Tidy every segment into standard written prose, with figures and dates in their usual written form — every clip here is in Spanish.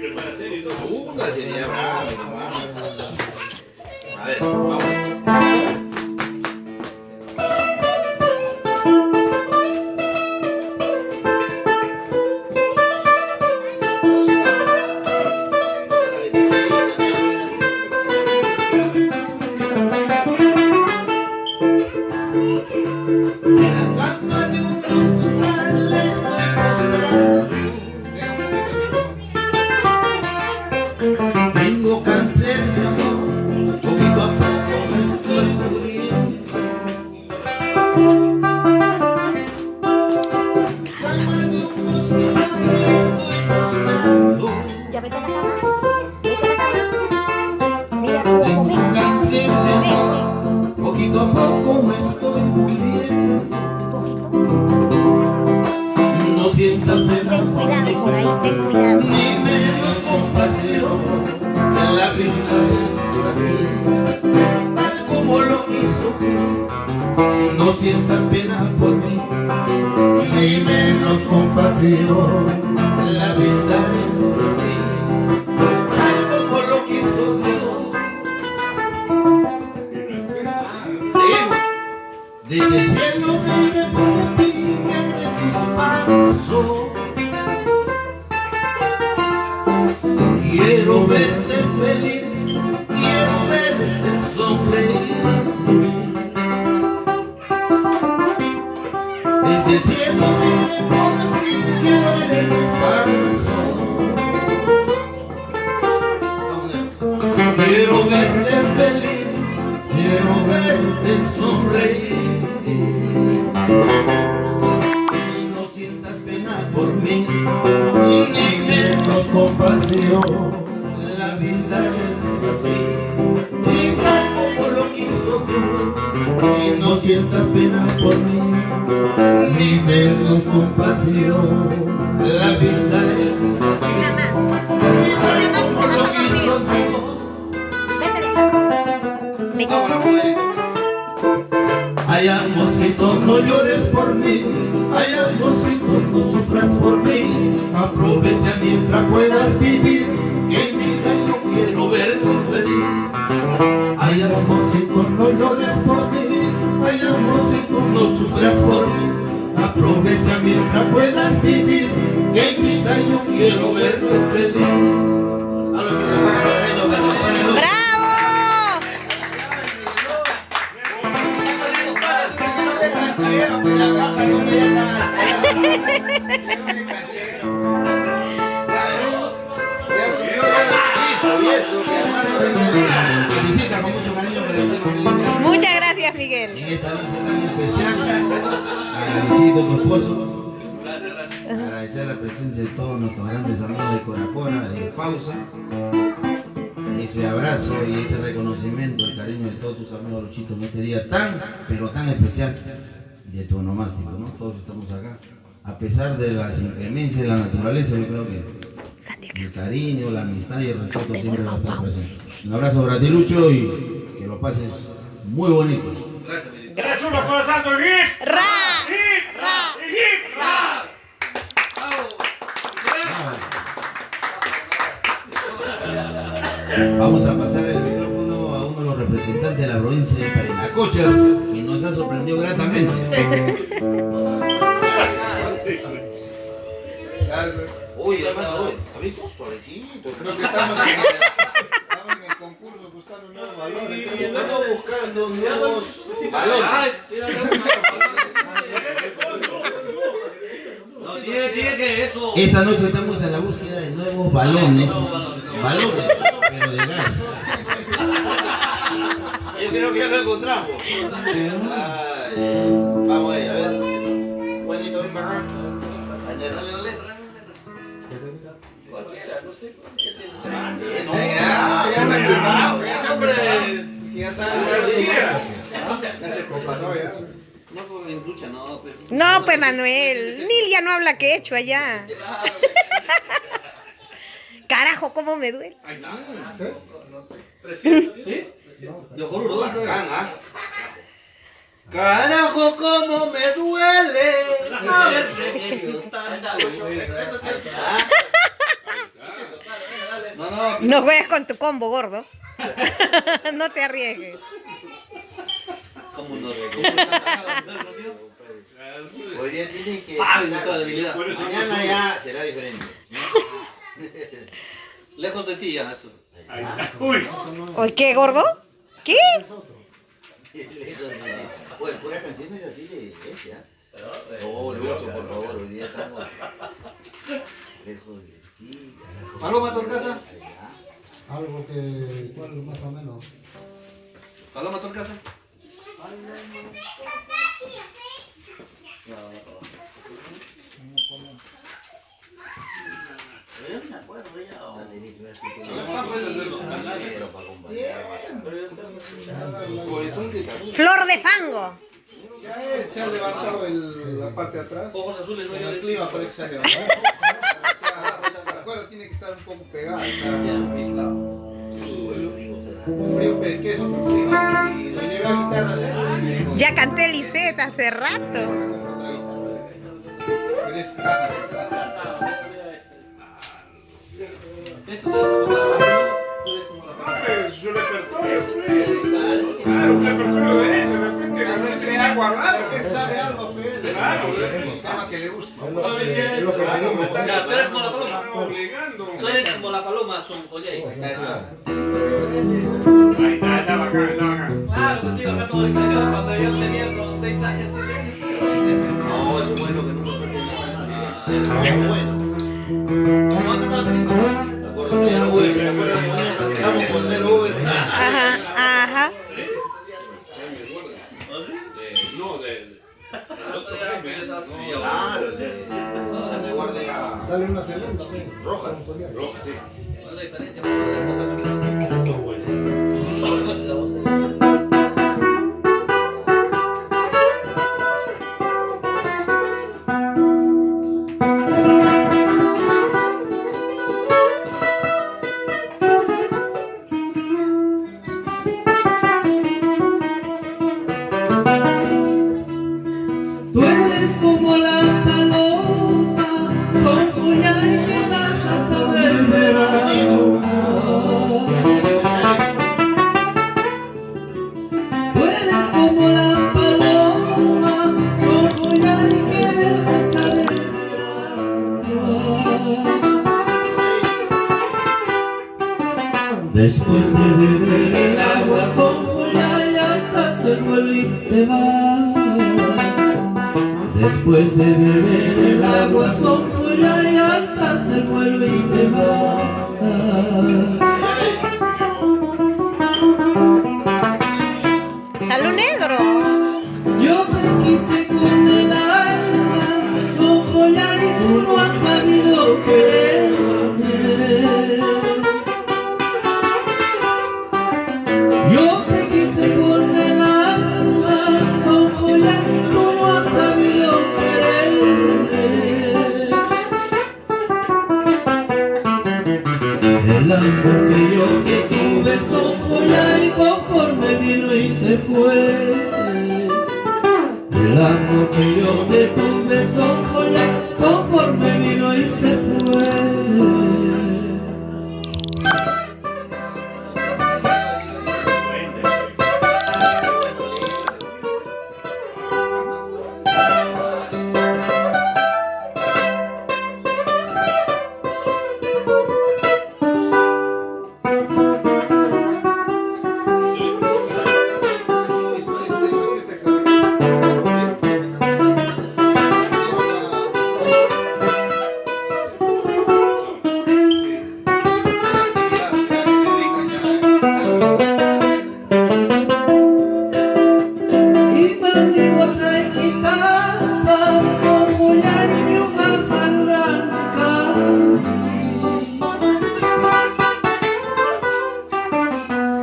Segunda sería bravo. A ver, vamos. Tengo cáncer de amor, poquito a poco me estoy muriendo. Cama de un hospital estoy postrado. Ya vete a la cama. Vete a la cama. Mira, Tengo cáncer de amor, poquito a poco me estoy muriendo. No sientas pena ten cuidado por ahí, ten cuidado. ni menos compasión. La vida es así, tal como lo quiso Dios. No sientas pena por mí, ni menos compasión. La vida es así, tal como lo quiso Dios. Seguimos. Desde el cielo mire por ti, guiaré tus pasos. Quiero verte feliz, quiero verte sonreír. Desde el cielo mire por ti, guiaré tus pasos. Quiero verte feliz, quiero verte sonreír. No sientas pena por mí, ni menos compasión. La vida es así, y tal como lo quiso Dios. Y no sientas pena por mí, ni menos compasión. La vida es así, y tal como lo quiso Dios. Ay, amorcito, no llores por mí. Ay, amorcito, no sufras por mí. Aprovecha mientras puedas vivir, que en vida yo quiero verte feliz. Ay, amorcito, no llores por mí. Ay, amorcito, no sufras por mí. Aprovecha mientras puedas vivir, que en vida yo quiero verte feliz. ¡Bravo! La caja no me deja. Ya subió y eso, mi hermano. Felicita con mucho cariño por el tema. Muchas gracias, Miguel. En esta noche tan especial, a Luchito, tu esposo, agradecer la presencia de todos nuestros grandes amigos de Coracora, de Pausa, ese abrazo y ese reconocimiento, el cariño de todos tus amigos, Luchito, en este día tan, pero tan especial de tu onomástico, ¿no? Todos estamos acá, a pesar de las inclemencias de la naturaleza, yo creo que el cariño, la amistad y el respeto siempre va a estar presente. Un abrazo gratilucho y que lo pases muy bonito. ¡Gracias, uno con santo hip! ¡Ra! ¡Hip! ¡Ra! ¡Hip! ¡Ra! Vamos a pasar el micrófono a uno de los representantes de la provincia de Parinacochas, que nos ha sorprendido gratamente. Uy, hermano, uy, ¿has visto? Suavecito. Creo que estamos en el concurso buscando nuevos valores. Estamos buscando nuevos balones. No, tiene que eso. Esta noche estamos en la búsqueda de nuevos balones, pero de gas. Yo creo que ya lo encontramos. Ay, vamos ahí, a ver. Juanito, ven para acá. Dale la letra. Cualquiera, no sé. Ya se preparó, ya se hombre. Ya sabe, ya se comparó ya. No fue en lucha, no, pero. No, pues Manuel. Nilia no habla quechua allá. Carajo, cómo me duele. Ahí está. ¿Sí? No sé. 300. ¿Sí? Yo juro, carajo, cómo me duele. A veces que yo tanto. No, no. No juegues con tu combo, gordo. No te arriesgues. ¿Cómo no? Hoy día tiene que... Sabe nuestra debilidad. Mañana ya será diferente. Lejos de ti ya, eso. Uy. ¿Oye qué, gordo? ¿Qué? Oye, pura canción es así de iglesia. Oh, Lucho, por favor, hoy día estamos lejos de ti. ¿Paloma Torcasa? Algo que, ¿cuál más o menos? ¿Paloma Torcasa? Flor de fango. Se ha levantado la parte de atrás. Ojos azules, no El llores. clima por que se ha levantado. La cuerda tiene que estar un poco pegada. O sea, un frío, pues que es otro clima. Y lo llevé a guitarras, Ya canté Lisette hace rato. Esto te deja como la Su repertorio, claro, un repertorio de él, de repente le da guardado. sabe algo, pues. Claro, Un tema que le gusta. es lo que le digo. Ya, tú eres como la paloma. Están obligando. Tú eres como la paloma, son joyay. Ahí está bacán, está bacán. Claro, contigo acá todo el exagerado. Cuando yo tenía como 6 años, 7 años. No, eso es bueno que no nos enseñaban. Eso es bueno. ¿Cuánto estaba teniendo? Me acuerdo que era Uber, ¿te acuerdas cuando practicamos con el Uber? Ajá, ajá. No, del otro jefe. Claro, de guardia Dale una segunda, pues. rojas. Roja, sí. ¿Cuál es la diferencia? Tú eres como la paloma, son joyas que bajas sobre el verano. Tú eres como la paloma, son joyas que bajas sobre el verano. Después de beber el agua, son joyas y alzas el vuelo y te vas. Después de beber el agua sombra y alzas el vuelo y te vas. Salud negro. Yo te quise con el alma, sombra y tú no has sabido quererme. Yo te quise con el alma, sombra y tú no has sabido quererme. El amor que yo te tuve sombra y conforme vino y se fue. El amor que yo te tuve sombra conforme vino y se fue.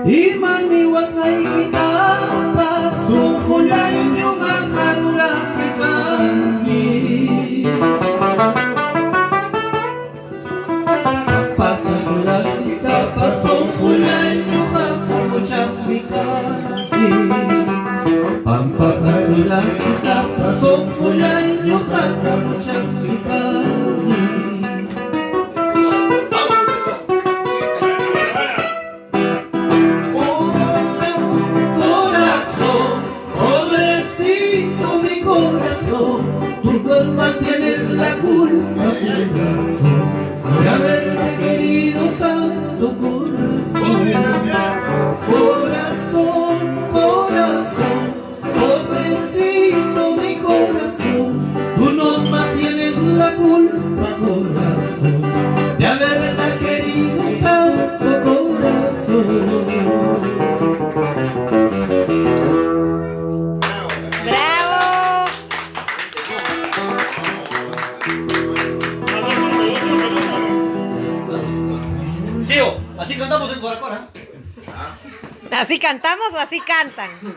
Imani wasaikitapa sumulai nyuma harura fikani pasa suras kitapa sumulai nyuma mucha fikani pasa suras kitapa sumulai nyuma mucha fikani. Tío, así cantamos en Coracora. ¿Así cantamos o así cantan? No.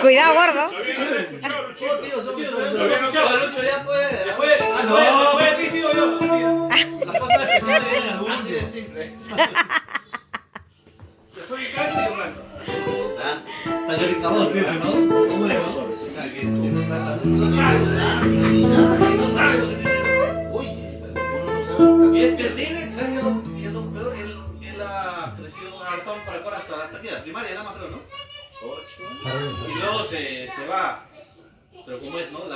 Cuidado, gordo. Oh, tío, somos Lucho ya pues. Después de ti sigo yo. Las cosas especiales vienen al Así de último. simple. Después que canto, yo canto. Tan gritamos, tío, ¿no? ¿Cómo le pasó? O sea, que tú no sabes lo que tiene. Uy, uno no sabe. Y este tiene, ¿sabes qué es lo peor? Él ha crecido, ha estado en Coracora hasta aquí, la primaria, nada más creo, ¿no? Y luego se va. Pero como es, ¿no? ¿Cómo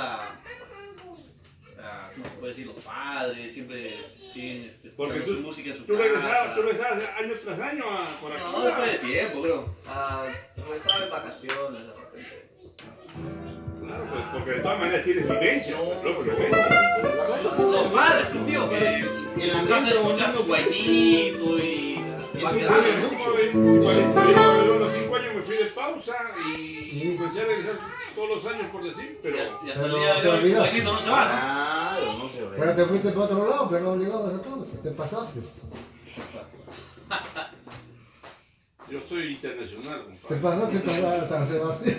se puede decir? Los padres siempre siguen Porque escuchando su música en su tú casa. regresabas año tras año a No, Coracora. después de tiempo, creo. Regresaba en vacaciones de repente. Claro, pues, porque de todas maneras tienes vivencia, pues, loco, realmente. Los padres, tío, que en la casa escuchando guainito y... Eso influye mucho. Yo a los 5 años me fui de pausa y empecé a regresar todos los años, por decir, pero... Y hasta el día de hoy, guainito no se va, ¿no? Claro, no se ve. Pero te fuiste para otro lado, pero no llegabas a pausa, te pasaste. Yo soy internacional, Te compadre. pasaste para San Sebastián.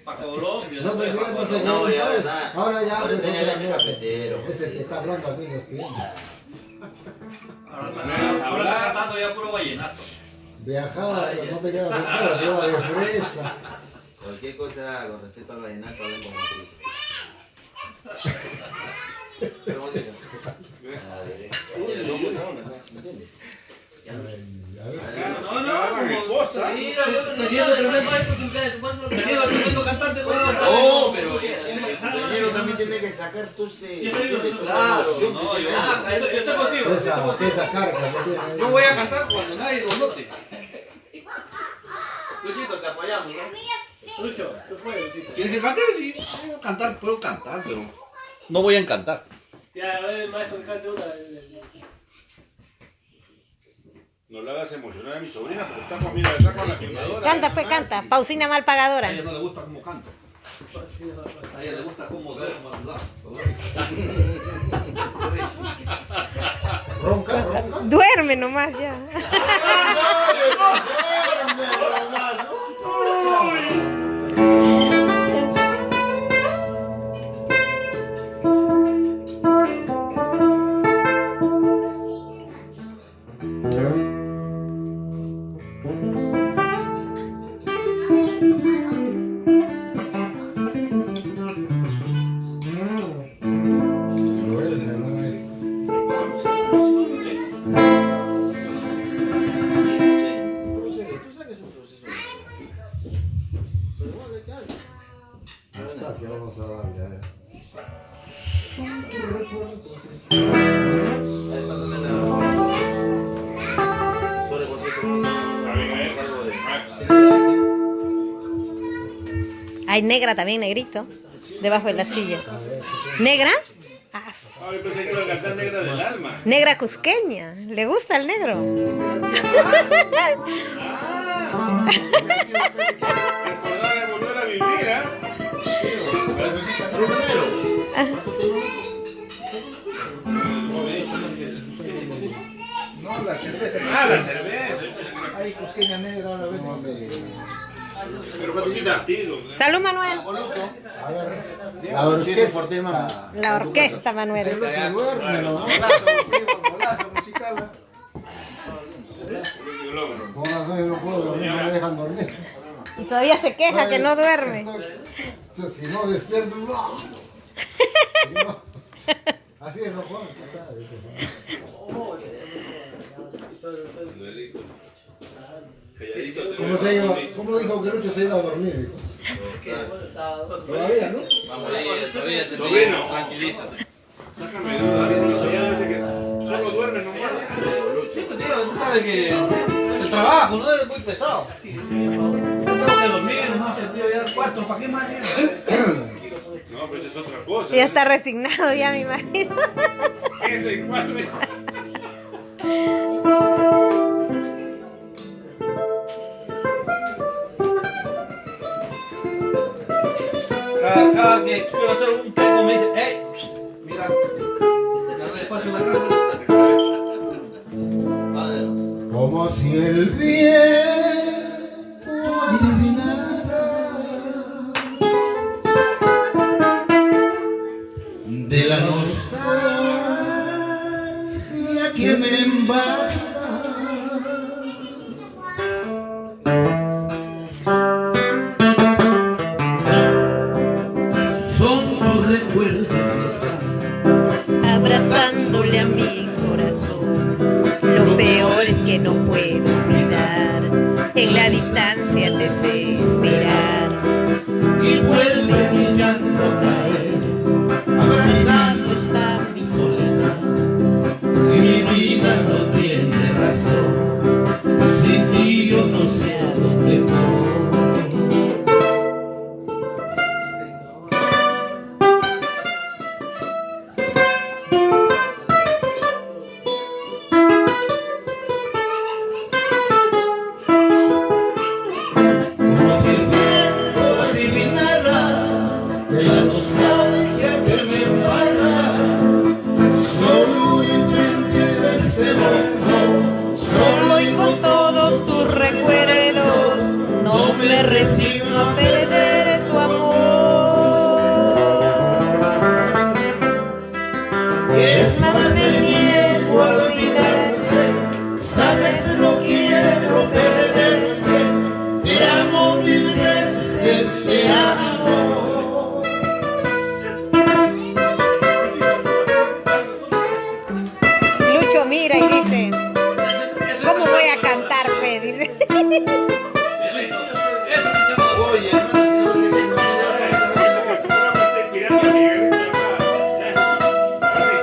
Para Colombia, No te se fue, quedas, no se No, queda. ya verdad. Ahora ya, Ahora pues, ya otra eres cosa. cafetero. Ese que está hablando aquí los clientes. Ahora está cantando ya puro vallenato. Viajaba, pero no te quedas sentado, te iba de fresa. Cualquier cosa con respecto al vallenato, hablen como así. Pero música. A ver, ¿me entiendes? A ver. Agarra mi esposa. Teniendo tremendo maestro, teniendo tremendo cantante, No, pero el cumpleañero también tiene que sacar tu Claro, emoción no, que yo tiene. estoy contigo. Esa carga que tiene ahí. No voy a cantar cuando nadie lo note. Luchito, te apoyamos, ¿no? Lucho, tú puedes, Luchito. ¿Quieres que cante? Sí, puedo cantar, pero no voy a encantar. Ya, a ver, maestro, que cante una. No le hagas emocionar a mi sobrina porque estamos, mira, acá con la filmadora. Canta, pues canta. Pausina mal A pagadora. ella no le gusta cómo canto. A ella le gusta cómo duermo al lado. Ronca, ronca. Duerme nomás ya. Duerme, no es. Está, que vamos a darle, a ver. Hay negra también, negrito. Debajo de la silla. ¿Negra? Ah, Ah, yo pensé que iba a cantar Negra del Alma. negra cusqueña. ¿Le gusta el negro? Recordar de volver a vivir, ¿eh? No, la cerveza. Ah, la cerveza. Hay cusqueña negra, ahora ven. Pero paticita. Salud, Manuel. A ver. La orquesta. La orquesta, Manuel. Se duerme, ¿no? Golazo musical. Con razón yo no puedo dormir, no me dejan dormir. Y todavía se queja que no duerme. Si no despierto, no. Así es, no Juan, se sabe. ¿Cómo dijo que Lucho se iba a dormir? Todavía, ¿no? Vamos, todavía, Sobrino. tranquilízate. Sácame de ya desde que solo duermes nomás. Sí, pues tío, tú sabes que el trabajo, ¿no? Es muy pesado. Yo tengo que dormir nomás, tío, ya 4, ¿para qué más? No, pues es otra cosa. Ya está resignado ya mi marido. Ese y 4 meses. Cada que quiero hacer un teco me dice, hey, mira, dame espacio en la casa. Como si el viento adivinara de la nostalgia que me embarga. Son tus recuerdos y están Abrazándole a mi corazón. Lo peor es que no puedo olvidar. En la distancia te sé esperar. y vuelve mi llanto a caer, abrazando está mi soledad. Y mi vida no tiene razón, sin ti yo no sé a dónde voy. Como si el viento adivinara de la nostalgia que me embarga, solo y frente a este mundo, solo y con Todos tus recuerdos, no me resigno a perder tu amor. es más me niego a olvidarte, sabes no quiero perderte, te amo mil veces, te amo. Lucho mira y dice, ¿cómo voy a cantar, fe? Dice. Bien lindo. Eso sí te lo Oye, no sé qué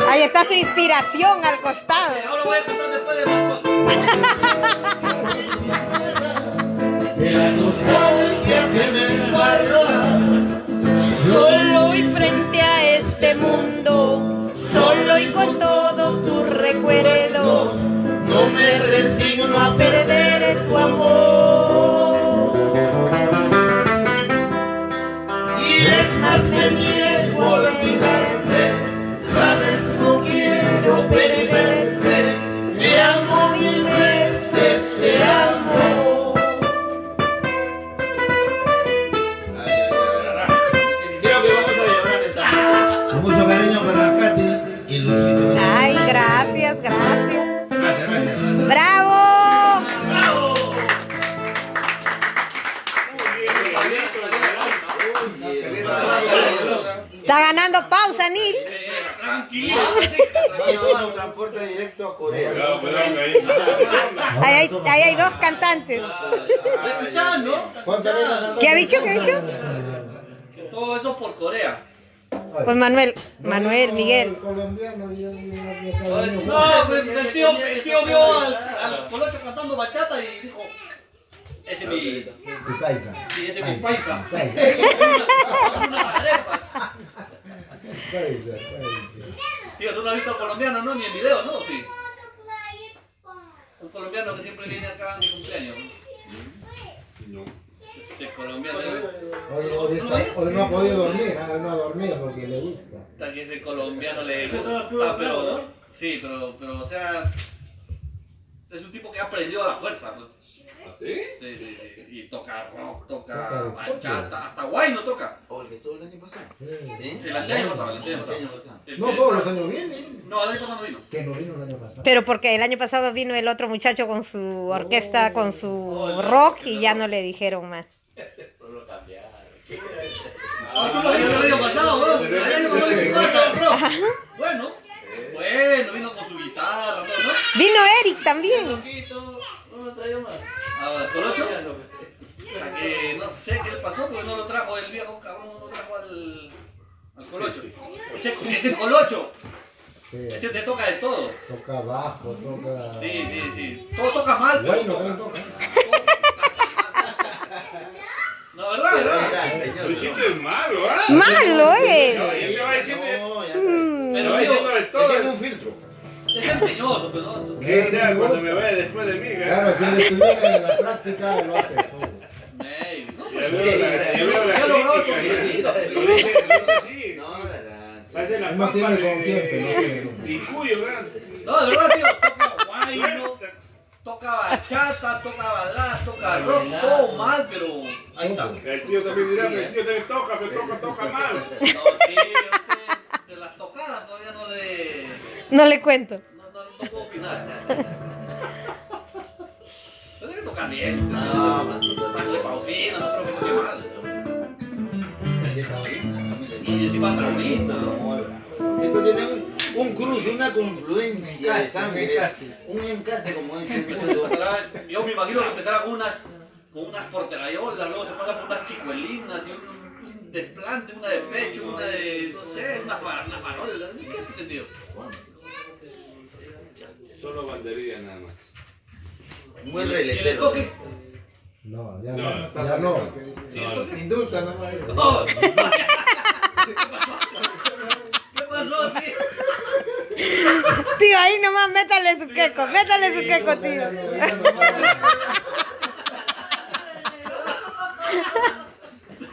Ahí está su inspiración al costado. Ahora voy a cantar después de Manson. De la nostalgia que me embarga, Solo y frente a este mundo, solo y con todos tus recuerdos, no me resigno a perder tu amor. y es más me niego a olvidarte, sabes no quiero perderte, te amo mil veces, te amo. Creo que vamos a llorar esta. Con mucho cariño para Katy y Luchito. Ay, gracias, gracias. Gracias, gracias. ¡Bravo! Está ganando pausa, Nil. nos transporta directo a Corea. Ahí hay dos cantantes. ¿Qué ha dicho? ¿Qué ha dicho? Todo eso por Corea. Pues Manuel, Miguel. No, el tío vio al Colocho cantando bachata y dijo, ese es mi... Sí, ese es mi paisa. Unas arepas. Tío, tú no has visto al colombiano, ¿no? Ni en video, ¿no? Sí. Un colombiano que siempre viene acá en mi cumpleaños. Ese colombiano. Hoy no ha podido dormir, no ha dormido porque le gusta. Hasta que ese colombiano le gusta, pero... Sí, pero, o sea... Es un tipo que aprendió a la fuerza, pues. ¿Sí? Sí. Y toca rock, toca bachata, hasta guay no toca. O el que estuvo el año pasado. El año pasado. No, todos los años vienen. No, el año pasado no vino. Que no vino el año pasado. Pero porque el año pasado vino el otro muchacho con su orquesta, con su rock y ya no le dijeron más. Ah, tú lo viste el año pasado, bro. El año pasado hizo cuatro, bro. Bueno, vino con su guitarra, todo, ¿no? Vino Eric también. Ah, ¿Colocho? O sea que no sé qué le pasó porque no lo trajo el viejo cabrón, no lo trajo al Colocho. Ese Colocho, Sí, ese te toca de todo. toca bajo, toca... Sí. Todo toca mal, pero Bueno, toca. toca. No, ¿verdad? Luchito es malo, ¿ah? Malo, No, él te va diciendo, Pero te va tío, diciendo de todo. Tiene un filtro. es empeñoso, pero no. Que sea cuando me vaya después de mí, Claro, si él estuviera en la práctica, lo hace todo. Ey, no, Ya pues, veo la Ya lo logró, crítica. Lo dice así. No, Parece la Él no tiene pampa con quién, pero no tiene con de Cuyo, ¿verdad? no, de verdad, tío, toca guayno, toca bachata, toca balada, toca rock, todo mal, pero ahí está. El tío también dirá, el tío también toca, pero toca mal. No, sí, usted de las tocadas todavía No le cuento. no puedo opinar. Tiene que tocar bien. No, Sangre pausina, no creo que toque mal. Y encima está bonita. Si tú tienes un cruce, una confluencia de sangre, un encaste como ese. Yo me imagino que empezará con unas porterayolas, luego se pasa por unas chicuelinas y un desplante, una de pecho, una de, no sé, una farola. ¿Qué has entendido? Solo bandería nada más. Un buen ¿Y el reletero. toque? No, ya No, no. Ya no. ¿Sí, el toque? Indulta nomás. No. ¿Qué pasó, tío? Tío, ahí nomás métale su queco, tío.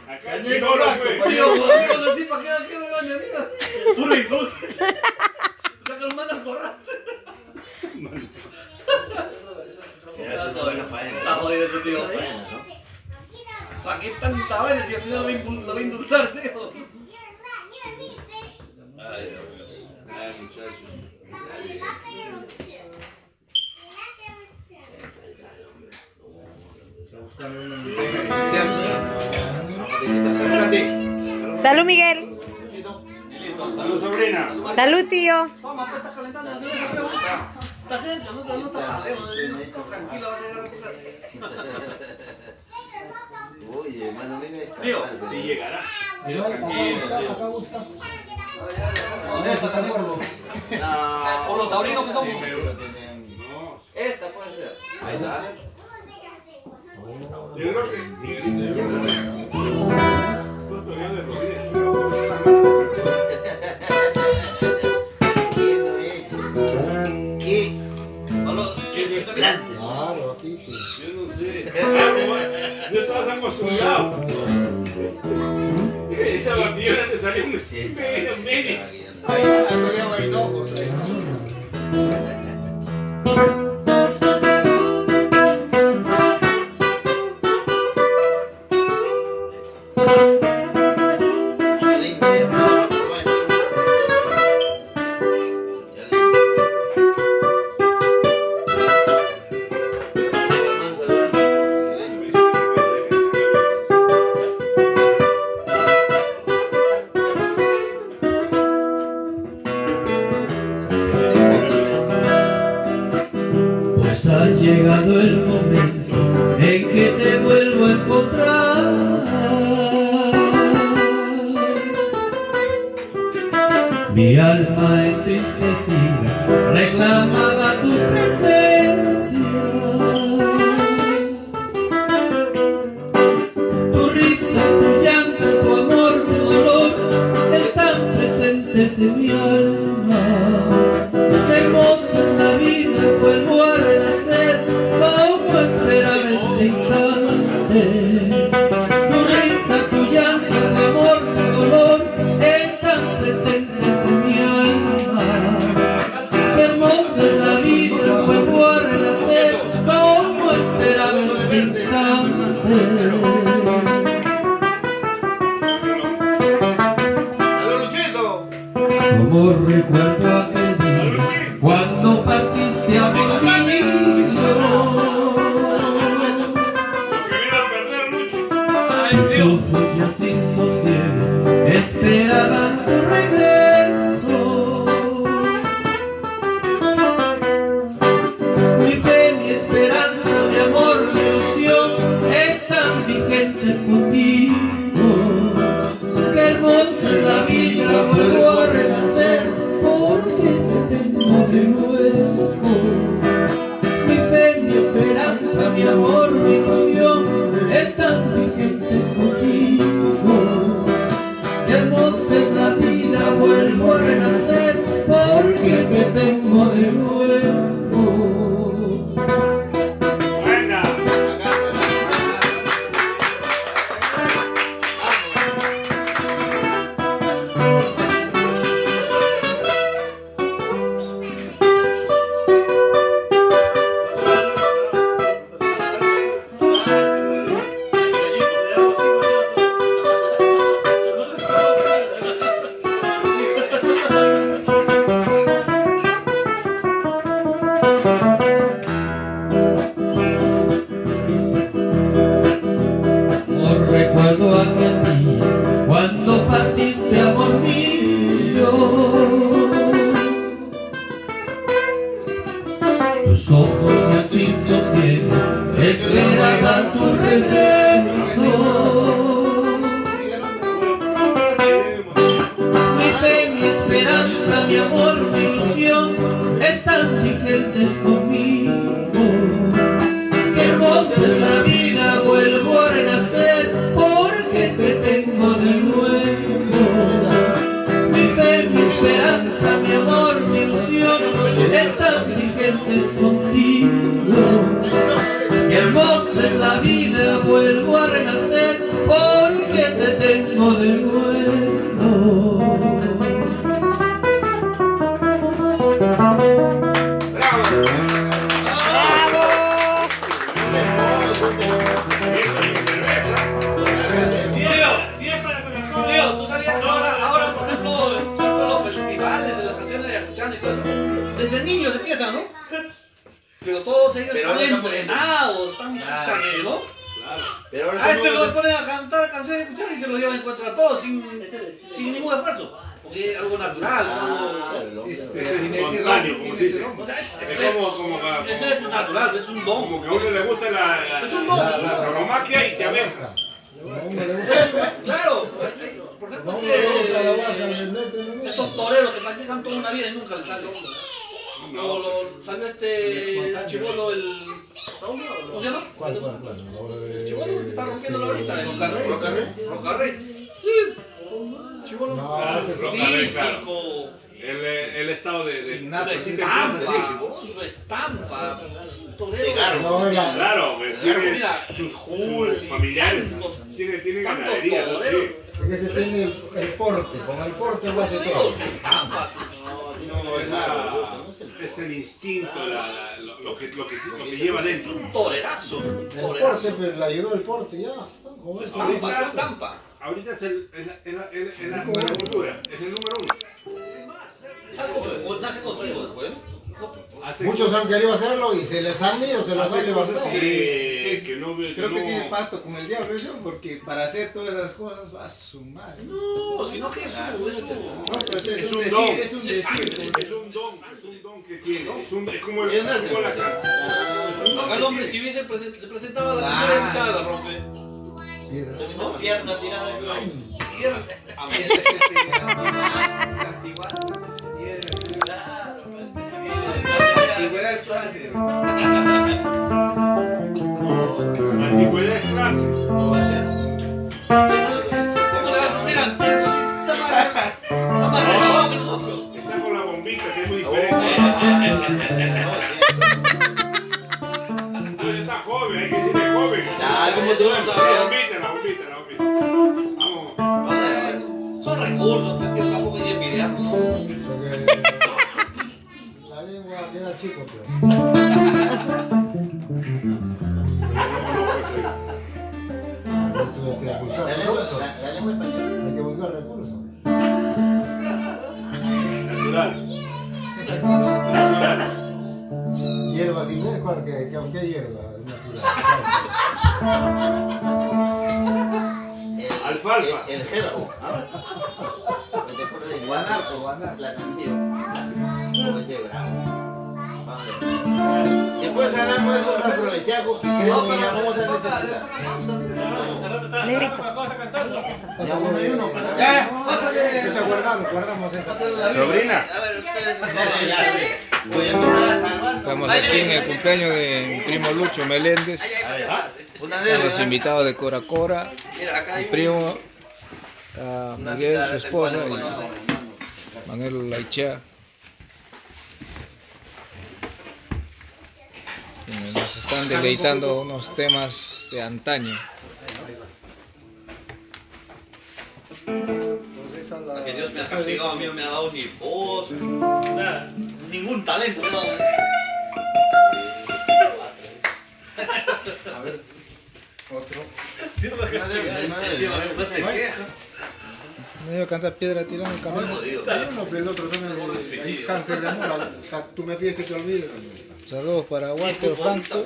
Acá el chino lo fue. Tío, ¿cómo decir para qué me van amiga? Puro inútil. Saca los manos al corral. Está jodido ese tío. ¿Para qué tanta vaina si al final lo va a indultar, tío? Ay, Muchachos. Salud, Miguel. Salud, sobrina. Salud, tío. toma, pues estás calentando la cerveza, pero está cerca, no está tan lejos. Tranquilo, vas a llegar a tu casa. Oye, hermano, viene Tío, Sí llegará. Acá busca. por los taurinos que son. No. Esta puede ser. Ahí está. Yo creo que. Tú todavía de rodillas. ¿Qué no he hecho? ¿Qué desplante? Claro, Titi. Yo no sé. Yo estabas acostumbrado. Esa vampira te salió medio. Ahí atoreaba hinojos ahí. Pues ha llegado el momento en que te vuelvo a encontrar. Mi alma entristecida reclamaba tu presencia. Tu risa, tu llanto, tu amor, tu dolor están presentes en mi alma. Qué hermosa es la vida, vuelvo a renacer, como esperaba este instante. Tu risa, tu llanto, tu amor, tu dolor están presentes en mi alma. Qué hermosa es la vida, vuelvo a renacer, como esperaba este instante. ¡Salud, Luchito! Como recuerdo aquel día cuando partiste a mi Lo que iba a perder, Lucho. tus ojos ya sin sosiego esperaban tu regreso. Mi fe, mi esperanza, mi amor, mi ilusión están vigentes contigo. Qué hermosa es la vida, vuelvo a renacer porque te tengo de nuevo. Mi fe, mi esperanza, mi amor, mi ilusión están vigentes contigo. Qué hermosa es la vida, vuelvo a renacer porque te tengo de nuevo. Venga. Los ojos ya sin sosiego esperaban tu regreso. Mi fe, mi esperanza, mi amor, mi ilusión están vigentes conmigo. Qué hermosa es la vida, vuelvo a renacer porque te tengo de nuevo. Mi fe, mi esperanza, mi amor, mi ilusión están vigentes contigo. Qué hermosa es la vida, vuelvo a renacer porque te tengo de nuevo. Tío, tú sabías que ahora, por ejemplo, en los festivales, en las canciones de Ayacuchano y todo eso, desde niños empiezan, ¿no? Pero todos ellos están entrenados, están changueros, ¿no? Pero ahora A este lo ponen a cantar canciones de Ayacuchano y se los llevan en contra a todos, sin ningún esfuerzo. Porque es algo natural, ¿no? Espontáneo, como se dice. O sea, Eso eso es natural, es un don. como que a uno le gusta Es un don. la tauromaquia y te avesa. Claro, por ejemplo, estos toreros que practican toda una vida y nunca les sale. Salió este chibolo, el. ¿Cómo se llama? ¿Cuál? El chibolo que está rompiendo ahorita. El Rocarrey. Chibolo físico. El estado de Su estampa. Torero. claro, tiene Mira, sus familiares, tiene ganadería, ¿no? Sí. Porque ese tiene el porte, con el porte lo hace todo. Su estampa. No, es el instinto, lo que lleva dentro. Un torerazo. El porte, pues le ayudó el porte, ya está. Con Su eso. estampa. Ahorita es la agricultura, es el número uno. Es algo que nace contigo, pues. Muchos han querido hacerlo y se les han ido, se los han levantado. Creo que tiene pacto con el diablo eso, porque para hacer todas las cosas va a sumar. No, sino que es Es un don, es un don que tiene, es como la carne. Acá el hombre, si hubiese se presentaba la canción de la rompe. No, pierna tirada. A mí Antigüedad es clase. Antigüedad es clase. ¿Cómo le vas a hacer antiguo? Está más renovado que nosotros. Está con la bombita, que es muy diferente. Está joven, hay que decirle joven. La bombita. Vamos. Son recursos, que tampoco hay que envidiar, ¿no? Porque la lengua queda chico, pero. Hay que buscar recursos. Natural. Hierba sin ver, ¿cuál que aunque hay hierba? Alfalfa. El jergo. ¿Te acuerdas de guanaco? Platanillo. Como ese bravo. Después hablamos de esos afrodisíacos que creo que ya vamos a necesitar. Negrito. Ya uno y uno. Ya, pásale. Esa guardamos esa. Sobrina. A ver, ustedes. Voy a empezar a salvar. Estamos aquí en el cumpleaños de mi primo Lucho Meléndez. Una de Los invitados de Cora Cora, Mira, acá hay mi primo, a Miguel, su esposa, y Manuel Laichea. Nos están deleitando unos temas de antaño. A que Dios me ha castigado, a mí no me ha dado ni voz, nada, ningún talento me ha dado. A ver, otro. Se queja. Me iba a cantar piedra tirando el camino. Jodido. No, pero el otro también es cáncer de amor. Tú me pides que te olvides. Saludos para Walter Franco.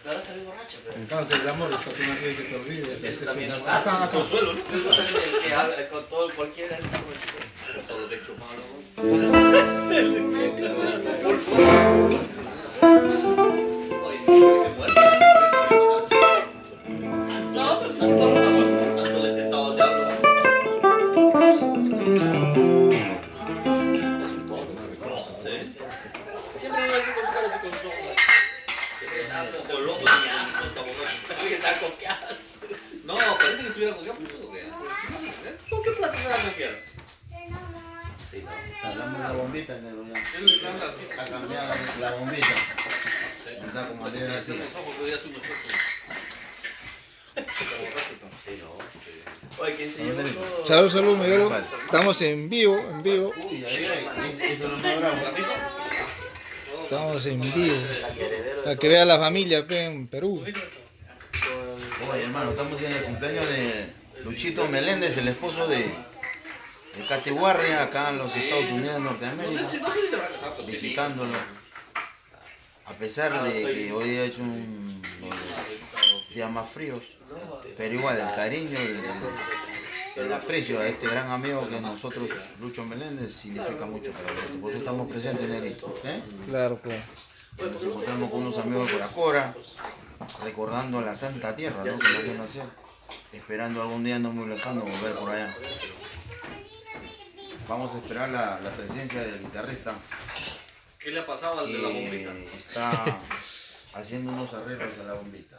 ahora salí borracho, pero. El cáncer de amor, eso tú me pides que te olvides. Eso también es Acá. Consuelo, ¿no? Eso también el que habla con todo, cualquiera está con todo de hecho malo. Siempre iba a decir con cara de consola. Con loco y asco, está borracho. Está coqueado. No, parece que estuviera coqueado, por eso coquea. ¿Por qué plata se va a coquear? Hablamos de la bombita, negro, ya. Él habla así. A cambiar la bombita. Está como Sí, tiene sí, así. porque hoy hace unos Oye, ¿quién se llevó todo? Salud, salud, Miguel. Estamos en vivo, en vivo. Uy, eso es lo más bravo. Estamos en vivo. Para que vea la familia pe, en Perú. Oye, hermano, estamos en el cumpleaños de Luchito Meléndez, el esposo de Katy Warren, acá en los Estados Unidos de Norteamérica, No sé si se va a casar porque visitándolo. A pesar de que hoy ha hecho un días más fríos, pero igual el cariño, el aprecio a este gran amigo que nosotros, Lucho Meléndez, significa mucho para nosotros. Por eso estamos presentes, Negrito. Claro, claro. Nos encontramos con unos amigos de Coracora, recordando la Santa Tierra, ¿no? Que nos vio nacer, esperando algún día no muy lejano volver por allá. Vamos a esperar la presencia del guitarrista. ¿Qué le ha pasado al de la bombita? Está haciendo unos arreglos a la bombita.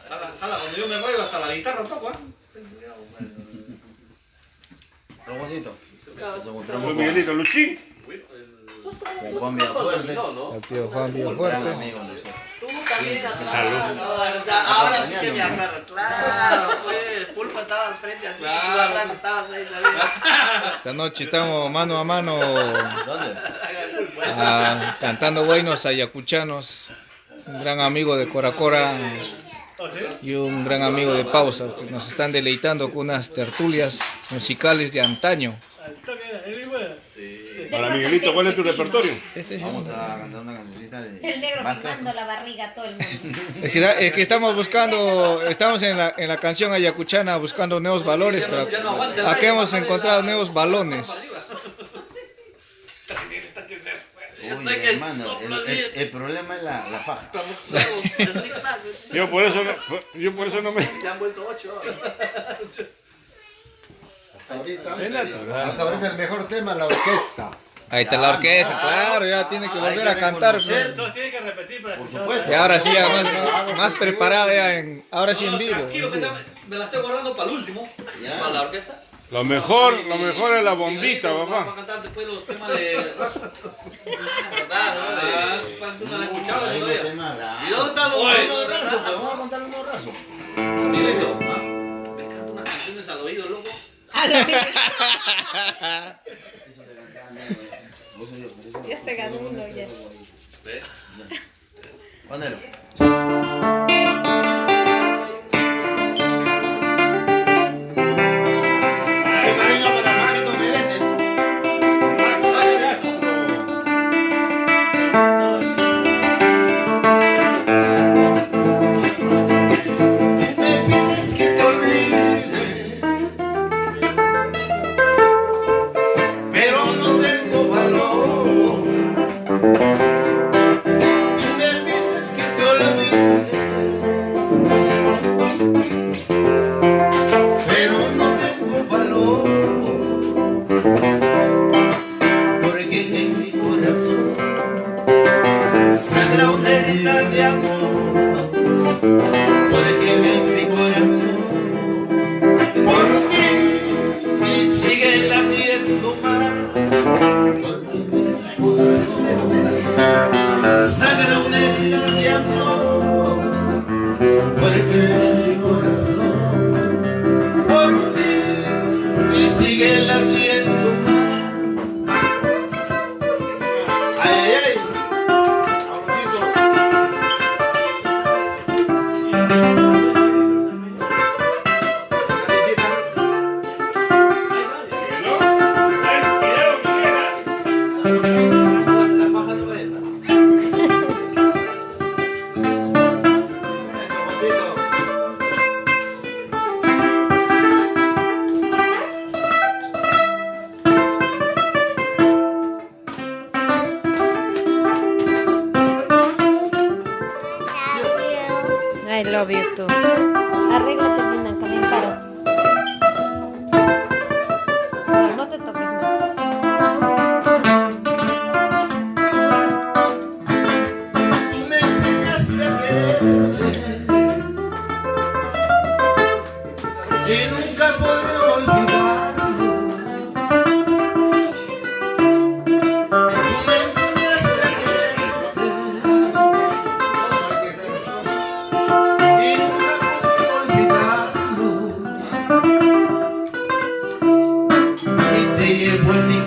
Jala, cuando yo me voy hasta la guitarra toco, ¿eh? Roboncito, nos Soy encontramos Miguelito, Luchín. con Juan Villafuerte, El tío Juan un gran Villafuerte. amigo de nosotros. Tú también, ahora sí que me agarra, claro, pues, Pulpa estaba al frente así, tú atrás estabas ahí también. Esta noche estamos mano a mano ¿Dónde? cantando buenos ayacuchanos. Un gran amigo de Coracora y un gran amigo de Pausa, que nos están deleitando con unas tertulias musicales de antaño. Para Miguelito, ¿cuál es tu repertorio? Este es, Vamos a cantar una cancioncita de El negro Vázquez. filmando la barriga a todo el mundo. es que estamos buscando, estamos en la canción ayacuchana buscando nuevos valores, pero aquí hemos encontrado nuevos balones. Uy, hermano, el problema es la faja. Yo por eso no me... Se han vuelto 8. Hasta ahorita el mejor tema, la orquesta. Ahí está la orquesta, claro, ya tiene que volver a cantar. Entonces tiene que repetir para Por escuchar. supuesto. Y ahora sí, ya más preparada ya ahora sí en vivo. Tranquilo, que me la estoy guardando para el último. ¿Para la orquesta? Lo mejor es la bombita, Vamos papá. a cantar después los temas de Razo. ¿Verdad? Tú no la escuchabas Hay un todavía. tema bravo. ¿Y dónde está lo Oye, bueno de Razo, Razo? vamos a contar un nuevo razo. Miguelito, me canta unas canciones al oído, loco. Ya se ganó uno ya. Panero. Con cariño para Luchito Meléndez. Me pides que te olvide, pero no tengo valor. Y me pides que te olvide, pero no tengo valor, porque en mi corazón sangra una herida de amor. Porque en mi corazón por ti y sigue latiendo más. Porque en mi corazón sangra una herida de amor. Porque en mi corazón por ti y sigue latiendo más. Ay, ay, ay. La faja no deja. Eso, I love you too. Arréglate bien, también para.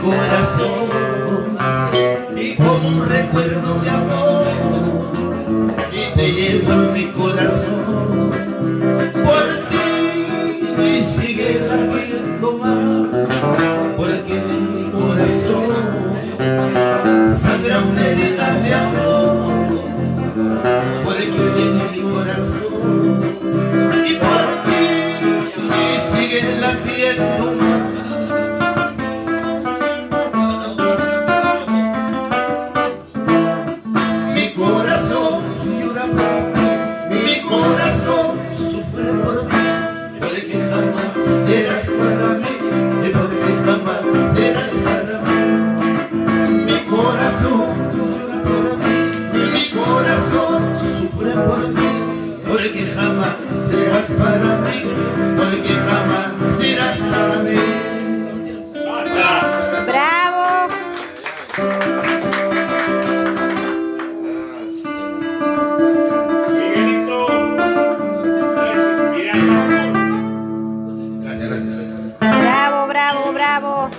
corazón y con un recuerdo de amor y te llevo en mi corazón por ti y sigue latiendo más porque en mi corazón sangra una herida de amor porque en mi corazón y por ti y sigue latiendo más. Mi corazón llora por ti, mi corazón sufre por ti, porque jamás serás para mí, y porque jamás serás para mí. Mi corazón llora por ti, mi corazón sufre por ti, porque jamás serás para mí, porque jamás serás para mí. ¡Bravo! Miguelito. Gracias, gracias. ¡Bravo, bravo, bravo!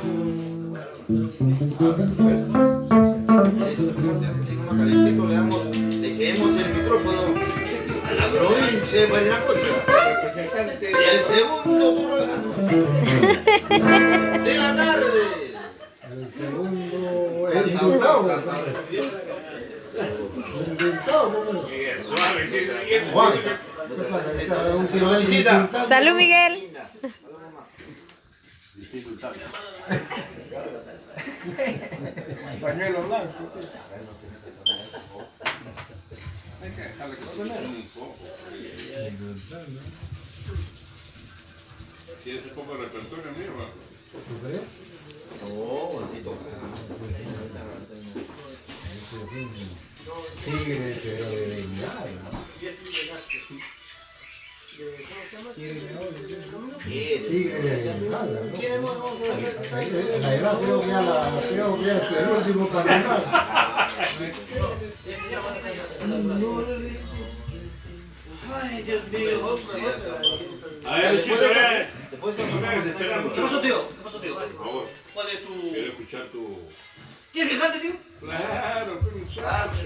Así como calentito le cedemos el micrófono a la provincia de Parinacota. Y el segundo turno de la tarde. El segundo es indultado. Indultado, ¿cómo es? Miguel, suave, Miguel. Juan. ¿Qué pasa? Está un tiro de Felicita. indultado. ¡Salud, Miguel! Pañuelo blanco. Hay que dejarle que suene un poco. Si es un poco de repertorio mío, ¿no? ¿Tú crees? Tigre, pero de vengar. Tigre de bengala, ¿no? La edad creo que ya es el último para ganar. Ay, Dios mío. A ver, Luchito, Después no me hagas echar mucho. ¿Qué pasó, tío? ¿Qué pasó, tío? Por favor, ¿Cuál es tu...? quiero escuchar tu... ¿Quieres que cante, tío? Claro, qué muchacho.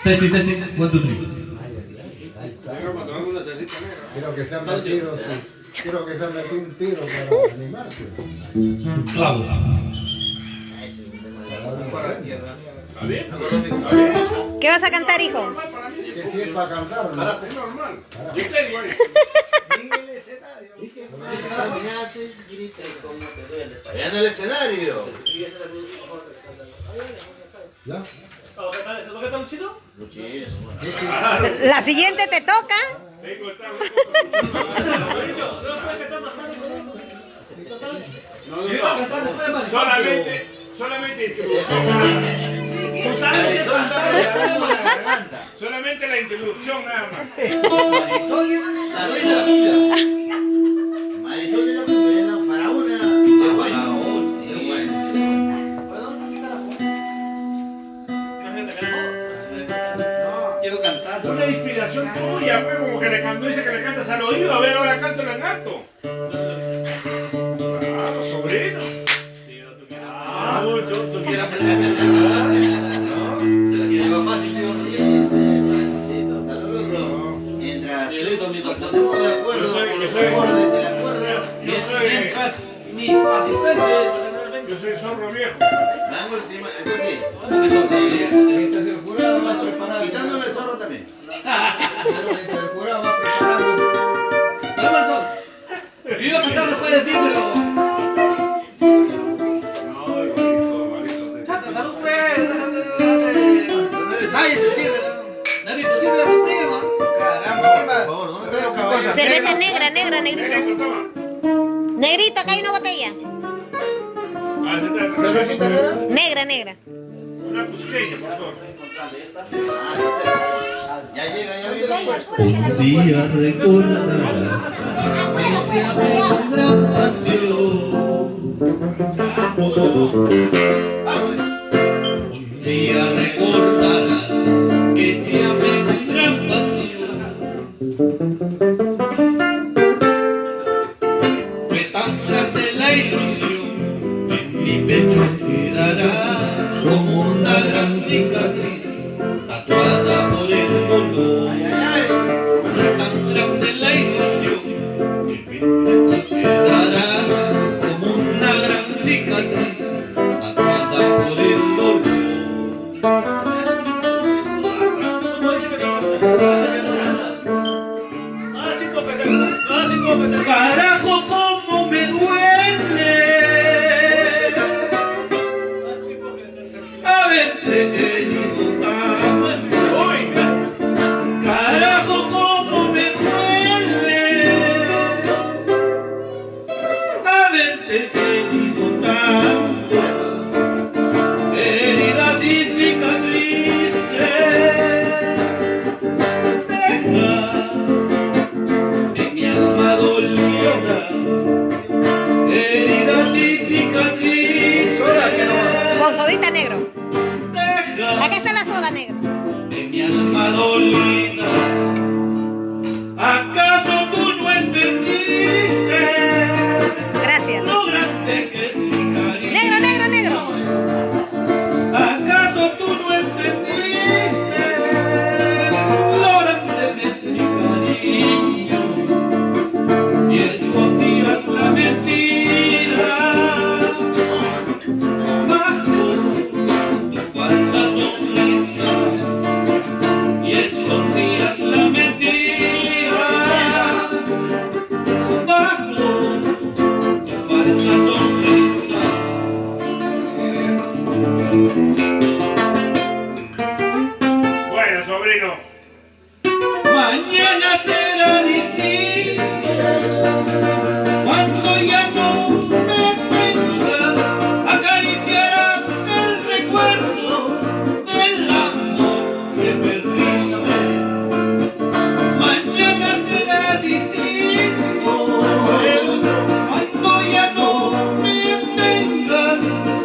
Testing, 1, 2, 3. Ahí está. Venga, para tomar una tacita negra. Quiero que se han metido un tiro para animarse. Clavo. ¿Está bien? ¿Está bien? ¿Qué vas a cantar, hijo? Normal para mí. Que si es para cantar, ¿no? Es normal. Yo tengo ahí. me haces grita como te duele. Allá en el escenario. ¿Ya? ¿Lo que está Luchito? La siguiente te toca. Tengo esta Lucho, no puedes cantar más tarde. No, solamente introducción. Tú sabes que solamente la introducción nada más. Marisol, la reina de la cumbia. Marisol de la cumbia, la faraona de Guay. Quiero cantar. Una inspiración tuya, pues, como que le dice que le cantas al oído, a ver, ahora canto en alto. Claro, sobrino. Mucho, tú quieres aprender a cantar. Te la quiero más fácil, tío. Mientras Miguelito, nos ponemos de acuerdo con los acordes y las cuerdas, Mientras mis asistentes... Yo soy zorro viejo. la última, eso sí. Mientras el jurado va preparando, quitándole el zorro también. Mientras el jurado va preparando. ¡Vamos al sol! Yo iba a cantar después de ti, pero... No, igualito. Chata, salud, pues. Nadie se sirve. Nadie se sirve a tu prima. Caramba, por favor, ¿dónde está el caballo? Cerveza negra, negrito. Toma. Negrito, acá hay una botella. ¿Cervecita negra? Negra. Una cusqueña, por favor. Ya llega, ya viene el puesto. Un día recordarás con gran pasión. Un día recordarás que te amé con gran pasión. Fue tan grande la ilusión en mi pecho. haberte querido tanto, heridas y cicatrices dejas en mi alma dolida, heridas y cicatrices. Con sodita negro. Dejas Acá está la soda negra. en mi alma dolida. ¿Acaso tú no entendiste Gracias. lo grande que es mi cariño? Negro, negro, negro. ¿Acaso tú no entendiste lo grande que es mi cariño? Y escondías la mentira bajo tu falsa sonrisa. Y escondías la mentira bajo tu falsa sonrisa. Bueno, sobrino. Mañana será distinto cuando ya no me tengas, acariciarás el recuerdo del amor que perdiste. Mañana será distinto cuando ya no me tengas,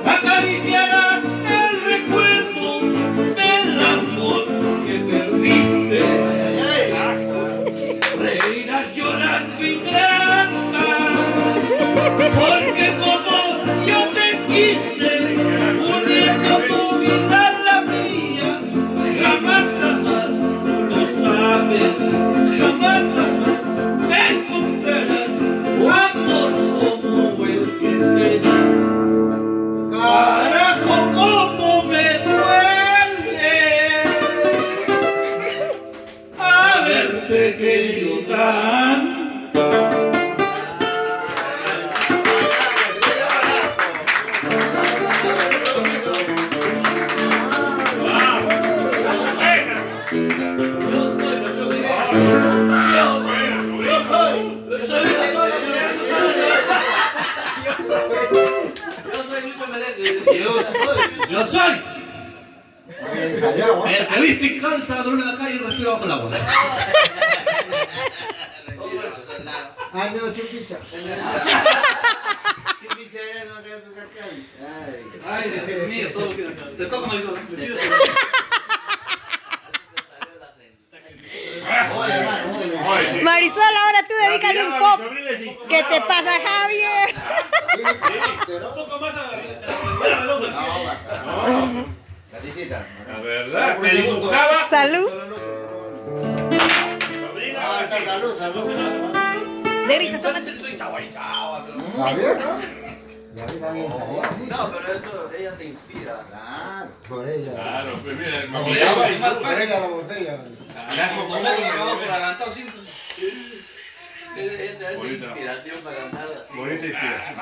acariciarás el recuerdo del amor que perdiste. Reirás llorando ingrata, porque como yo te quise, uniendo tu vida a la mía, jamás, jamás, tú lo sabes, jamás, jamás encontrarás amor como el que te di. Carajo, cómo me duele haberte querido tanto. Yo soy el que viste y cansa, duerme en la calle y respira bajo el agua. Ah, no, chupicha. Ay, Dios mío, todo lo que te toca, Marisol. Marisol, ahora tú dedícale un pop. ¿Qué te pasa, Javier? Un poco más a Caticita. la verdad, te dibujaba. Salud. Salud. Negrito, tómate. Javier, ¿no? Javier también salió. No, pero eso, ella te inspira. Claro, por ella. Claro, pues mira, el Por ella la botella. Nosotros nos acabamos por adelantado siempre. Ella te da esa Bonita. inspiración para cantar así. bonita inspiración.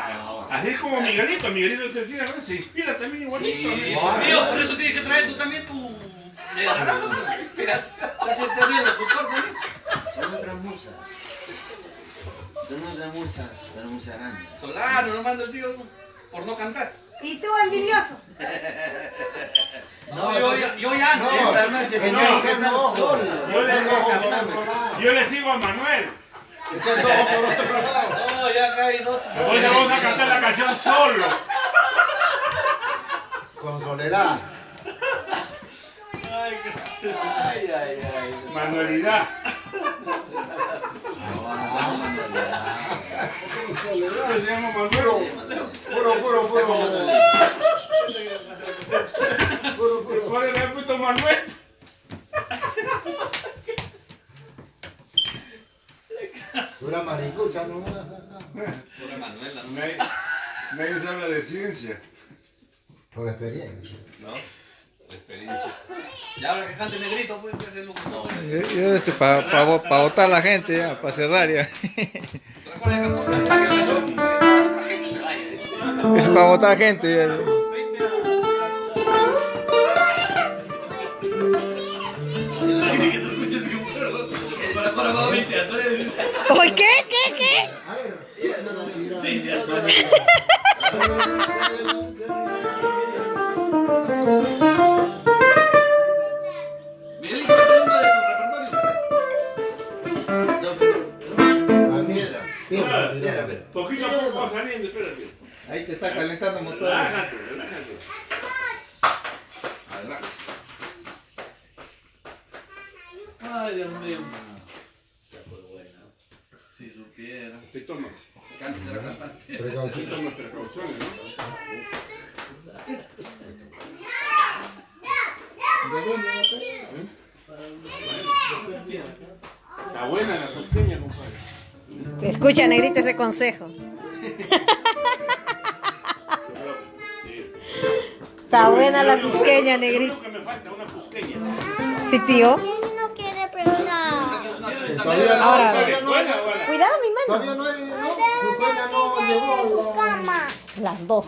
Así es como Miguelito te tiene, ¿verdad? Se inspira también igualito. Mío, por eso tienes que traer tú también tu Inspiración. Estás viendo tu corte, Son otras musas. Son otras musas, pero musarañas. Solano, no manda el tío por no cantar. Y tú, envidioso. Yo ya no. Esta noche tenía que cantar solo. Yo le sigo a Manuel. No, ya acá hay dos. Hoy vamos a cantar la canción solo. Con soledad. Ay. Manuelidad. ¿Qué se llama Manuel? Puro. ¿Cuál le han puesto Manuel? Pura maricucha, no. Nadie se habla de ciencia. Por experiencia. Ya ahora que cante Negrito, pues es el locutor. Yo para votar a la gente, para cerrar ya. Es para votar a gente. Ya. ¿Por qué? ¿Qué? A ver, Miguelito, ¿qué tema de tu repertorio? Poquito a poco va saliendo, espérate. Ahí te está calentando el motor. Relájate, relájate. Ay, Dios mío. Si supiera. Te tomas. Cante la cantante. Precaución. Tomas precauciones, ¿no? Está buena la costeña, compadre. Escucha, negrita, ese consejo. Está buena la cusqueña, negrita. Lo que me falta, una cusqueña. Sí, tío. No quiere prestar. Todavía no, Ahora, todavía no, Buena, buena. Cuidado, mi todavía no hay, no, Cusqueña no llegó a Tu la... cama. Las dos.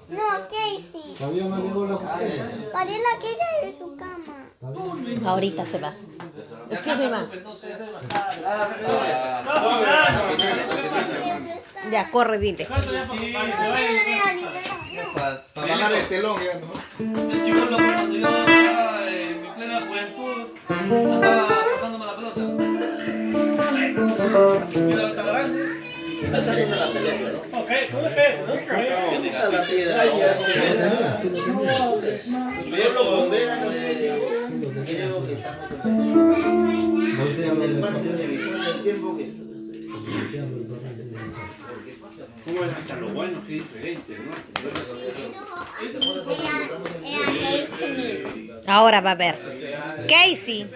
No, Casey. Todavía no llegó la Cusqueña. Parela Casey en su cama. Ahorita se va. Es que es mi mamá. Ya, corre, dile. Para bajar el telón, ya, ¿no? De chivolo, cuando yo estaba en mi plena juventud, andaba pasándome la pelota. Y la pelota grande. Pasándose la pelota, ¿no? Ok, ¿cómo es eso, no? ¿Dónde está la piedra? Subirlo con vena, no sé si creo que estamos en el pase de visión del tiempo que... ¿Cómo es hasta lo bueno? Sí, diferente, ¿no? Ahora va a ver. Casey.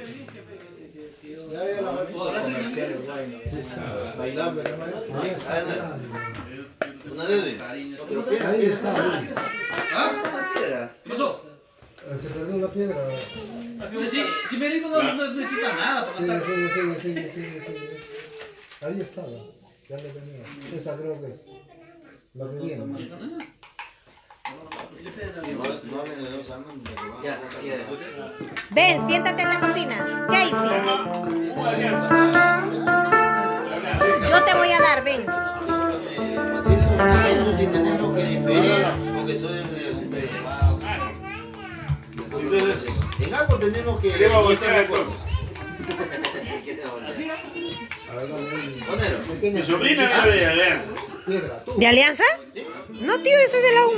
Una deuda. Ahí está. ¿Qué pasó? Se perdió la piedra. Si Miguelito no necesita nada para cantar. Sigue. Ahí estaba. Ya le tenía. Esa creo que es la que viene. Ven, siéntate en la cocina. Casey. Yo te voy a dar, ven. Eso sí tenemos que diferir porque soy universitario. Entonces, En algo tenemos que ¿qué va a no voltear estar de acuerdo. Ponelo. mi sobrina viene de Alianza. Piedra, tú. ¿De Alianza? No, tío, eso es de la U.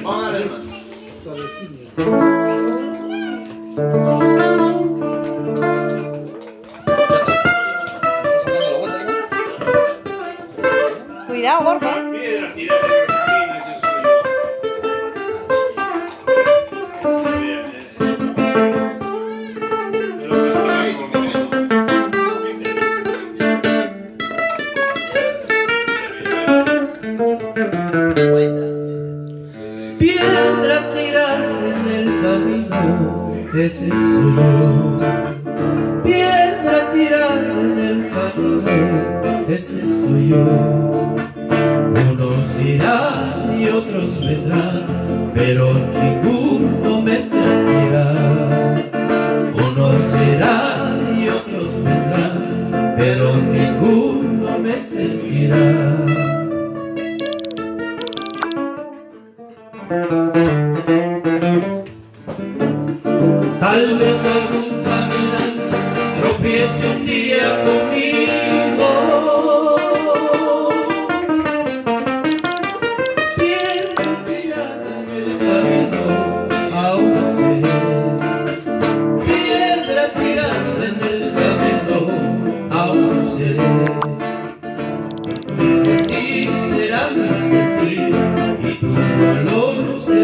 Vamos a ver. Cuidado, gordo. La piedra tirada en la esquina, ese soy yo. Piedra tirada en el camino, ese soy yo. Piedra tirada en el camino, ese soy yo. Unos irán y otros vendrán, pero ninguno me servirá. Unos irán y otros vendrán, pero ninguno me servirá. Tal vez algún caminante tropiece un día conmigo. Piedra tirada en el camino, aún seré. Piedra tirada en el camino, aún seré. Mi sentir será mi sentir y tu dolor será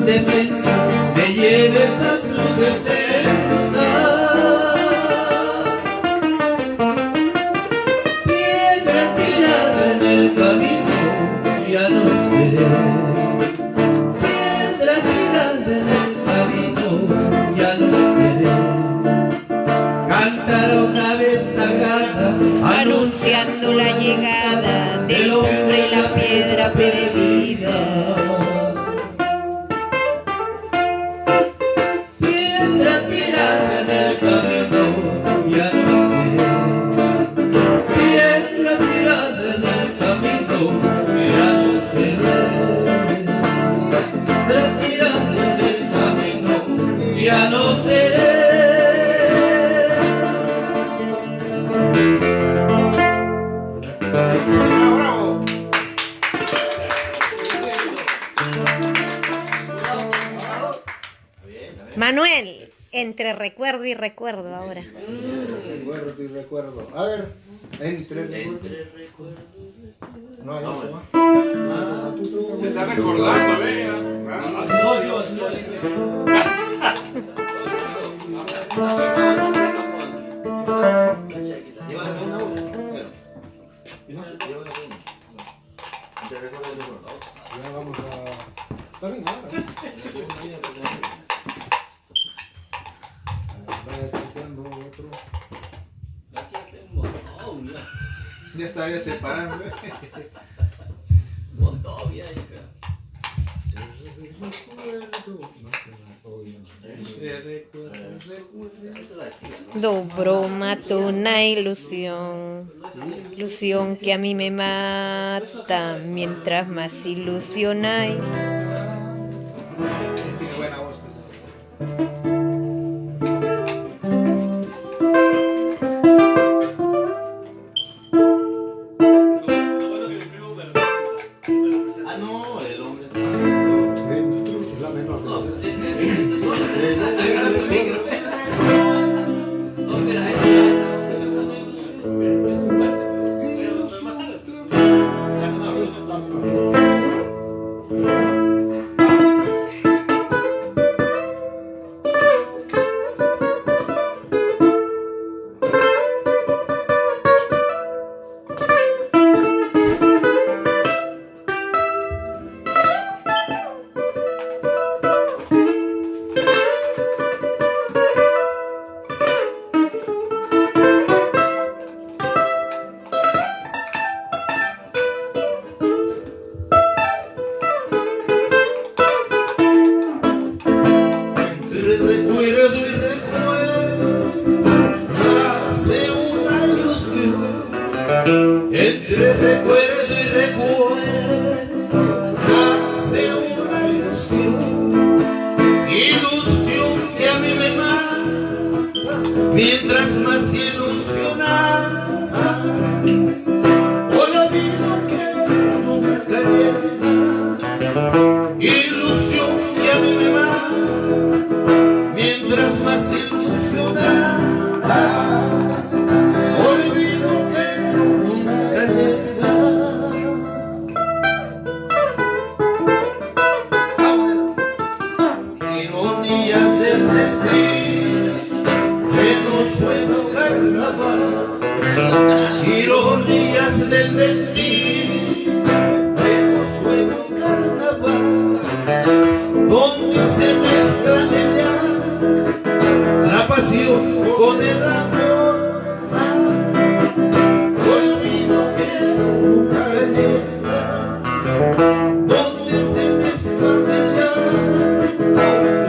defensa me lleve tras tu defensa. Piedra tirada en el camino, ya no sé. Piedra tirada en el camino, ya no sé. Cantará una vez sagrada anunciando la llegada del hombre y la piedra perdida. Piedra tirada en el camino, ya no sé. Piedra tirada en el camino, ya no sé. Piedra tirada en el camino, ya no seré. Manuel, entre recuerdo y recuerdo ahora. Recuerdo y recuerdo. A ver, entre recuerdo. No hay eso más. Se está recordando, vea. Lleva la segunda uno. Lleva la segunda. Entre recuerdo y recuerdo. Ya vamos a... Está bien, ahora. Vaya escuchando otro. Ya estaría separando. Moldovia. Mata una ilusión, ilusión que a mí me mata, mientras más ilusión hay. Ah, no, el hombre. La menor. Entre recuerdo y recuerdo nace una ilusión, ilusión que a mí me mata, mientras más ilusionada, olvido que nunca llega, ilusión que a mí me mata, mientras más ilusionada. Ironías del destino que nos juega un carnaval, ironías del destino que nos juega un carnaval, donde se mezclan ella la pasión con el amor, olvido que nunca llega, donde se mezclan ella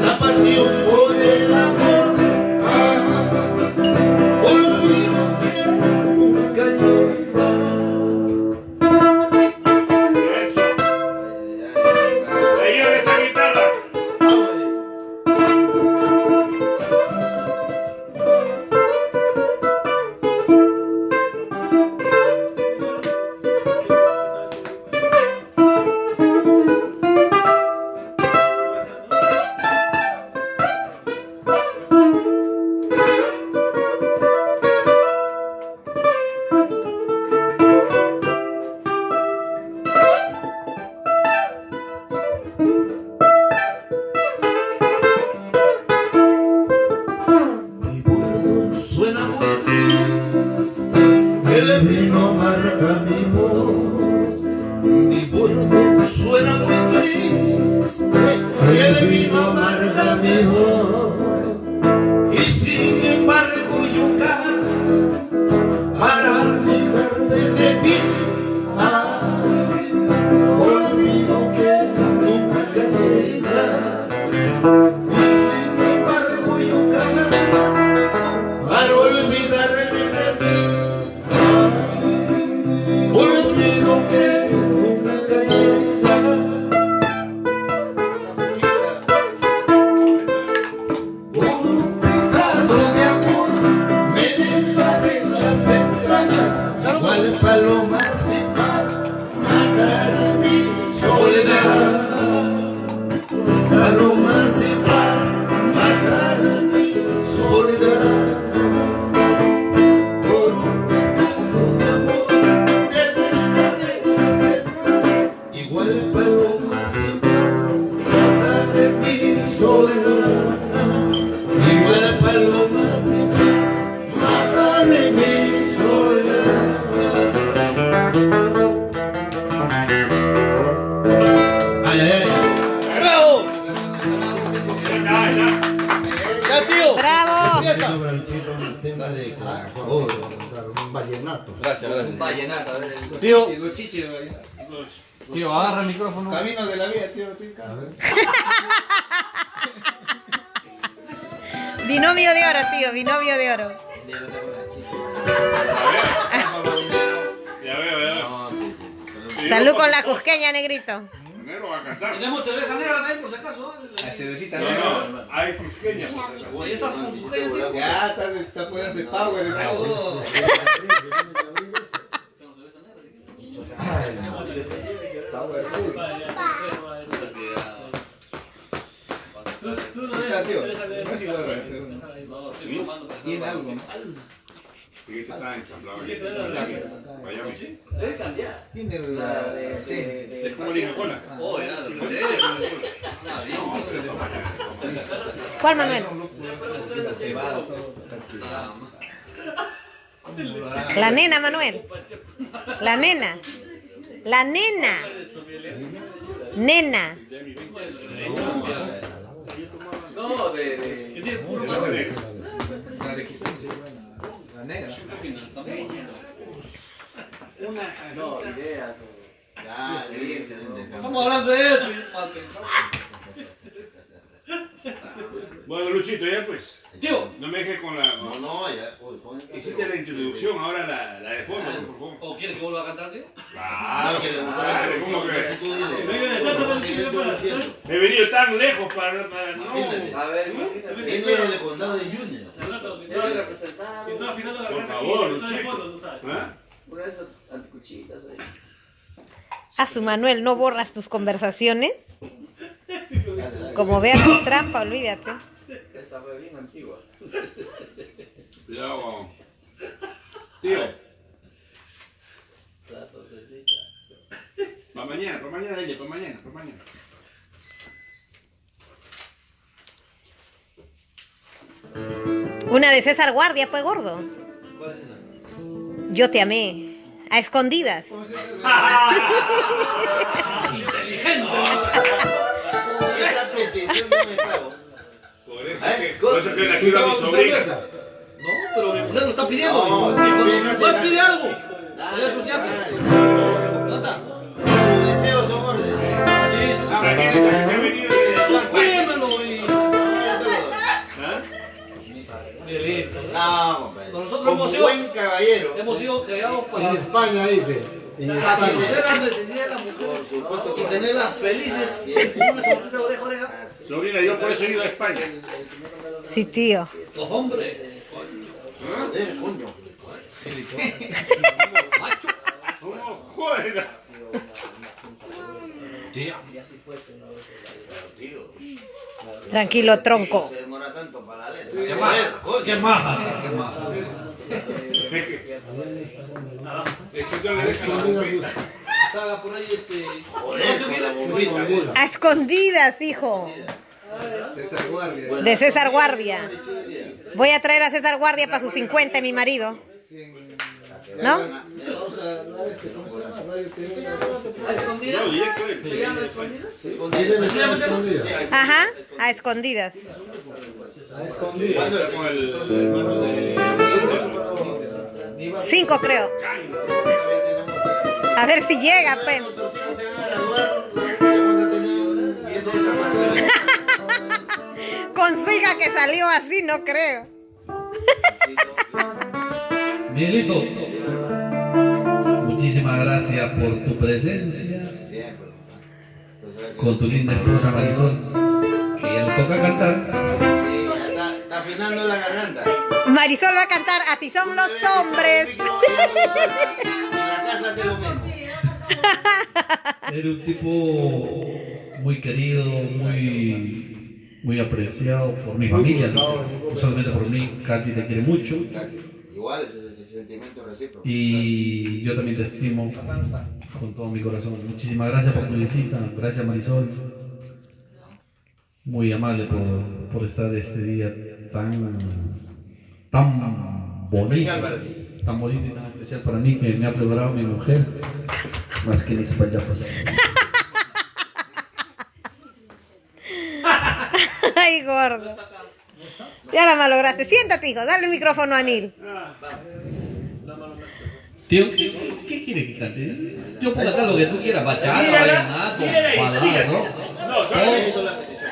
la pasión con el amor, olvido que nunca llega. Eso. Ahí a esa guitarra. el vino amarga mi voz. Y sin embargo yo canto para olvidarte de ti. Ay, olvido que nunca llega. Y sin embargo yo canto para olvidarme de ti. Ay, olvido que nunca llega. Un pecado de amor me deja en las entrañas, igual paloma se va a matar mi soledad. Paloma se va a matar mi soledad. Por un pecado de amor me desgarré las entrañas, igual paloma se va a matar mi soledad. Igual paloma se va a matar mi soledad. Ay, ay, ay. ¡Bravo! ¡Ya, tío! ¡Bravo! Sobre el chico, un tema de Oh, claro, un vallenato. Gracias, gracias. Vallenato, a ver. Tío, Tío, agarra el micrófono. Camino de la vida, tío. A ver. Binomio de oro, tío, binomio de oro. Ya veo, ya veo. Salud con la cusqueña, negrito. Negro va a cantar. tenemos cerveza negra también, por si acaso. La cervecita No, negra. no, hay cusqueña. por si acaso. Ahí estás con cusqueña, tío. Ya, está poniéndose power. Tiene algo. Y este está ensamblado. Miami. Debe cambiar. Tiene La de... Es como la Coca-Cola. Oh, ya, No, pero toma ya. ¿Cuál, Manuel? La nena, Manuel. La nena. La nena. Nena. No, de... ¿Qué tiene puro Esa negra. La negra. No, ideas. Ya, sí, Estamos hablando de eso. Bueno, Luchito, ya pues. Tío, No me dejes con la... No, no, ya. Uy, pon el Hiciste la introducción, ahora la de fondo, por favor. ¿o quieres que vuelva a cantar, tío? Claro, que claro, ¿cómo que? tú dile. He venido tan lejos para no. A ver, imagínate. Viene del condado de Junior. Debe representar Por favor, Luchito. ¿Ah? una de esas anticuchitas ahí. A su Manuel, ¿no borras tus conversaciones? Como veas tu trampa, olvídate. Esa fue bien antigua. Cuidado. Tío, Plato, cecita. para mañana, dile, para mañana. Una de César Guardia, pues, gordo. ¿Cuál es esa? Yo te amé. A escondidas. Inteligente. Esa petición no me pago. Por eso Ah, que, es por eso que la quiero a mi sobrina. No, pero mi mujer lo está pidiendo. No, Mi sí, mujer fíjate, pide algo. Dale, Eso se hace. dale. Nata. Sus deseos son órdenes. Sí. La que ha venido de... Pídemelo y... Ya te lo doy. ¿Ah? Miguelito. No, compadre. Nosotros Como hemos sido- buen caballero. Hemos sido creados para En España dice. En satisfacer España. las necesidades de las mujeres. Por supuesto Y que tenerlas felices. Así es. Con una sonrisa de oreja a oreja. Sobrina, yo por eso he ido a España. Sí, tío. Los hombres. joder, coño. Macho. ¿Cómo? Joder. Tío. Tranquilo, tronco. Se demora tanto para la letra. ¿Qué más? ¿Qué más? ¿Qué más? Es que yo le dejo Estaba por ahí Joder, con la bombita. A escondidas, hijo. César Guardia. De César Guardia. Voy a traer a César Guardia para sus 50, mi marido. ¿No? ¿A escondidas? ¿Se llama escondidas? Ahí debe ser escondida. Ajá, a escondidas. A escondida. 5 creo. A ver si llega, pues. Con su hija que salió así, no creo. Miguelito, muchísimas gracias por tu presencia. Con tu linda esposa Marisol, que ya le toca cantar. Sí, está afinando la garganta. Marisol va a cantar Así son los hombres. En la casa hace lo mismo. Eres un tipo muy querido, muy apreciado por mi familia, no solamente por mí. Katy te quiere mucho. Gracias. Igual ese sentimiento recíproco. Y yo también te estimo con todo mi corazón. Muchísimas gracias por tu visita. Gracias, Marisol. Muy amable por estar este día tan bonito. Especial para ti. Tan bonito y tan especial para mí, que me ha preparado mi mujer. Más que mis payapas. Ay, gordo. Ya la malograste. Siéntate, hijo. Dale el micrófono a Anil. Tío, ¿qué quiere que cante? Yo puedo cantar lo que tú quieras, bachata, vallenato, balada, ¿no? Esa es la petición.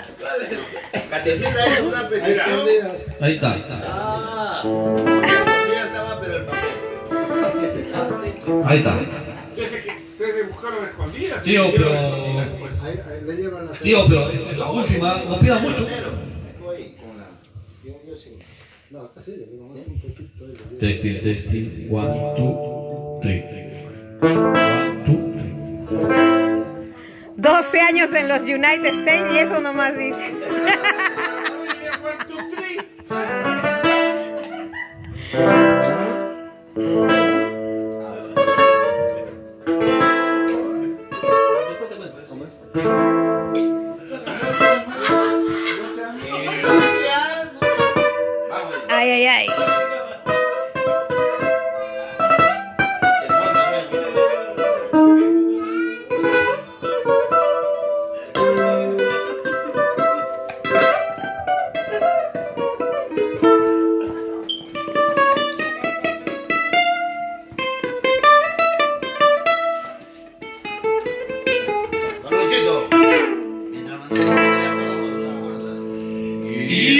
Catecita es una petición. Ahí está. Ya estaba, pero el papel. Ahí está. Ustedes buscaron escondidas. Tío, pero... Ahí le llevan la Tío, pero la última, no pidas mucho. Yo sí. No, así le digo más un poquito. Testing, 1, 2, 3. 1, 2, 3. 12 años en los United States y eso nomás dice. Ay, ay, ay.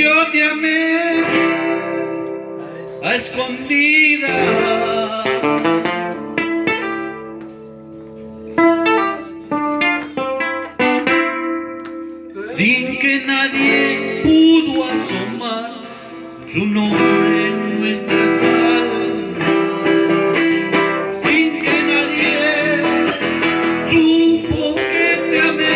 Yo te amé a escondidas, sin que nadie pudo asomar su nombre en nuestras almas, sin que nadie supo que te amé.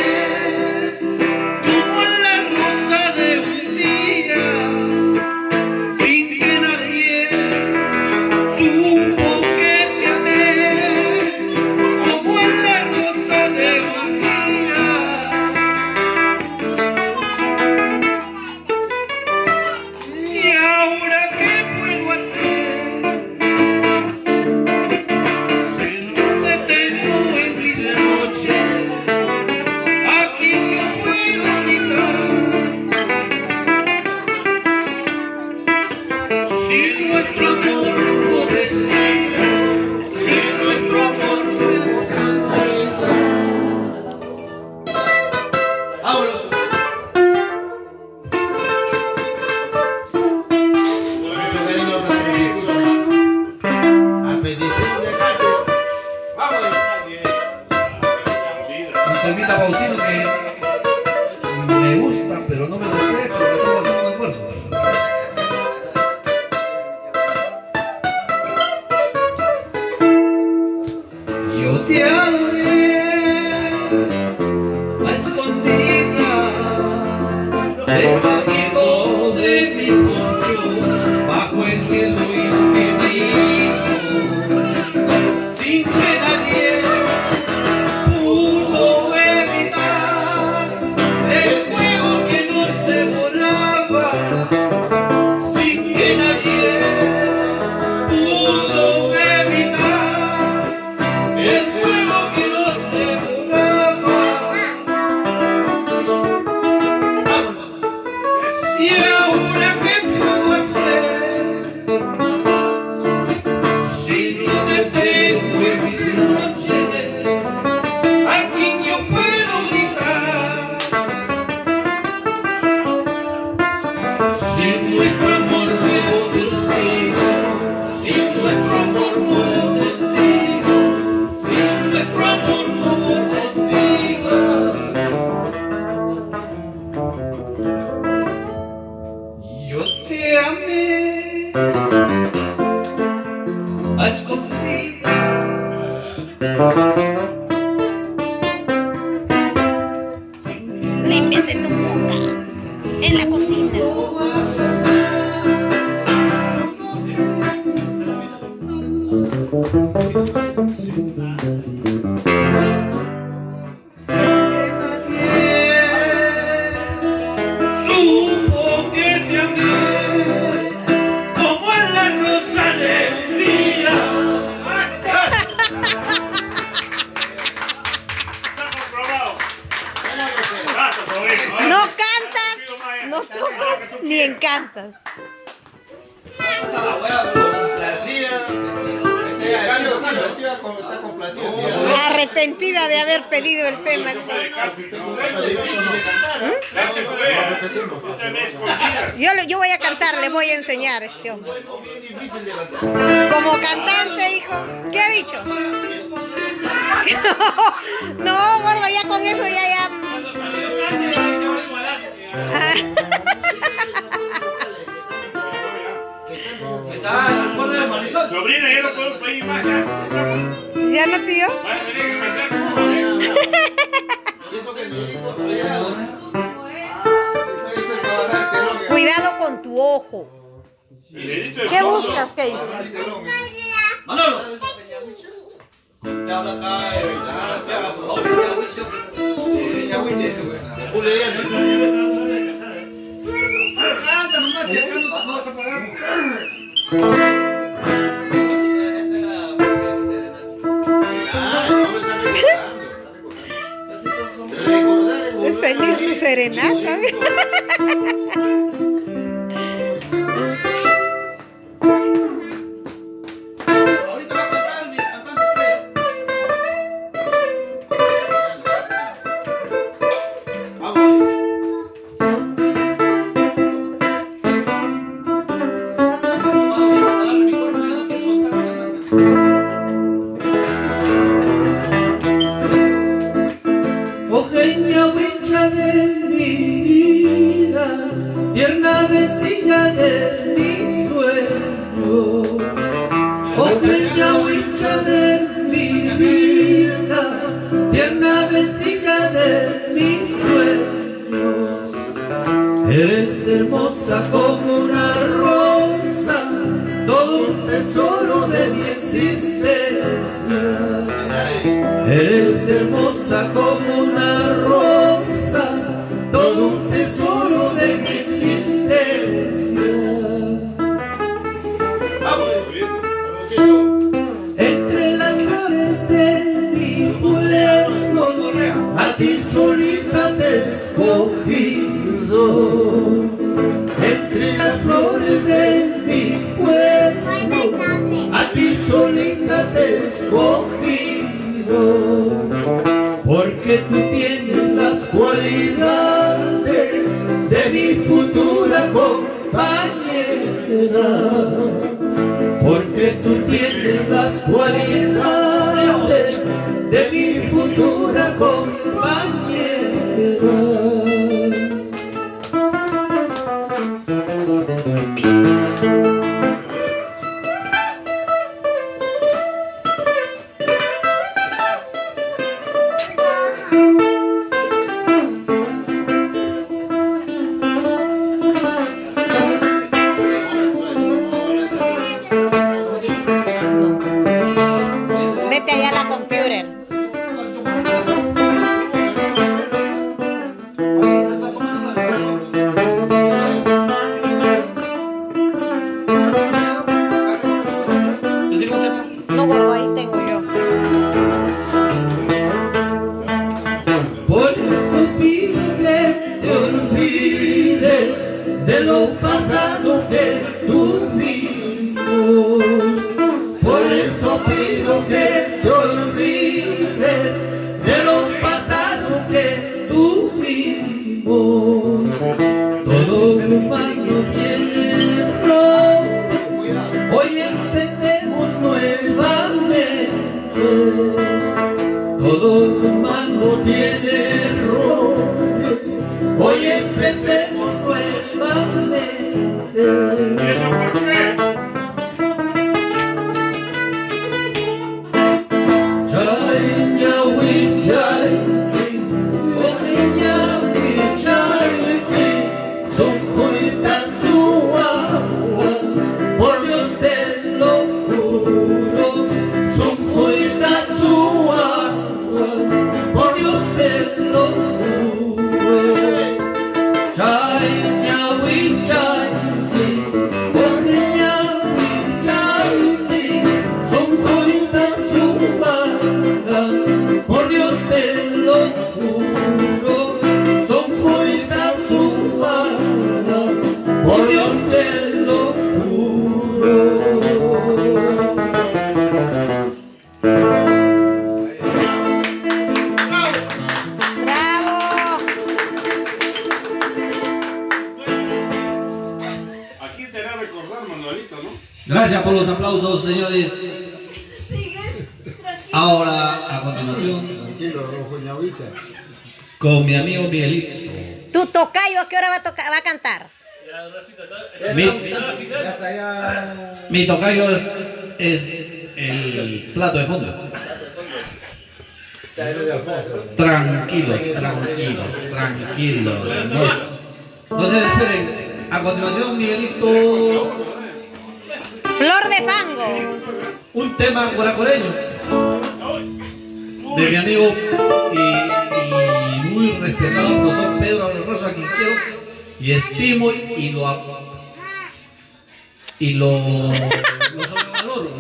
Termina Pausino, que me gusta, pero no me lo sé, porque tengo que hacer un esfuerzo. Yo te adoré a escondidas, despacito de mi poncho, bajo el cielo infinito, sin que nadie pudo evitar el fuego que nos devoraba, sin que nadie pudo evitar. supo que te amé como en la rosa de un día. No cantas, no tocas, ni encantas. Complacida. Está complacida. Arrepentida de haber pedido el tema. Yo voy a cantar, le voy a enseñar a este hombre. Como cantante, hijo. ¿Qué ha dicho? No, gordo, ya con eso ya. Sobrina, ya no puedo pedir más. ¿Ya no, tío? Cuidado con tu ojo. ¿Qué buscas, Casey? Manolo. Te habla acá, canta nomás, si acá no vas a pagar. Es feliz tu serenata. Ahorita va a cantar mi cantante estrella. Ojeña huicha de mi vida, tierna vecina de mi sueño. Ojeña huicha de mi vida, tierna vecina de mis sueños. Eres hermosa como una rosa, todo un tesoro de mi existencia. Eres hermosa como una rosa, todo un tesoro de mi existencia. Entre las flores de mi pueblo, a ti solita te he escogido. Entre las flores de mi pueblo, a ti solita te he escogido. Porque tú tienes las cualidades de mi futura compañera. Porque tú tienes las cualidades de mi futura compañera. Vete allá a la computer. No, gordo, ahí tengo yo. Por eso pido que te olvides de lo pasado que tuvimos. Por eso pido que te olvides de los pasados que tuvimos. Todo humano tiene error. Hoy empecemos nuevamente. Todo humano tiene errores. Hoy empecemos nuevamente. ¿Eso por qué? Chay, ñahui, chay, oje, ñahui, chay, son juitas suas, por Dios te lo juro, son juitas suas, por Dios te lo juro. Chay, por Dios te lo juro, son joyitas humanas, por Dios te lo juro. ¡Bravo! Aquí te hará recordar, Manuelito, ¿no? Gracias por los aplausos, señores. Ahora, a continuación, Tranquilo, rojo ñahuicha. con mi amigo Miguelito. Tu tocayo, ¿a qué hora va a cantar? Mi tocayo es el plato de fondo. Tranquilo. No se esperen. A continuación, Miguelito, Flor de fango. un tema coracoreño de mi amigo y muy respetado profesor Pedro Alonso, a quien quiero y estimo y lo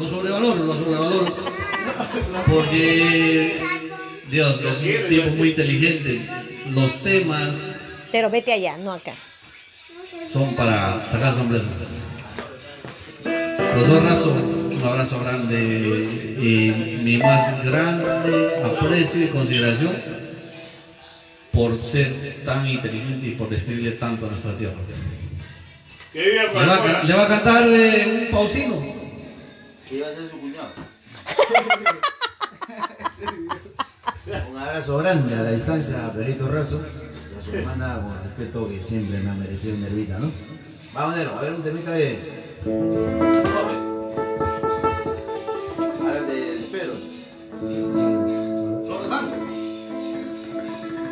sobrevaloro porque Dios es un tipo muy inteligente. Los temas Pero vete allá, no acá. son para sacar sombrero. Profesor Razo, un abrazo grande y mi más grande aprecio y consideración por ser tan inteligente y por describirle tanto a nuestra tierra. Que viva Coca-Cola. Le va a cantar un pausino. Que iba a ser su cuñado. Un abrazo grande a la distancia a Perito Razo y a su hermana con el respeto que siempre me ha merecido Nervita, ¿no? Vamos, Nero, a ver un temita de... A ver, de Pedro. Flor de fango.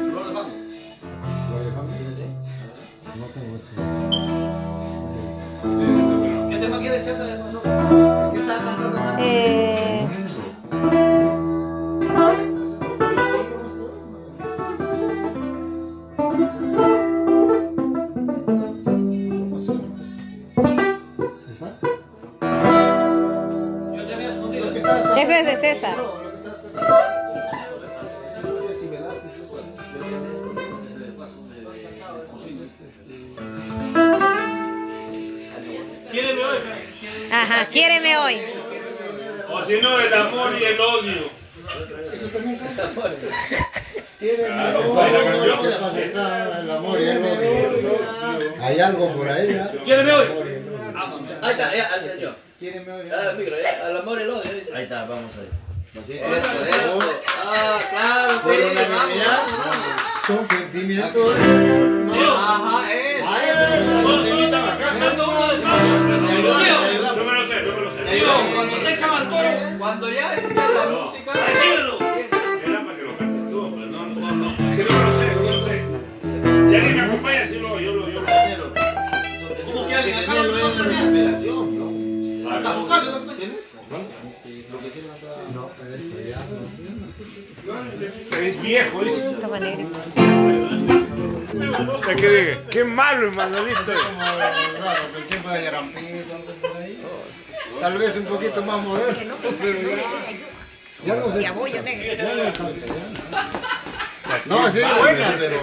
Flor de fango. No tengo ese. ¿Qué tema quieres, Chata, de nosotros? ¿Qué estás cantando? ¿Esa? Yo te había escondido. Eso es de César. Quiéreme hoy. Ajá, quiéreme hoy. O si no, el amor y el odio. El amor y el odio. Hay algo por ahí, ¿eh? Quiéreme hoy. Ahí está, ya, al señor. Quiéreme hoy. Al micro, ya, al amor y el odio. Dice. Ahí está, vamos ahí. Eso. Ah, claro, Por sí. unanimidad. Son sentimientos. Ajá, eso. Un temita bacán. No me lo sé. Cuando te echan al toro. Cuando ya escuchas la música. Decímelo. Era para que lo cantes tú, pero no. Que no me lo sé. Si alguien me acompaña, sí yo lo. ¿Cómo que alguien acá Tenerlo en la revelación, ¿no? ¿A su casa también? ¿Tienes? Lo que tienes acá. No, eso ya. Es viejo, dice. Toma negro. ¿Qué diga? Qué malo, Manuelito. Claro, que siempre hay rampito, algo por ahí. Tal vez un poquito más moderno, pero ya no sé. Ya voy, yo negro. Ya no canta, ya. No, sí, buena, pero.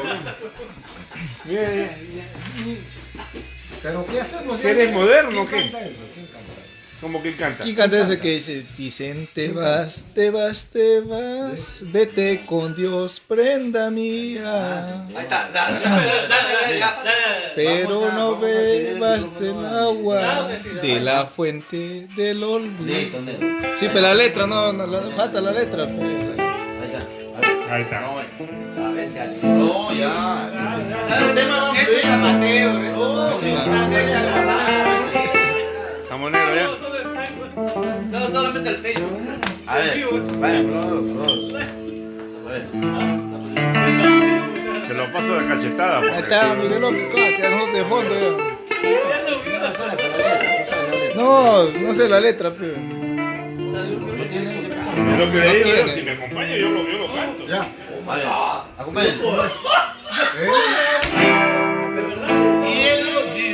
Pero ¿qué hacemos? ¿Eres moderno o qué? ¿Quién canta eso? ¿Quién canta? ¿Cómo que canta? ¿Quién canta ese que dice? Dicen te vas, vete con Dios, prenda mía. Ahí está, dale. Pero no bebas del agua de la fuente del olvido. Listo, Nero. Sí, pero la letra, no, falta la letra. Pues. Ahí está. Ahí está. A ver si alguien. No, ya. Este es amateur. Estamos negros ya. No, solamente el Facebook. A ver, vaya, bro. A ver. Se lo paso de cachetada. Ahí porque- está, Miguel López, quedamos de fondo ya. No sé la letra, pero. No tiene ese carro. Es lo que le No digo, tiene. si me acompaña yo lo canto. Ya. Vaya, acompáñenme. ¿Eh? Y el odio.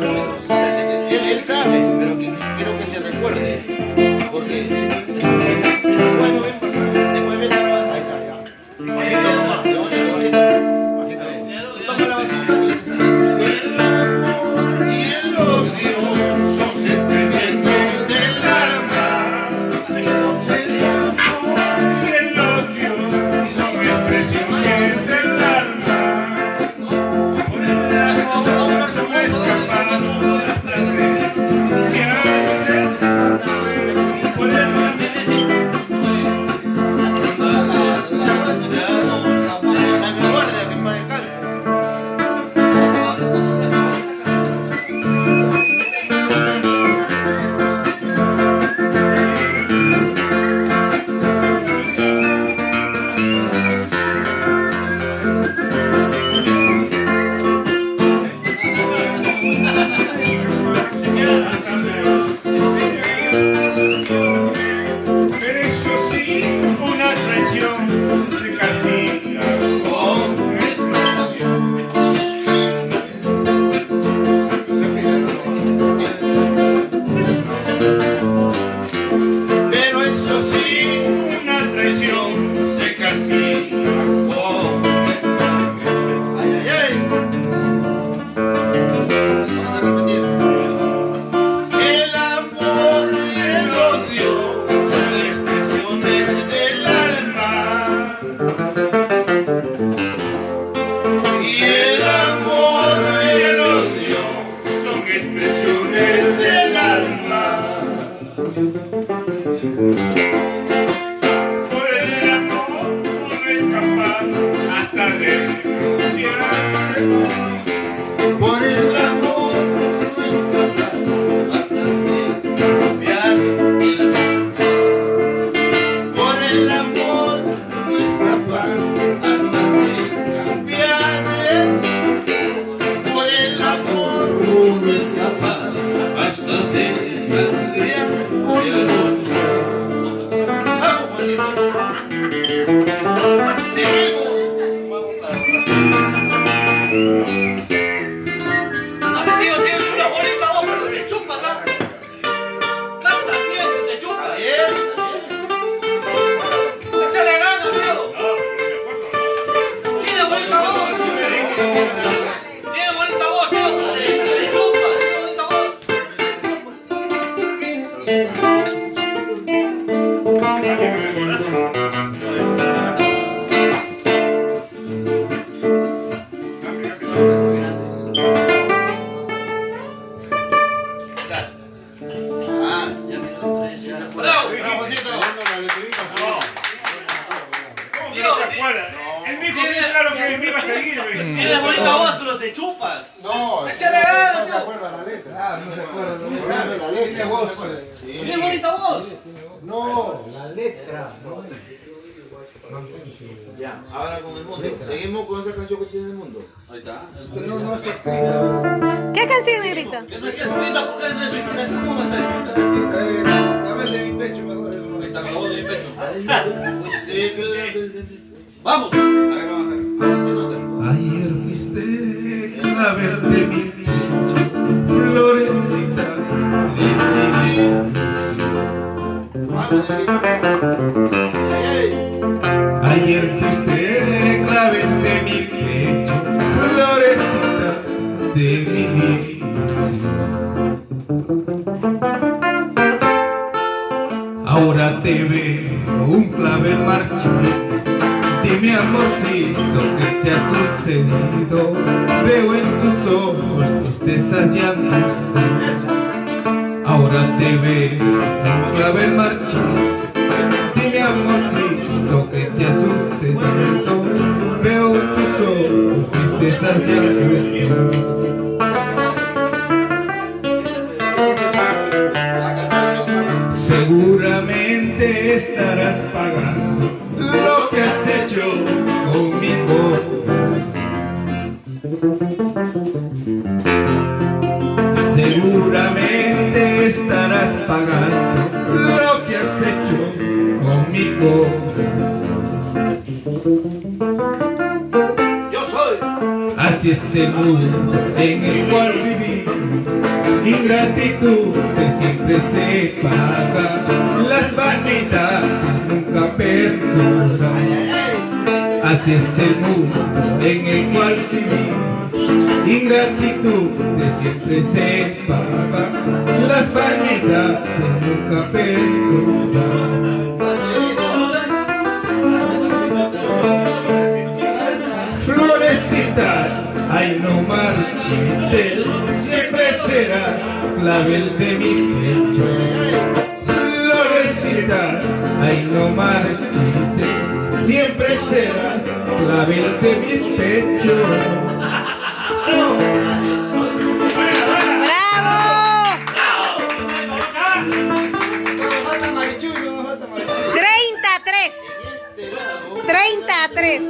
Él sabe, pero quiero que se recuerde. Porque es bueno, ven para acá. Después ven nomás. Ahí está, ya. Bajito nomás, bonito, bonito. Bajito. Tú toca la batuta y le dices, el amor y el odio son sentimientos del alma. El amor y el odio son expresiones del alma. Por el amor no es capaz de por el amor. Me guarda que para descanse. Pero eso sí, una traición se castiga con expresión. Pero eso sí, Una traición se castiga con ay, ay, ay. Vamos a repetir. El amor y el odio son expresiones del alma. Y el amor y el odio son expresiones es del alma. por el amor uno es capaz hasta de odiarse. Por el amor no es capaz hasta de cambiar el amor. Por el amor no es capaz hasta de cambiar el. Por el amor uno es capaz hasta de cambiar el amor. Vamos, Juancito. Seguimos. Tío, tienes una bonita voz, pero te chupas, ¿ah? Cantas bien, pero te chupas. Bien. Échale ganas, tío. Tiene bonita voz. Tiene bonita voz, tío, pero te chupas. Tiene bonita voz. Ah, Ya me lo traes, ya. bravo, Juancito. ¿Cómo que no se acuerda? Él dijo bien claro que me iba a seguir. Tienes bonita voz, pero te chupas. No, Échale ganas, no se tío. acuerda la letra. Ah, no se acuerda, no No sabe. sabe la letra. Tienes bonita voz. No, la letra. No. Ya, ahora con el mundo. Seguimos con esa canción que tiene el mundo. Ahí está. No, no está escrita. ¿Qué canción, negrito? Eso está escrita porque es de su interpretación. ¿Cómo está escrita? Dame el de mi pecho mejor. Ahí está la voz de mi pecho. Ay, Vamos. Ayer fuiste clavel de mi pecho, florecita de mi ilusión. Ayer fuiste clavel de mi pecho, florecita de mi ilusión. Ahora te veo un clavel marchito de mi amorcito que te ha sucedido. Veo en tus ojos tristezas y angustias. Ahora te veo un clavel marchito de mi amorcito que te ha sucedido. Veo en tus ojos tristezas y angustias. Seguramente estarás pagando lo que has hecho con mi corazón. Seguramente estarás pagando lo que has hecho con mi corazón. Yo soy. Así es el mundo en el cual vivimos. ingratitud que siempre se paga, las vanidades nunca perduran. Así es el mundo en el cual vivimos, ingratitud que siempre se paga, las vanidades nunca perduran. Florecita, ay no marchites, siempre serás clavel de mi pecho. Florecita, ay no marchites, siempre serás clavel de mi pecho. ¡Bravo! 33. 33.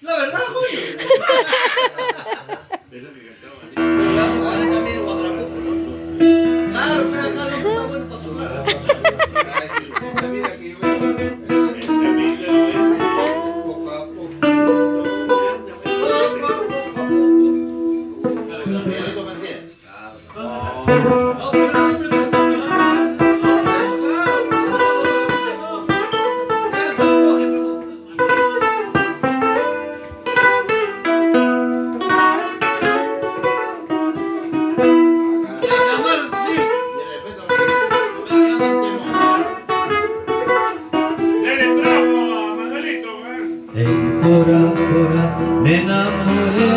La verdad, Julio. Claro, pero acá no está bueno para su nada. En Cora Cora me enamoré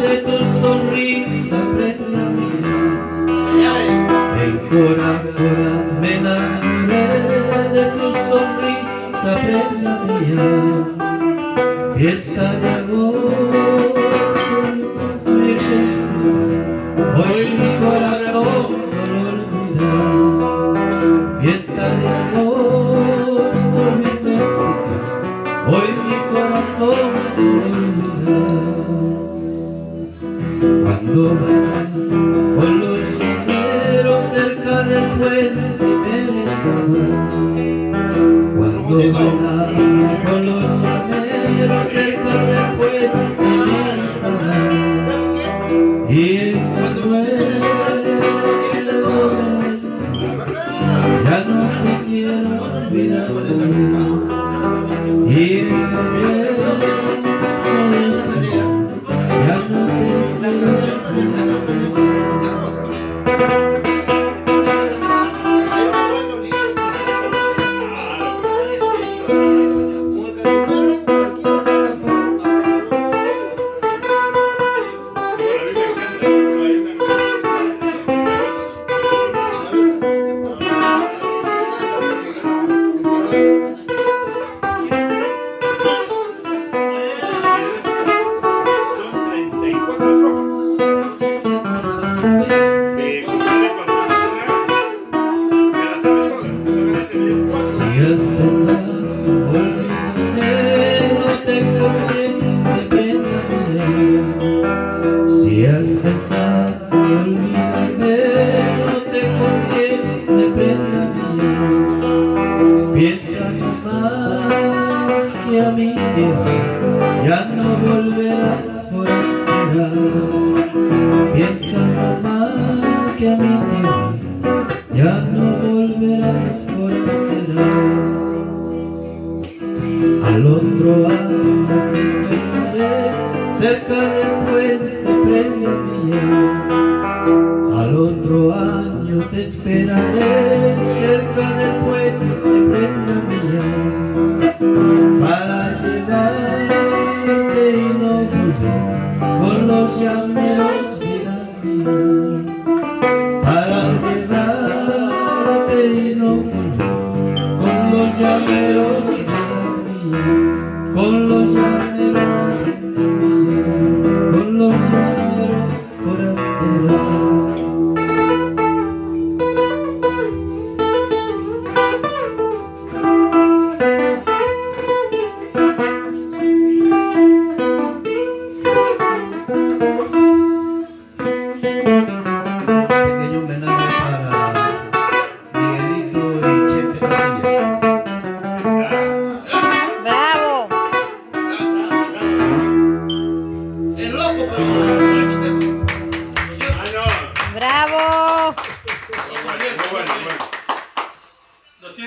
de tu sonrisa frente a mí. En Cora Cora me enamoré de tu sonrisa frente a mía. Fiesta de agosto, mi canción, hoy mi corazón no lo olvida. Fiesta de agosto, mi canción, hoy mi corazón no olvida. Cuando bailaba con los llaneros cerca del puente me besabas. Cuando bailaba con los llaneros cerca del puente me besabas. Y cuando ya no te quiero olvidar. Y ya no te ya no volverás por esperar. Piensa nomás que a mi tierra ya no volverás por esperar. Al otro año te esperaré cerca del puente prenda mía. Al otro año te esperaré cerca del puente prenda mía. Para llevarte y no volver con los llameros vida mía. Para llevarte y no volver con los llameros vida mía. Con los llameros vida mía. Con los llameros forasteros. Pequeño homenaje para Miguelito y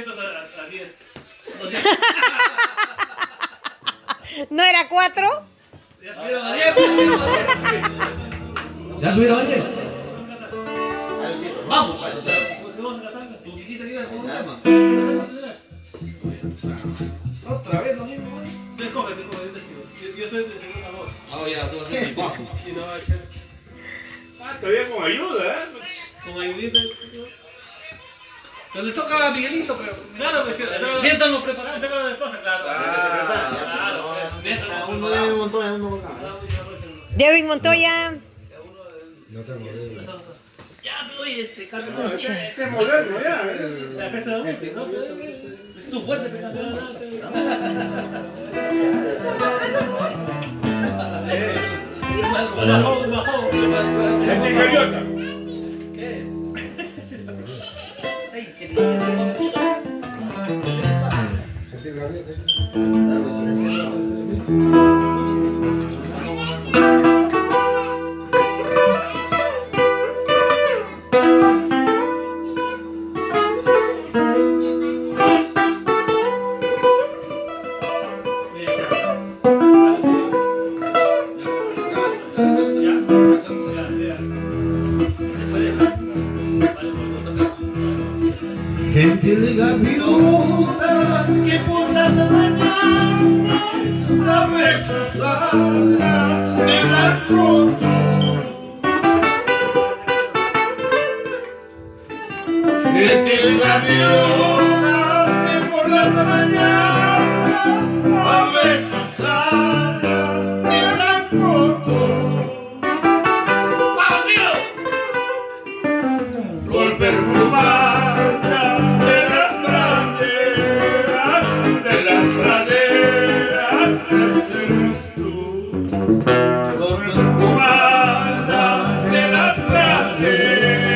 200 a 10. ¿No era 4? Ya subieron a 10, pues, ¿Ya subieron a 10? Vamos, tu chiquita que iba a comer tema. Otra vez lo mismo, güey. Yo soy de segunda voz. Ah, ya, tú vas a ser mi bajo. Sí, no, Todavía con ayuda, ¿eh? con ayudita. Pero le toca a Miguelito, pero. Claro que sí. Mientras nos preparamos. Tengo la esposa, claro. Claro. Uno de Montoya, uno acá. Devin Montoya. No tengo idea. Ya me voy, Carlos. Este es moderno, ya. La casa de uno, ¿no? Es tu fuerte, pero Bajó. Este es gaviota. ¿Qué? Ay, qué Este es gaviota. Gentil gaviota que por las mañanas sabe sus alas de blanco. Gentil gaviota que por las mañanas sabe sus alas de blanco. Flor perfumada de las praderas, ese eres tú. Flor perfumada de las praderas,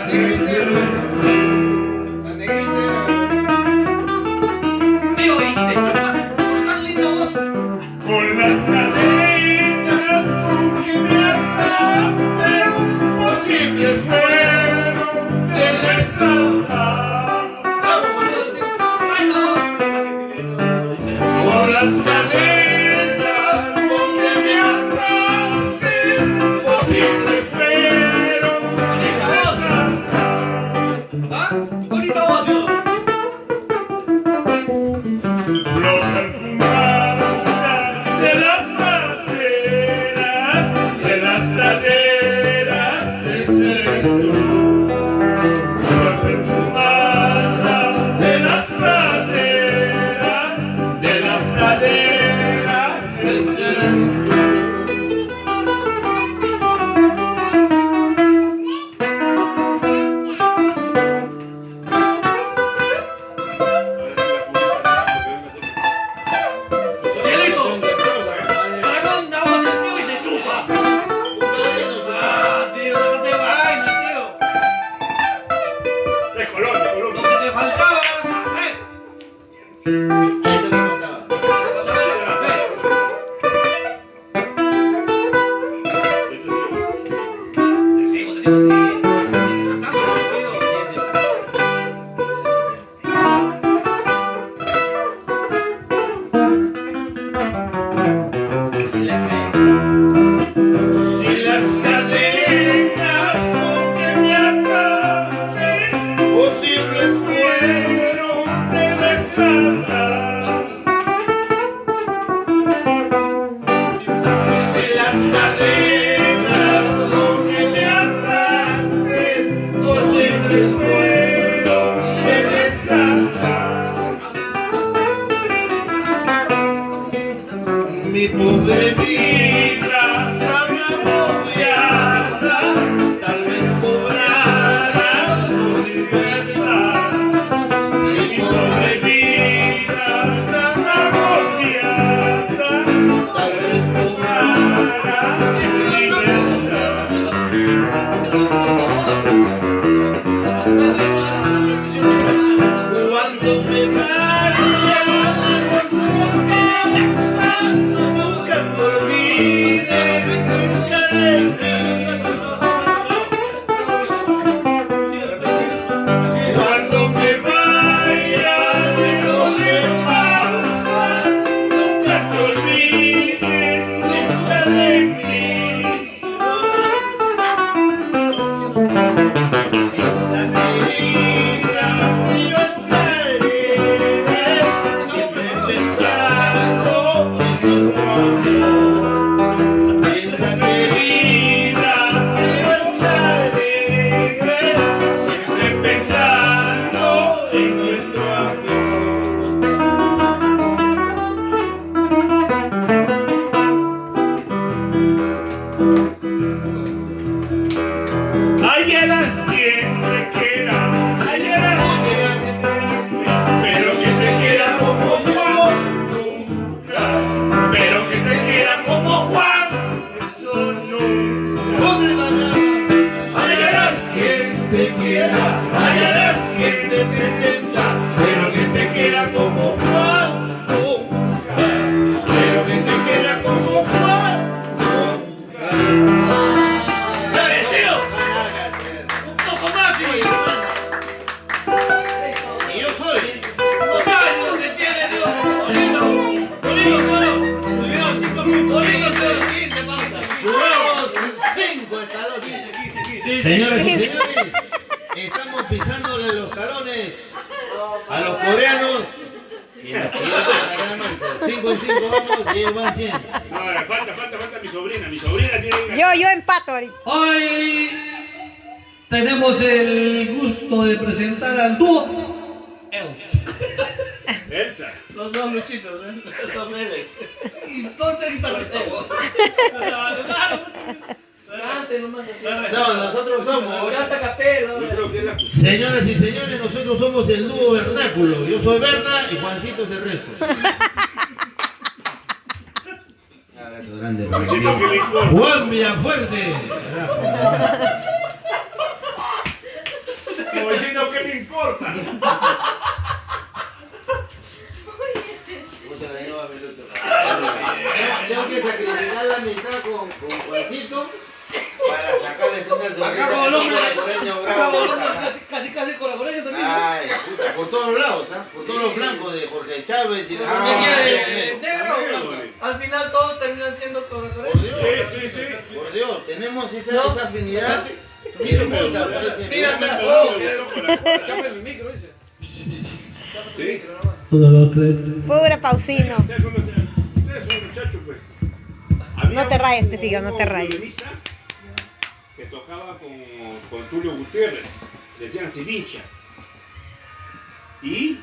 ese eres tú. Mío, y te chupas con tan linda voz. Con las cadenas Que me ataste, posibles fueron de desatar. Con las cadenas con que me ataste, posibles fueron de desatar. ¿Ah? Bonita voz, ¿no? Flor perfumada de las praderas, ese eres tú. Flor perfumada de las praderas, ese eres tú. Miguelito, dragón da voz del tío y se chupa. Ah, tío, déjate de vaina, tío. De Colombia, Lo Colombia. que te faltaba era café. Te faltaba el café. Te sigo, sí. Cantando, tío. Si las cadenas con que me ataste, posibles fueron de desatar. quiera, hallarás quien te pretenda, pero que te quiera como Juan nunca, pero que te quiera como Juan nunca. tío! ¡Un poco más, tío! Y yo soy. ¡No sabes lo que tiene, tío! ¡Bolito, solo! 15, pausa. Subamos 5 escalones. Señoras y señores, estamos pisándole los talones a los coreanos. 5 en 5 vamos y ellos van 100. No, falta mi sobrina. Mi sobrina tiene. Yo empato ahorita. Hoy tenemos el gusto de presentar al dúo Elsa. Los dos luchitos, ¿eh? Los dos nenes. ¿Y dónde está el No, nosotros somos. Yo creo que es la. Señoras y señores, nosotros somos el dúo vernáculo. Yo soy Berna y Juancito es el resto. Un abrazo grande para mi amigo Juan Villafuerte. Como diciendo, ¿qué me importa? Tengo que sacrificar la mitad con Juancito para sacarles una sonrisa. Acá con el hombre, coreño acá bravo. con el hombre, casi con la coreña también. Ay, puta, por todos lados, ¿ah? Por todos los flancos de Jorge Chávez y de ¿Negro o blanco? Al final todos terminan siendo Por coreanos. Dios, Sí. por Dios, tenemos esa afinidad hermosa, parece. Mira, Chápale el micro, dice. Sí. Pura pausino. Ustedes son un muchacho, pues. No te rayes, Pesillo, no te rayes. Violinista que tocaba con Tulio Gutiérrez, le decían Sirincha. Y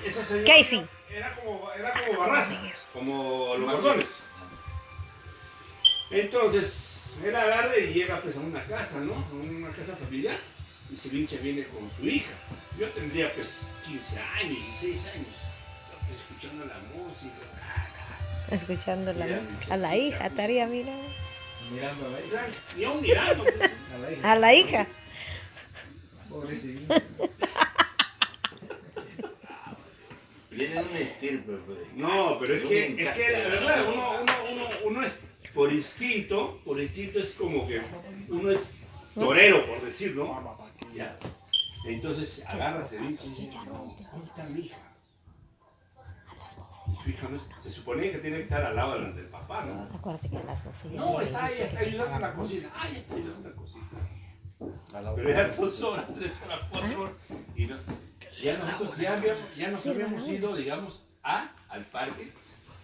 esa señora Casey. era como Barraza, como los bordones. Entonces, era tarde y llega pues a una casa, ¿no? A una casa familiar. Y Sirincha viene con su hija. Yo tendría pues 15 años, 16 años. Pues, escuchando la música. Escuchando a la hija, estaría mirando. Mirando a la hija. Y aún mirando. Pues. A la hija. Viene de un estirpe, pues. No, pero es que de verdad, uno es por instinto es como que uno es torero, por decirlo. Ya. Entonces agarra, se dice, ¿dónde está mi hija? Y su hija se supone que tiene que estar al lado del papá, ¿no? Acuérdate que a las 12 ya. No, está ahí, está ayudando en la cocina. Ay, está ayudando en la cocina. Pero ya 2 horas, 3 horas, 4 horas. Y no, ya nosotros ya nos habíamos ido, digamos, al parque.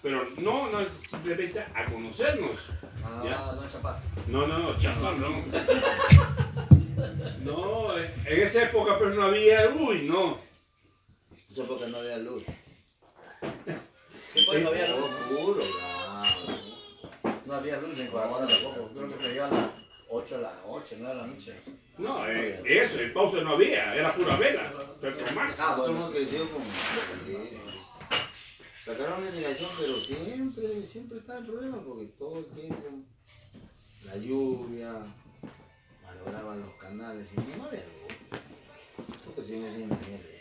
Pero no simplemente a conocernos. No, chapar. No, chapar no. No, en esa época pues no había, no. En esa época no había luz. Sí, pues no había luz. Oscuro, No había luz en Coahuila tampoco. Creo que se iba a las 8 de la noche, 9 de la noche. No, eso, en pausa no había, era pura vela. Petromax. Bueno, creció con... Sacaron la negación, pero siempre está el problema porque todo el tiempo la lluvia malograban los canales y no había luz. Porque si no es mierda.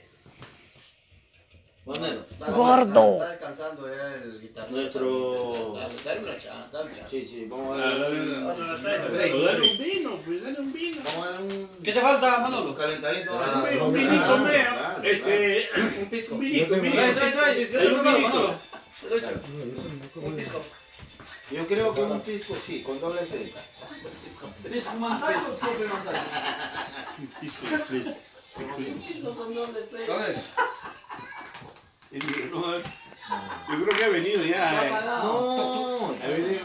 Bonero. Gordo. Está descansando ya el guitarrista. Nuestro... Dale una chance, dale una chance. Sí, vamos a darle Dale un vino, pues dale un vino. Vamos a darle un... ¿Qué te falta, Manolo? Calentadito. Un vinito, Un pisco. un vinito. Trae un Manolo. Un pisco. Yo creo que un pisco, sí, con doble C. ¿Tenés un mantazo o siempre mantazo? Un pisco con doble C. No, yo creo que ha venido ya. No. Ha venido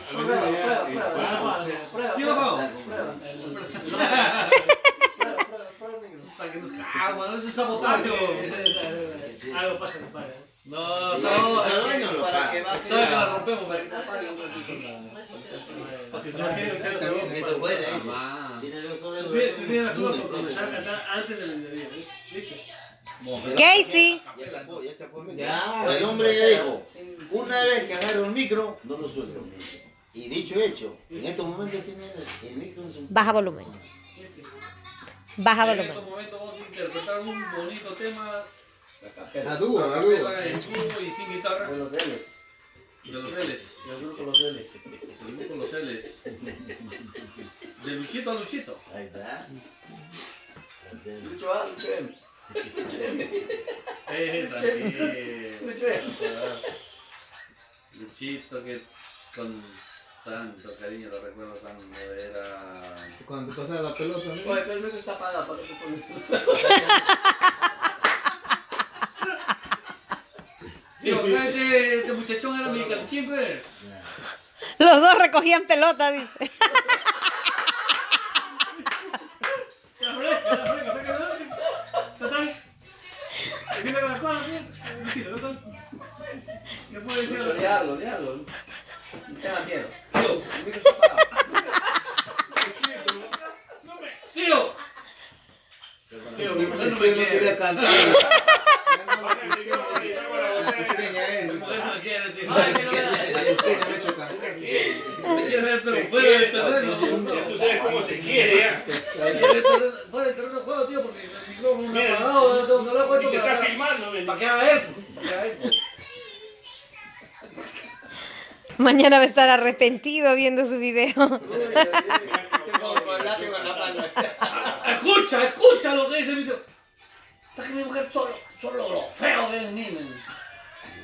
ya. ¿Quién lo pagó? Eso es sabotaje. Algo pasa, no paga. No, Salvaño lo Para que paga. va ¿sabes que la rompemos? Para que se apague un ratito. Porque se va a quedar también. Eso puede, tiene 2 horas. Tú tienes la culpa por comenzar antes del mediodía, ¿viste? Casey. Ya chapó. El hombre ya dijo, una vez que agarre un micro, no lo suelto. Y dicho hecho, en estos momentos tiene el micro en su... Baja volumen. Baja En volumen. estos momentos vamos a interpretar un bonito tema. A dúo, a dúo. En dúo y sin guitarra. De los L's. De los L's. Del grupo Los L's. El grupo Los L's. De Luchito a Luchito. Ahí está. Lucho A, Lucho M. Tranquilo. Lucho M. Luchito que con tanto cariño lo recuerdo cuando era... Cuando te pasaba la pelota, ¿no? Oye, pero el mes está apagado, ¿para qué pones Tío, este muchachón era mi calichín, pues. Los dos recogían pelota, dice. Lucho, diablo. No tengas miedo. Tío, El micro está apagado. tío. Tío, mi mujer no me quiere. cantar. Mi mujer no me quiere, tío. Me quiere ver, pero fuera del terreno. Ya tú sabes cómo te quiere, ya. Fuera del terreno de juego, tío, porque el micrófono no ha apagado. Tengo que hablar Y puesto te está para filmando, ven. que haga eco. Para que haga eco. Mañana va a estar arrepentido viendo su video. Escucha lo que dice mi tío. Está que mi mujer solo lo feo que es en mí, men.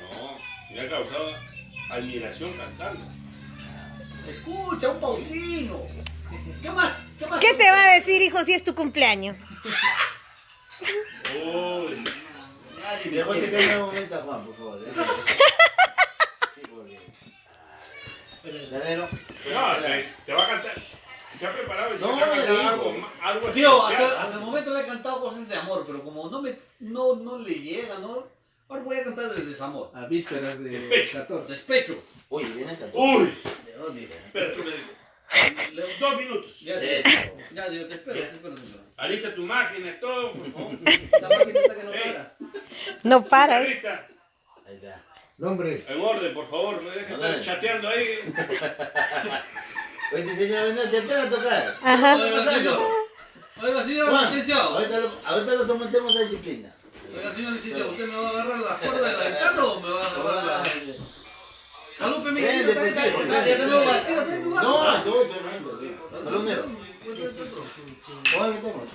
No, me ha causado admiración cantando. Escucha, un pausino. ¿Qué más? ¿Qué te va a decir, hijo, si es tu cumpleaños? Uy, Viejo, chequea un momento a Juan, por favor. Sí, porque... Dadero. no, te va a cantar. Se ha preparado y se No, va a cantar hijo. algo Tío, especial. hasta el momento le he cantado cosas de amor, pero como no le llega, ¿no? Ahora voy a cantar de desamor. A vísperas de Despecho. 14. Despecho. Oye, viene a cantar. Uy, ¿De dónde? espera, tú me dices. 2 minutos. Ya, yo te espero. Alista tu máquina, todo, por favor. Esa máquina está que no para. No para. Alista, Ahí está. Nombre. en orden, por favor, no dejes estar chateando ahí. Oye, señor, ven a chatear a tocar. Ajá. Oiga, señor Juan, licenciado. ahorita lo sometemos a disciplina. Oiga, señor licenciado, ¿usted me va a agarrar la cuerda de la guitarra o me va a agarrar la...? Salud, mi Ven, después sí. ya tenemos vacío, ¿tienes tu vaso? No, estoy tremendo, sí. Salonero. Juan, ¿qué tengo?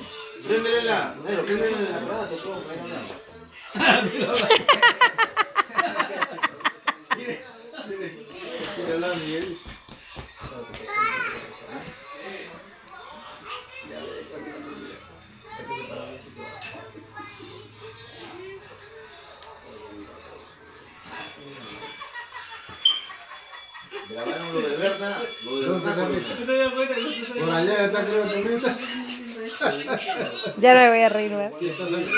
Préndele la, Nero, préndele la aparato, todo, para ganar. Mira la miel. Grabaron lo de Berta, lo de ¿Dónde está Berta. Misa? Por allá está creo tu Misa. Ya no me voy a reír más. ¿Quién está saliendo?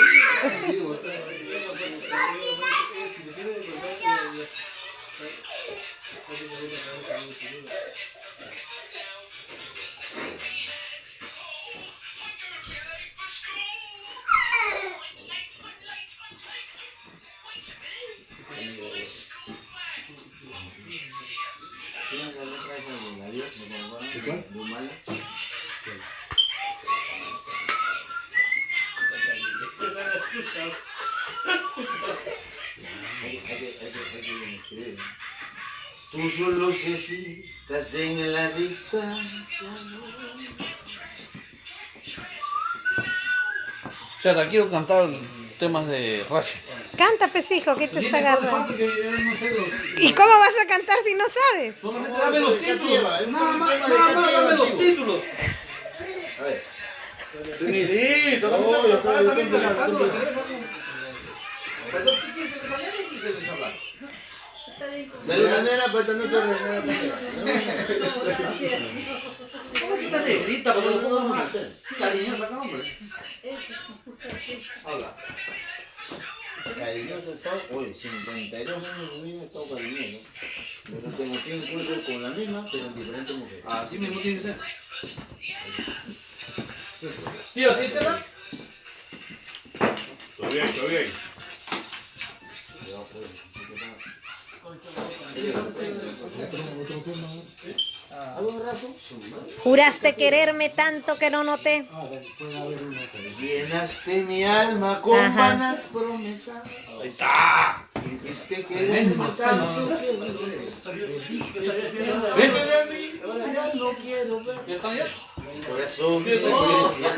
¿Tienen la letra esa de adiós? ¿Me acuerdo? ¿De cuál? De Humala. Hay que escribir. Tus lucecitas en la distancia. Chata, quiero cantar temas de raza. Canta, pues, hijo, ¿qué te está agarrando? Que yo no sé los... ¿Y cómo vas a cantar si no sabes? Solamente dame los ¿De títulos. Cativa? Es un Nada más, tema de nada más Cativa dame los antiguo. títulos. A ver. Trinidito, No, yo estoy cantando. De la manera, pues esta noche ¿Cómo que te grita? Porque lo pongo más cariñosa acá, hombre. Habla. cariñoso soy. Oye, 52 años de vida he estado cariñoso. Pero tengo 100 encuentros con la misma, pero en diferentes mujeres. Así mismo tiene que ser. Tío, ¿tienes tela? Todo bien, todo bien. Juraste quererme tanto que no noté. Llenaste mi alma con vanas promesas. Ahí está. Dijiste quererme tanto que vete de mí, ya no quiero ver. ¿Ya está ya? Corazón, mi desprecia.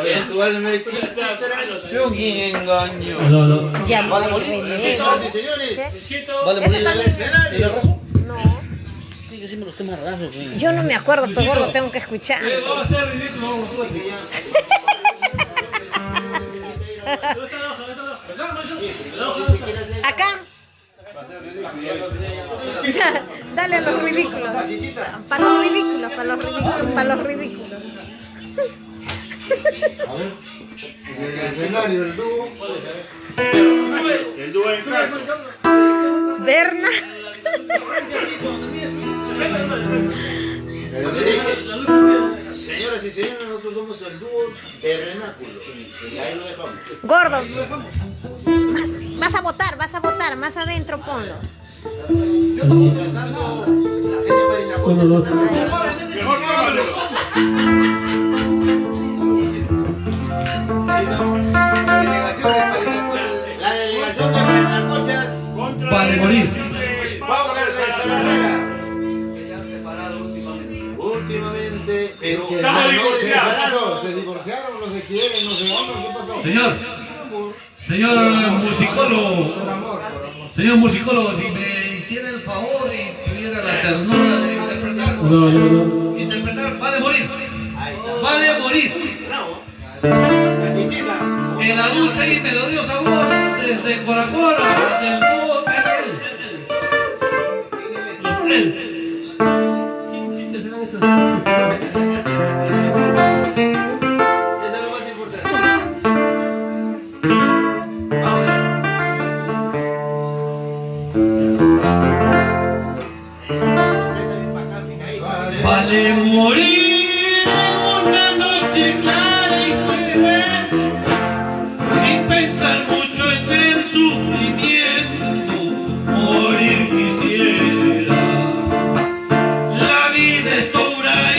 En tu alma existe traición y engaño. Ya no me Señoras y señores, Vale, morir al escenario. No. Tiene que siempre los temas raros, güey. Yo no me acuerdo, pero gordo, tengo que escuchar. Vamos a hacer ridículo, vamos a Acá. Dale a los ridículos. Para los ridículos, para los ridículos, para los ridículos. A ver, en el escenario, el dúo. El dúo en Franco. Berna. Señoras y señores, nosotros somos el dúo Vernáculo. Y ahí lo dejamos. Gordo. Vas a votar, más adentro ponlo. Yo estoy tratando la gente Uno, dos. Mejor cámalo. La delegación de Vernacochas. Vale, morir. Paula de Salazar. Últimamente, pero ¿Qué pasó? ¿Se divorciaron? ¿No se quieren? ¿No se aman? ¿Qué pasó? Señor musicólogo, Por amor, por amor. señor musicólogo, si me hiciera el favor y tuviera la ternura de interpretar, interpretar, vale morir, vale morir, en la dulce y melodiosa voz desde Coracora, del dúo Él. ¿Quién chicha serán esas cosas? eso es lo más importante. Vale morir en una noche clara y firme, sin pensar mucho en el sufrimiento, morir quisiera. La vida es dura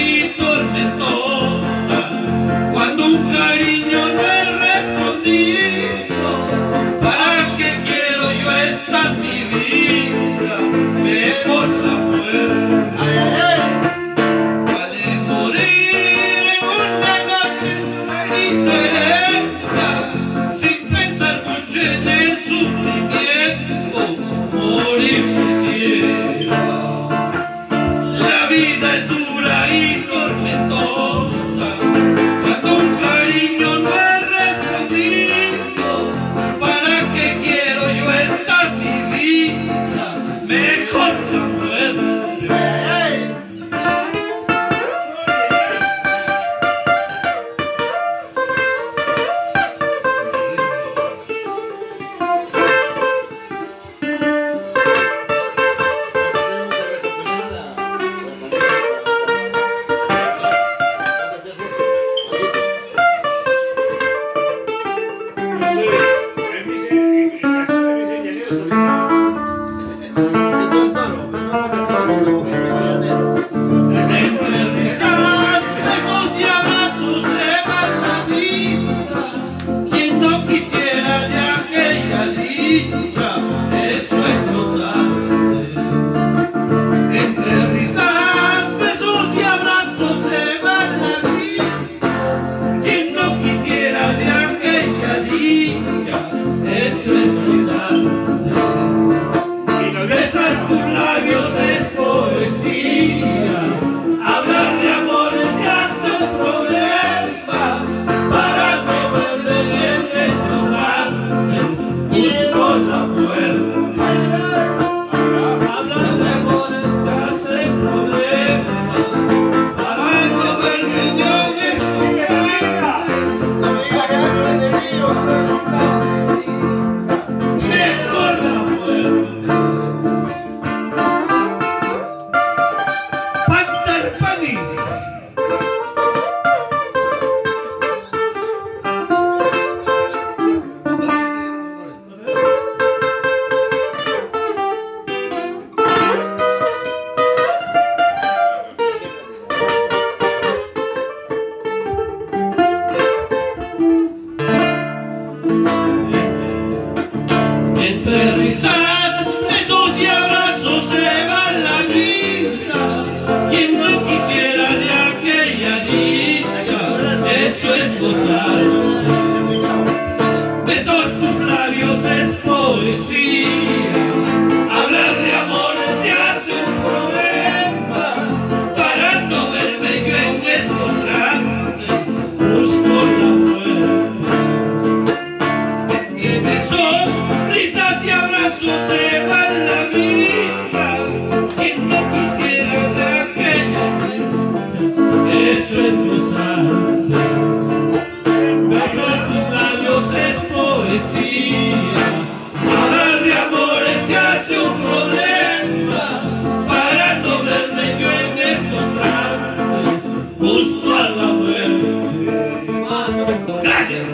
es gozarse. Besar tus labios es poesía. Hablar de amor se hace un problema. Para no verme yo en estos trances, busco la muerte. Que besos, risas y abrazos se van la vida. Quien no quisiera de aquella noche, eso es gozarse. Besar tus labios es poesía. Hablar de amores se hace un problema. Para no verme yo en estos trances, busco a la muerte. Gracias.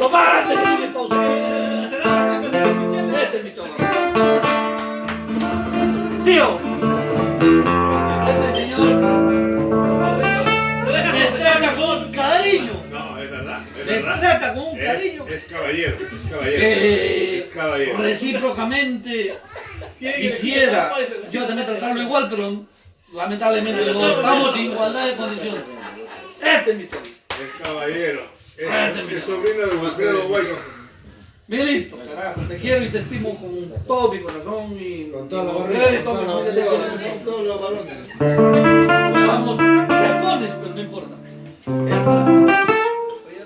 Lo más grande que tiene Pausa. Este es mi cholo. Tío. Este señor me trata con cariño. No, es verdad. Me trata con un cariño. Es caballero, es caballero. Que Es caballero. recíprocamente quisiera yo también tratarlo igual, pero lamentablemente no estamos en igualdad de condiciones. Este es mi cholo. Es caballero. Es sobrino de Wilfredo Bueno. Milito, carajo, te quiero y te estimo con todo mi corazón y Con toda la mujer barriga, y todo con mi toda la familia te barriga, quiere. con todos los balones. Vamos, te pones, pero no importa.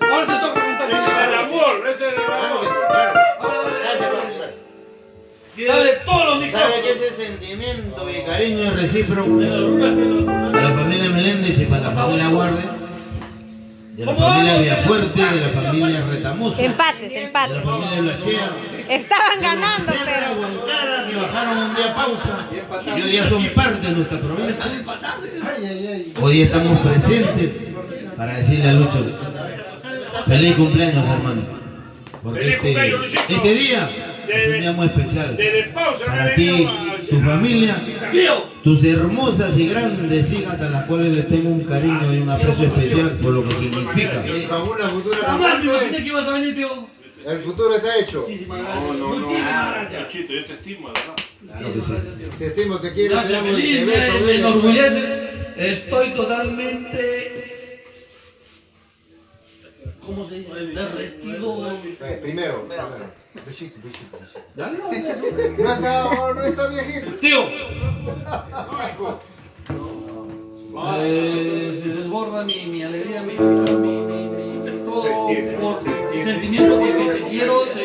Ahora te toca cantar. Ese es el amor, ese es el Claro que amor. sí, claro. Ahora Gracias, gracias. dale todos los ¿Sabe que micrófonos. ese sentimiento y cariño recíproco para la familia Meléndez y para la familia Guarde, de la familia Villafuerte, de la familia Retamoso, Empates, de la empates. familia Blachea, Estaban ganando, Sierra, pero... Huancara, que bajaron un día pausa y hoy día son parte de nuestra provincia. Hoy día estamos presentes para decirle a Lucho, feliz cumpleaños, hermano. Porque Feliz cumpleaños, Luchito. este día es un día muy especial Desde pausa para me ti, vengo a- tu familia, Tío, tus hermosas y grandes hijas a las cuales les tengo un cariño y un aprecio especial por lo que significa. Y con una futura jamás me imaginé cantante, que ibas a venir, tío. el futuro está hecho. Muchísimas gracias. No, no, no. Muchísimas gracias. Luchito, yo te estimo, ¿verdad? Claro que sí. Te estimo, te quiero, te Gracias, amo y te feliz, beso. me Bella. enorgullece. Estoy totalmente... ¿Cómo se dice? Derretido. Primero. Besito, besito, besito. Dale, No está viejito. tío. Se desborda mi alegría, mi todo por sentimiento porque te quiero, me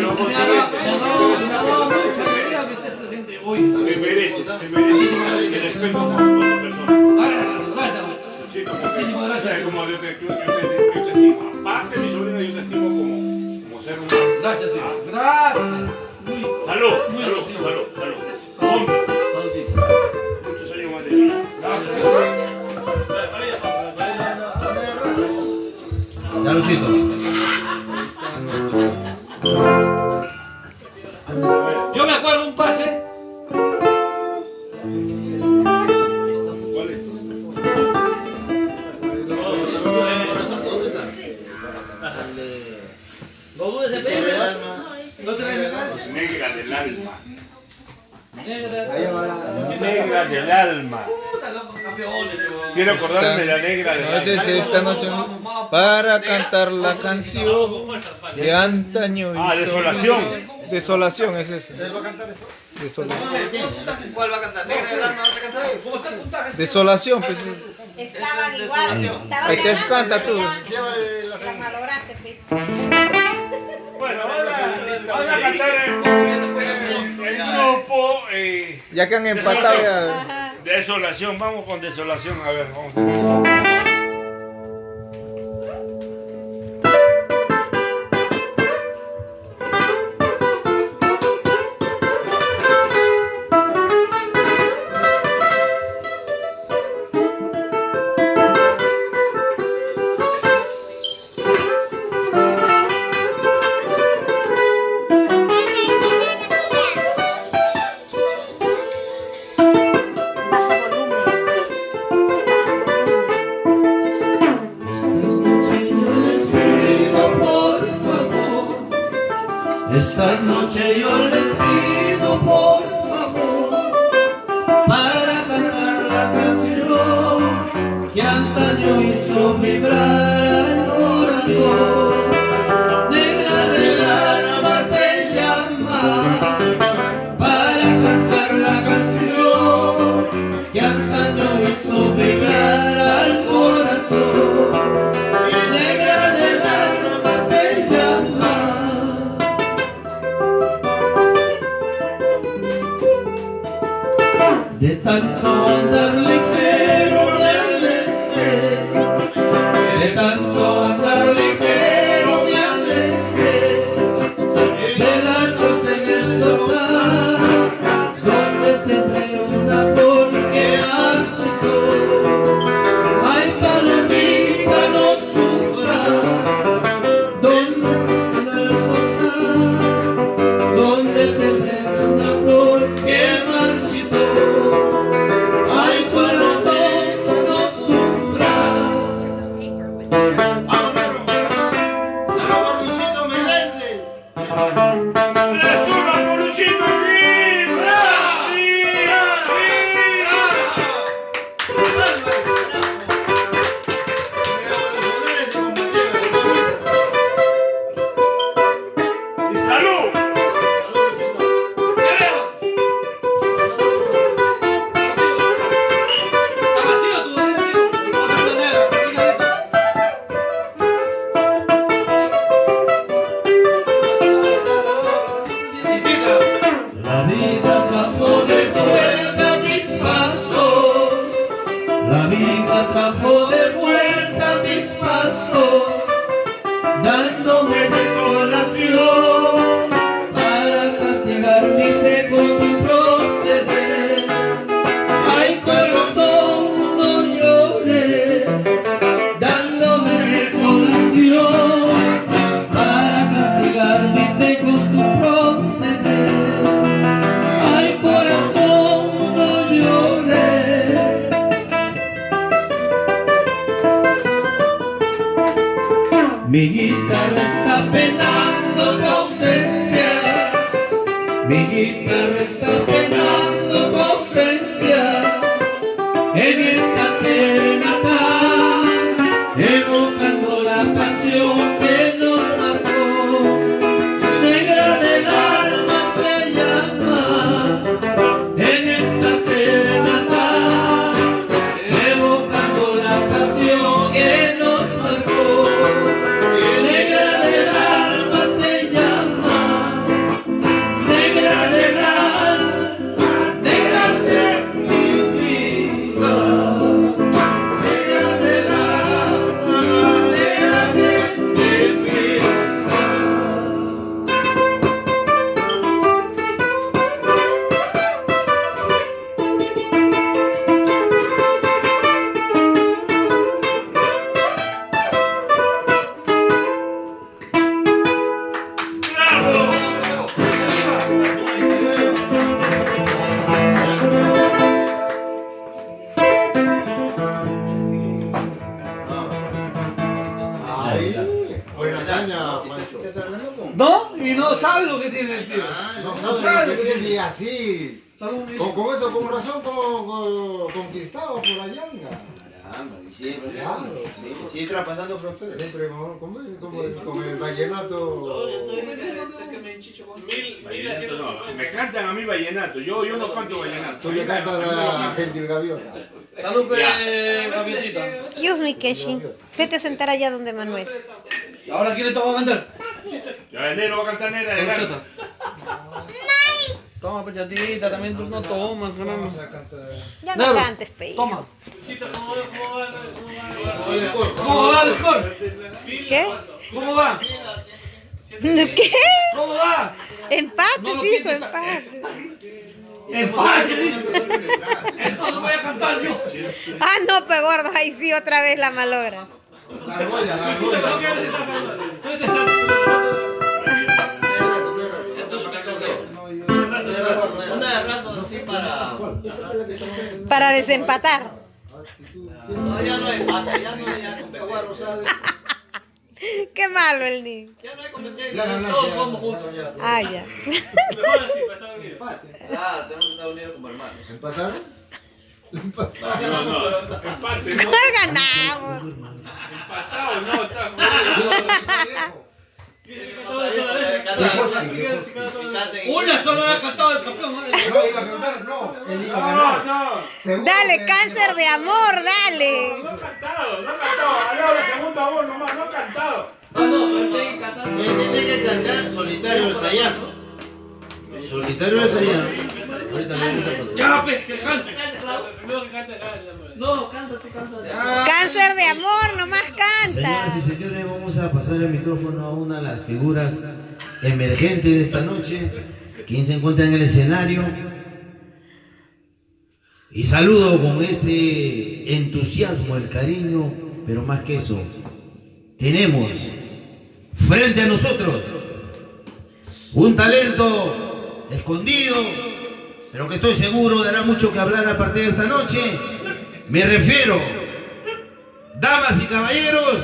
ha dado mucha alegría que estés presente hoy. Te mereces, te mereces. Te respeto como persona. Gracias. Luchito, Muchísimas gracias. ¿sabes cómo yo te estimo? Aparte de mi sobrino, yo te estimo como ser humano. Gracias, tío. Gracias. Salud, Muy salud, agradecido. salud. Hombre, Saludito. muchos años más de vida. Ya, Luchito. Yo me acuerdo un pase. ¿Cuál es? No dudes en pedir, ¿verdad? No te regalas. Negra del alma. Negra. Negra del alma. Puta, loco, campeones, tío. Quiero acordarme de la negra del No sé alma. si esta noche para cantar la canción de antaño. y Ah, Desolación. Desolación es ese. Desolación. ¿Cuál va a cantar? ¿Negra del alma vas a cantar? ¿Cómo está el puntaje? Desolación, pues. Estaban igual. Estaban Ahí te ganando, canta pero tú. ya la malograste, pues. Bueno, ahora cantar el grupo Ya que han empatado ya. Desolación. Vamos con Desolación. A ver, vamos. Baja volumen. Esta noche yo les pido por favor para cantar la canción que antaño hizo vibrar al corazón. Negra del alma se llama, para cantar la canción que antaño hizo vibrar al corazón. Negra del alma se llama. De tanto andar ligero me alejé, de tanto andar ligero me alejé, de la choza en el sofá, donde se fue una flor que marchitó. Ay, palomita, no sufras, donde en el sofá, donde se fue una flor que marchitó. Ay, corazón, no sufras. ¡Salud por Luchito Meléndez! ¡Presura por Luchito Rivera! ¡Y salud! Está vacío tu botella, La vida trajo de vuelta mis pasos, la vida trajo de vuelta mis pasos, dándome desolación para castigar mi fe con tu proceder. Ay, corazón, no llores, dándome desolación para castigar mi fe con tu proceder. Ay, corazón, no llores. Mi guitarra está penando tu ausencia, mi guitarra está penando tu ausencia, en esta serenata, evocando la pasión que nos marcó. Negra del alma se llama, en esta serenata, evocando la pasión que nos marcó. Negra del alma se llama, negra del alma, negra de mi vida. Negra del alma, negra de mi vida. Ahí, buena caña, Pancho. ¿Estás hablando con? No, y no sabe lo que tiene el tío. No sabe lo que tiene y así. Salud, mi- Con eso, con razón, conquistado por la llanga. Caramba, y siempre, Claro. sí, traspasando fronteras. Siempre con el vallenato. Que me enchicho con Vallenato no, me cantan a mí vallenato. Yo no canto vallenato. Tú le cantas a Gentil Gaviota. Salud, Ya. gaviotita. Dios mi Keshi. Vete a sentar allá donde Manuel. ¿Ahora quién le toca cantar? Ya enero va a cantar Nera de Chota. Toma, pechatita, también tú no tomas, caramba. Ya no Negro, cantes, pe. Toma. Oye, por ¿Cómo va el score? ¿Qué? ¿Cómo va? ¿Qué? ¿Cómo va? Empate, No lo hijo, pienses, empate. Empate, dice. Entonces voy a cantar yo. Ah, no, pe gordo, ahí sí otra vez la malogra. La argolla, la argolla. Una de razón así Para desempatar. No, ya no hay empate, ya no hay. ¿Qué qué malo el niño. Ya no hay competencia, todos somos juntos ya. Ah, ya. Mejor así, para estar unidos. Claro, tenemos que estar unidos como hermanos. ¿Empataron? No, empate, no. ¿Cuál ganamos? Empatado, no, está jodido. Una sola vez ha cantado el campeón. No, iba a cantar, no. Él iba a ganar. No. Dale, cáncer de amor, dale. No ha cantado. Allá el segundo amor nomás, no ha cantado. No, pero tiene que cantar. Tiene que cantar Solitario del Sayán. Solitario del Sayán. Ahorita le vamos a pasar. Ya, pues, que cante. Primero que cante acá. No, canta tu canción. Cáncer de amor, nomás canta. Señoras y señores, vamos a pasar el micrófono a una de las figuras emergentes de esta noche. Quien se encuentra en el escenario. Y saludo con ese entusiasmo, el cariño, pero más que eso, tenemos frente a nosotros un talento escondido, pero que estoy seguro dará mucho que hablar a partir de esta noche. Me refiero, damas y caballeros,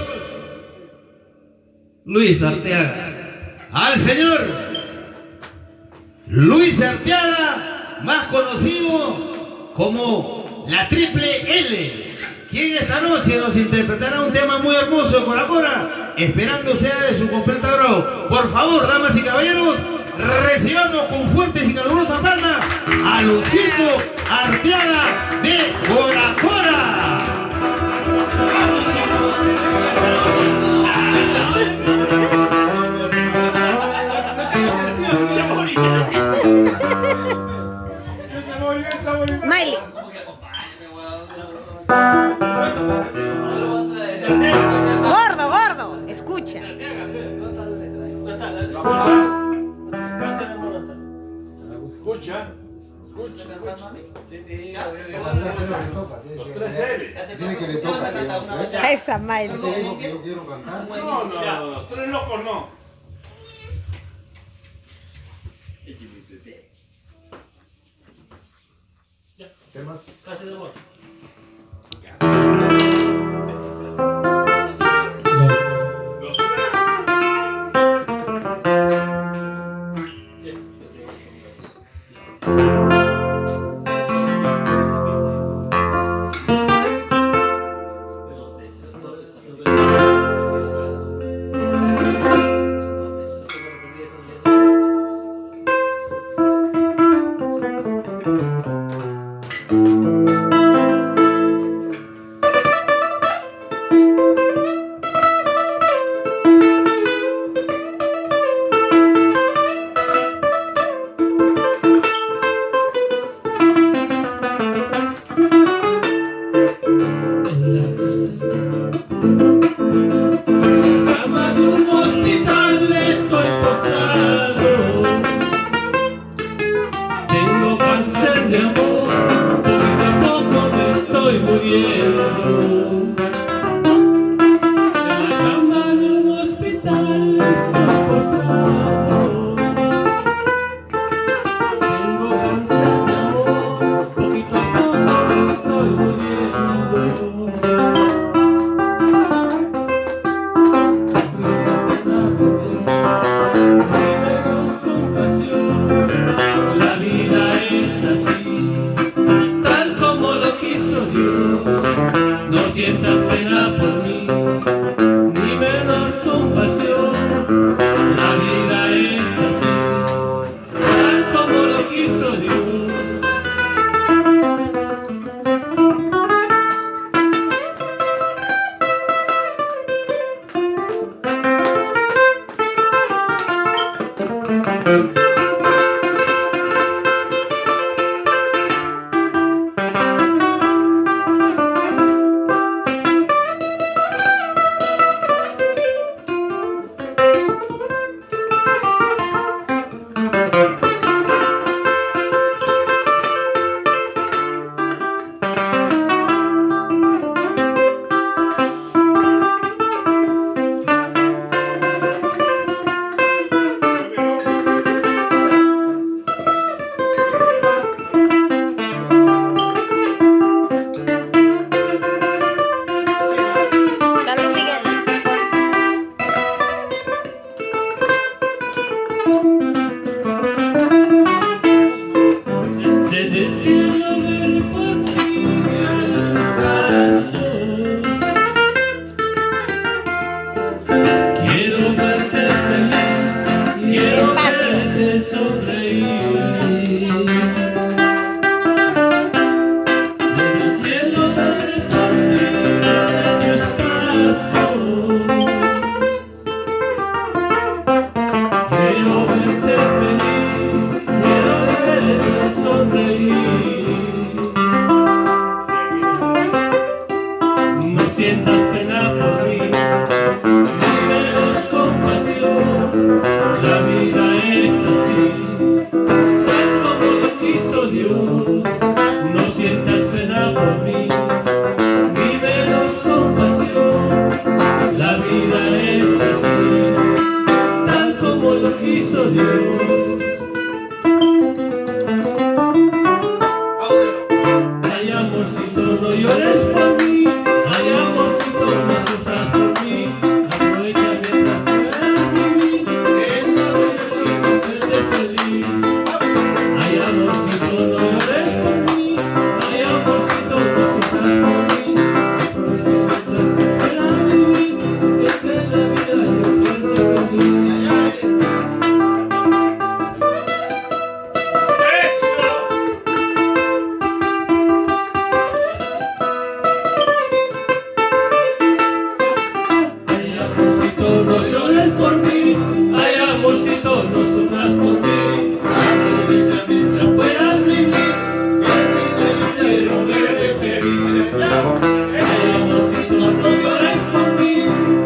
Luis Arteaga. al señor Luis Arteaga, más conocido como la Triple L, quien esta noche nos interpretará un tema muy hermoso de Coracora, esperando sea de su completa agrado. Por favor, damas y caballeros, recibamos con fuertes y calurosas palmas a Luisito Arteaga de Coracora. Miley. Gordo, gordo, escucha. Escucha. Los tres L. Tiene que le toca, digamos, ¿eh? Esa Miley. Eso digo que yo quiero cantar. No. Tres locos no. Temas. Casi de amor. sientas pena por mí, vívelos con pasión, la vida es así, tal como lo quiso Dios. No sientas pena por mí, vívelos con pasión, la vida es así, tal como lo quiso Dios. Ay, amorcito, no llores por mí. Ay, amorcito, no sufras por mí. Aprovecha mientras puedas vivir, que la vida es feliz. Ay, amorcito, no llores por mí. Ay, amorcito, no sufras por mí. Aprovecha mientras puedas vivir, que la vida yo quiero feliz. No llores por mí, ay amorcito, no sufras por mí. Aprovecha mientras puedas vivir, que quiero verte feliz. Ay amorcito, no llores por mí,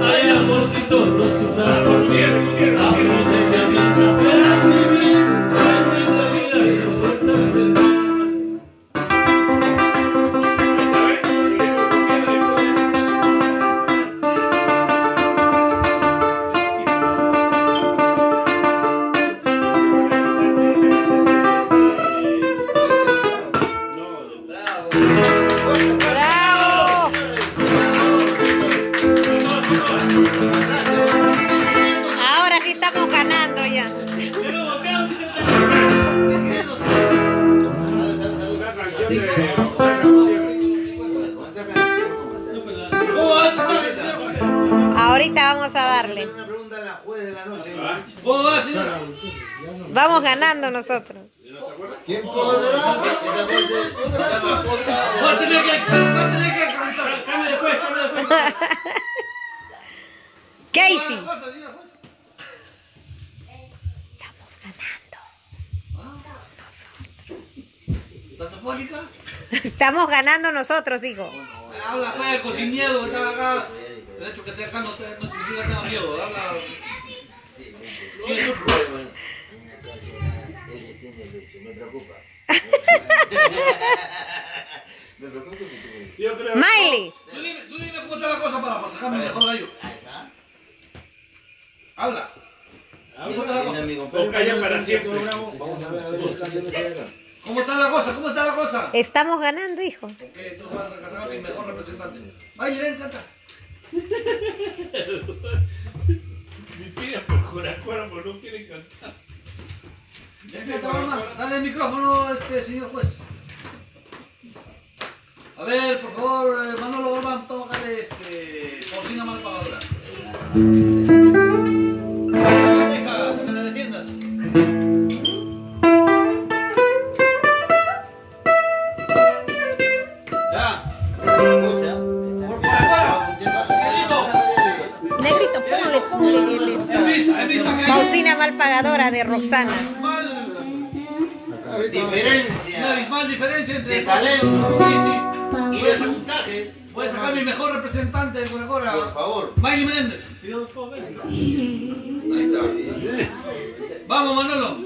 ay amorcito, no sufras por mí. Aprovecha mientras puedas vivir, que quiero verte feliz. Ahora sí estamos ganando ya. Ahorita vamos a darle. Una pregunta a la juez de la noche. ¿Cómo va, señora? Vamos ganando nosotros. ¿Quién podrá? Va a tener que cantar. Cambio de juez, cambio de juez. Casey. Estamos ganando. ¿Estás afónica? Estamos ganando nosotros, hijo. Habla, pues, sin miedo, que estaba acá. El hecho que esté acá no significa que tenga miedo. Habla. Sí, bueno. Me preocupa. Me preocupa porque... Miley. Tú dime cómo está la cosa para sacarme el mejor gallo. Habla. ¿Cómo está la cosa? O calla para siempre. Vamos a ver qué canciones se hagan. ¿Cómo está la cosa? ¿Cómo está la cosa? Estamos ganando, hijo. Ok, tú vas a casar a mi mejor representante. Vaya, ven, canta. Me piden por Coracora, pero no quieren cantar. Dale el micrófono, señor juez. A ver, por favor, Manolo Gorbán, tócale cocina mal pagadora. Deja, que me la defiendas. Ya. Escucha. Por Coracora. Negrito, ponle En vista que hay Pausina mal pagadora de Roxana. Diferencia. una abismal diferencia entre De talento. Sí. Y de puntaje. Voy a sacar mi mejor representante de Coracora. Por favor. Miley Menéndez. Ahí está. Vamos, Manolo.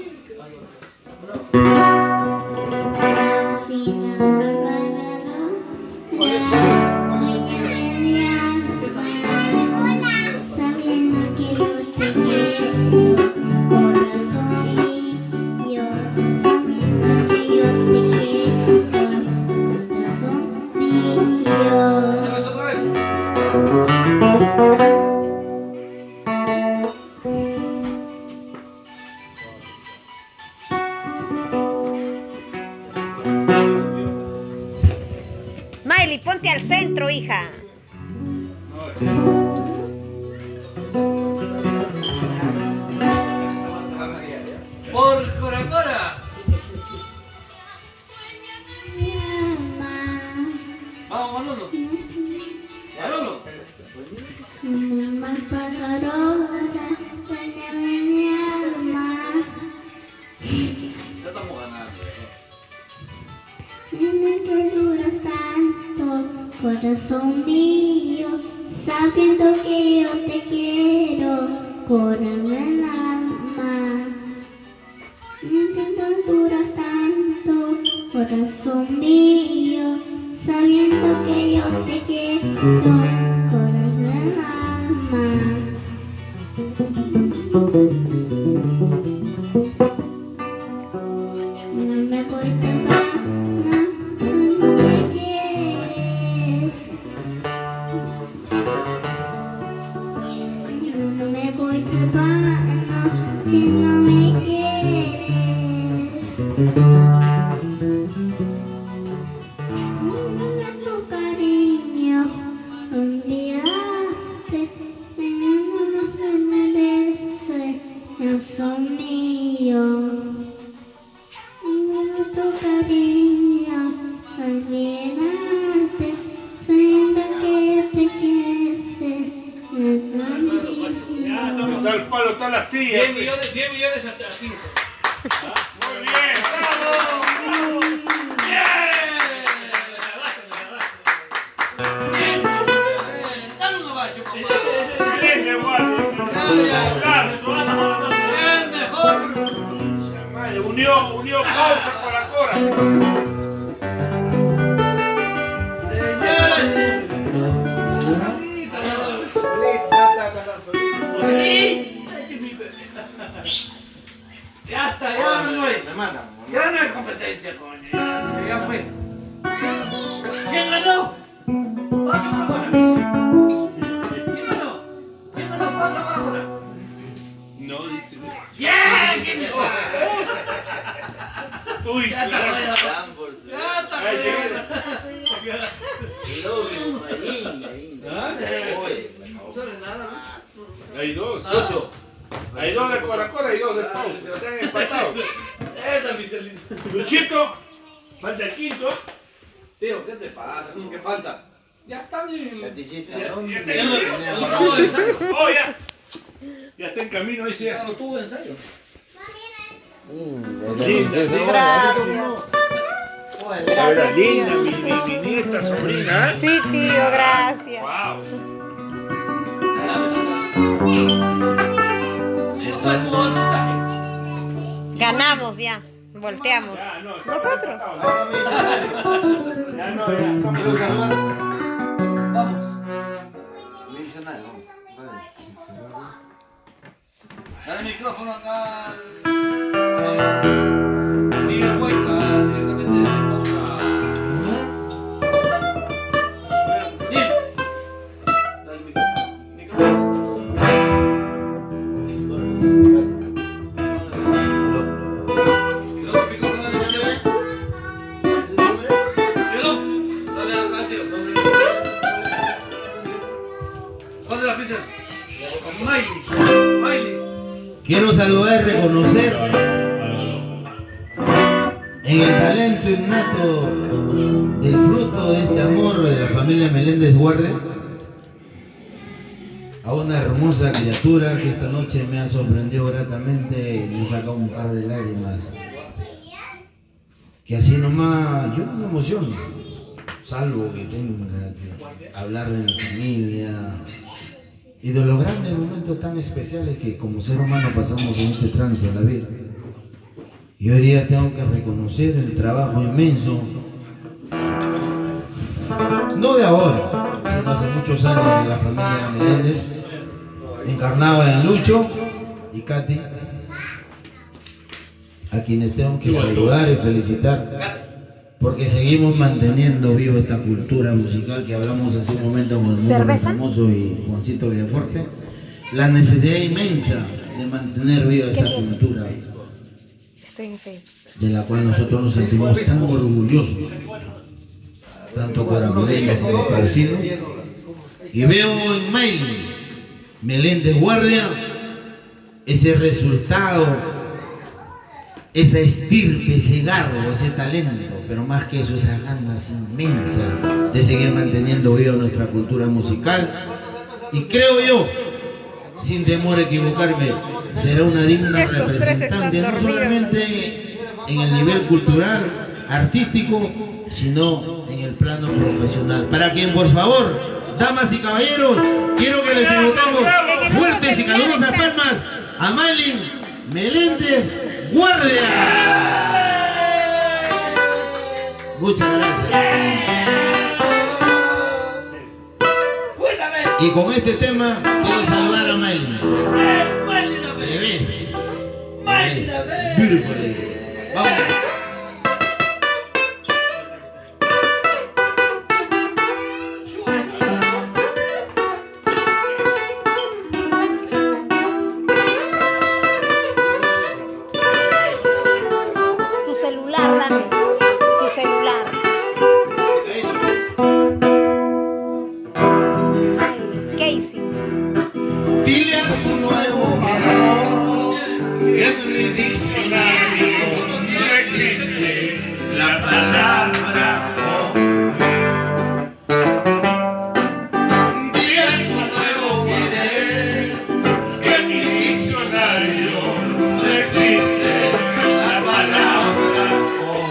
Sabiendo que yo te quiero, corazón mío. Sabiendo que yo te quiero, corazón mío. Otra vez. Miley, ponte al centro, hija. Por Coracora. Vamos, Manolo. Manolo. Mal pagadora, dueñame mi alma. Ya estamos ganando. No me perduras tanto, corazón mío, sabiendo que yo te quiero, corazón del alma. Mientras duras tanto, corazón mío, sabiendo que yo te quiero, corazón del alma. No me voy tan gana, no me quieres. No me voy tan gana, si no me quieres. Tu cariño, olvidarte, Señor, no me merece, no son míos. Tu cariño, olvidarte, sabiendo que te quieres, no son míos. Está el palo, está la astilla. 10 millones así. Muy bien, bravo. Dame un bacho, compadre. Bien, qué bueno. El mejor. Unió Pausa con la Cora. Ya está, ya no hay. Ya no hay competencia, coño. Ya fue. ¿Quién ganó? Paso por ahora. ¿Quién ganó? ¿Quién ganó? Paso por ahora. No, dice. ¡Bien! ¿Quién ganó? Uy, Ya está, claro. ya está. Ahí Hay dos. Hay dos de Coracora y dos de Pausa. Están empatados. Esa, Michelin. Luchito, falta el quinto. Tío, ¿qué te pasa? ¿Qué falta? Ya está bien. Ya está en camino ese. Ya no tuvo ensayo. Gracias, linda, tío. mi nieta, sobrina. Sí, tío, gracias. Wow. Ganamos ya. Volteamos. Nosotros. Ya no, ya. Quiero saludar. Vamos. Millonario, vamos. Dale el micrófono acá al señor Miguel Huayca, directamente de Pausa. Bien. Dale el micrófono. Quiero saludar y reconocer en el talento innato del fruto de este amor de la familia Meléndez Guardia a una hermosa criatura que esta noche me ha sorprendido gratamente y me ha sacado un par de lágrimas. Que así nomás yo me emociono, salvo que tenga que hablar de mi familia y de los grandes momentos tan especiales que como ser humano pasamos en este trance de la vida. Y hoy día tengo que reconocer el trabajo inmenso, no de ahora, sino hace muchos años, de la familia Meléndez, encarnada en Lucho y Katy, a quienes tengo que saludar y felicitar, porque seguimos manteniendo viva esta cultura musical que hablamos hace un momento con el muy famoso y Juancito Villafuerte. La necesidad inmensa de mantener viva esa cultura, Estoy en fe. de la cual nosotros nos sentimos tan orgullosos, tanto coracoreños como pausinos. Y veo en Miley Meléndez Guardia ese resultado, esa estirpe, ese garro, ese talento, pero más que eso, esas ganas inmensas de seguir manteniendo viva nuestra cultura musical. Y creo yo, sin temor a equivocarme, será una digna representante, no solamente en el nivel cultural, artístico, sino en el plano profesional. Para quien, por favor, damas y caballeros, quiero que le tributemos fuertes y calurosas palmas a Maylin Meléndez Guardia. Muchas gracias. Y con este tema quiero saludar a Maylin. Bebés. Beautiful lady. Vamos. Tu celular, dame. Tu celular. Ay, Casey. Dile a tu nuevo amor que en mi diccionario no existe la palabra amor. Dile a tu nuevo querer que en mi diccionario no existe la palabra amor.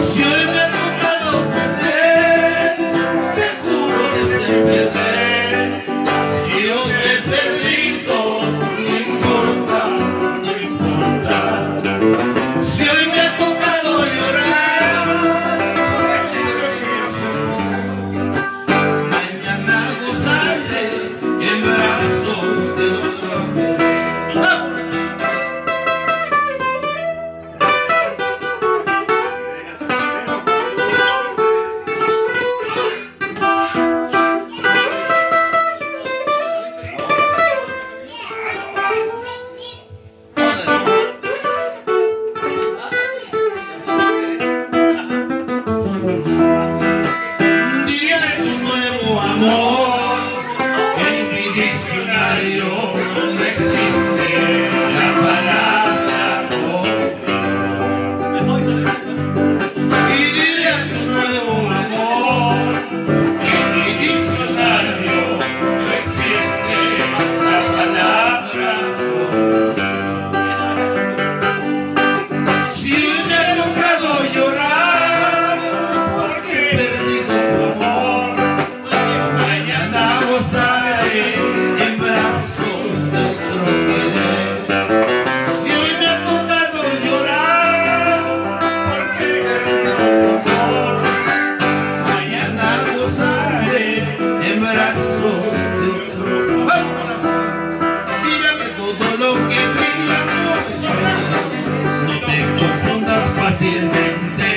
Si hoy me ha tocado perder, te juro que se perder. Si yo te he perdido, no importa, no importa. Si hoy me ha tocado llorar, mañana gozaré en brazos de otro querer. ¡Ah! Dile a tu nuevo amor que en mi diccionario no existe la palabra amor. Y dile a tu nuevo amor que en mi diccionario no existe la palabra amor. Si hoy me ha tocado llorar porque he perdido tu amor, mañana gozaré en brazos de otro querer. Si hoy me ha tocado llorar porque he perdido tu amor, mañana gozaré en brazos de otro querer. Mira que todo lo que brilla no es oro. No te confundas fácilmente.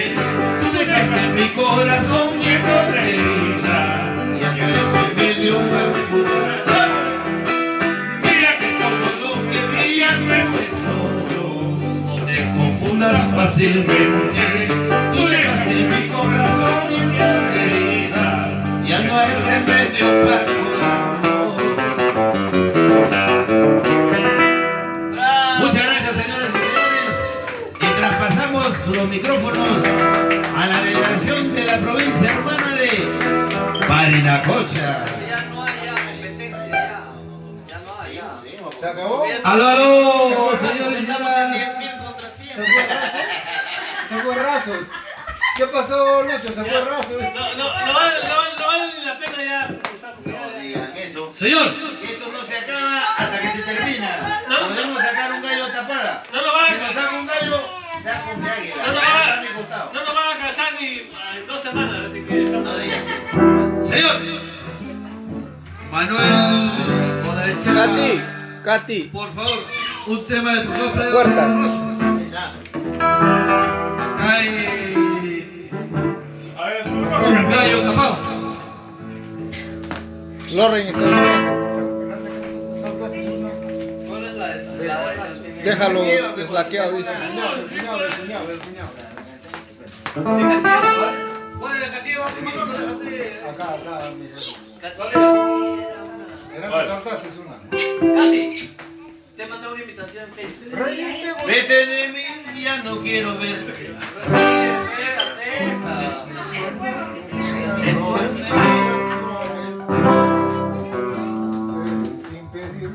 Tú dejaste mi corazón lleno de herida y a tu remedio para curar. Mira que todo lo que brilla no es oro. No te confundas fácilmente. Tú dejaste mi corazón lleno de herida. Ya no hay remedio para curarlo. Muchas gracias, señoras y señores. Y traspasamos los micrófonos a la delegación de la provincia hermana de Parinacocha. Ya no hay competencia, ya. Ya no hay, ya. ¿Se acabó? Aló, aló, señores, Estamos en 10.000 contra 100. Se fue raso. ¿Qué pasó, Lucho? Se fue raso. No vale ni la pena ya. No digan eso. Señor. Esto no se acaba hasta que se termina. No. Podemos sacar un gallo a tapada. No nos van a- Si nos saca un gallo, saca un águila. No nos Está a van mi costado. no nos van a casar ni en 2 semanas, así que... No digas eso. Señor. Manuel Bonavechea. Katy. Por favor, un tema del profesor Pedro Puerta. Rosso. Acá hay... un gallo tapado. Loren está bien. ¿Cuál es la esa? Déjalo deslaqueado, dice. El cuñado. ¿Cuál es la cativa? Acá, mi jefe. ¿Cuál Era que saltaste una. es? Katy, te mandé una invitación en Facebook. Vete de mí, ya no quiero verte. Sin pedir.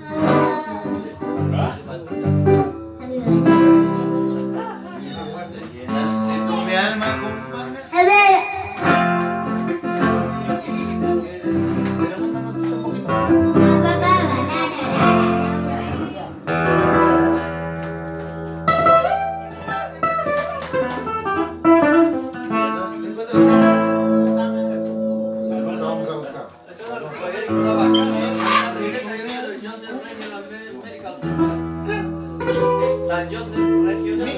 San Joseph Regional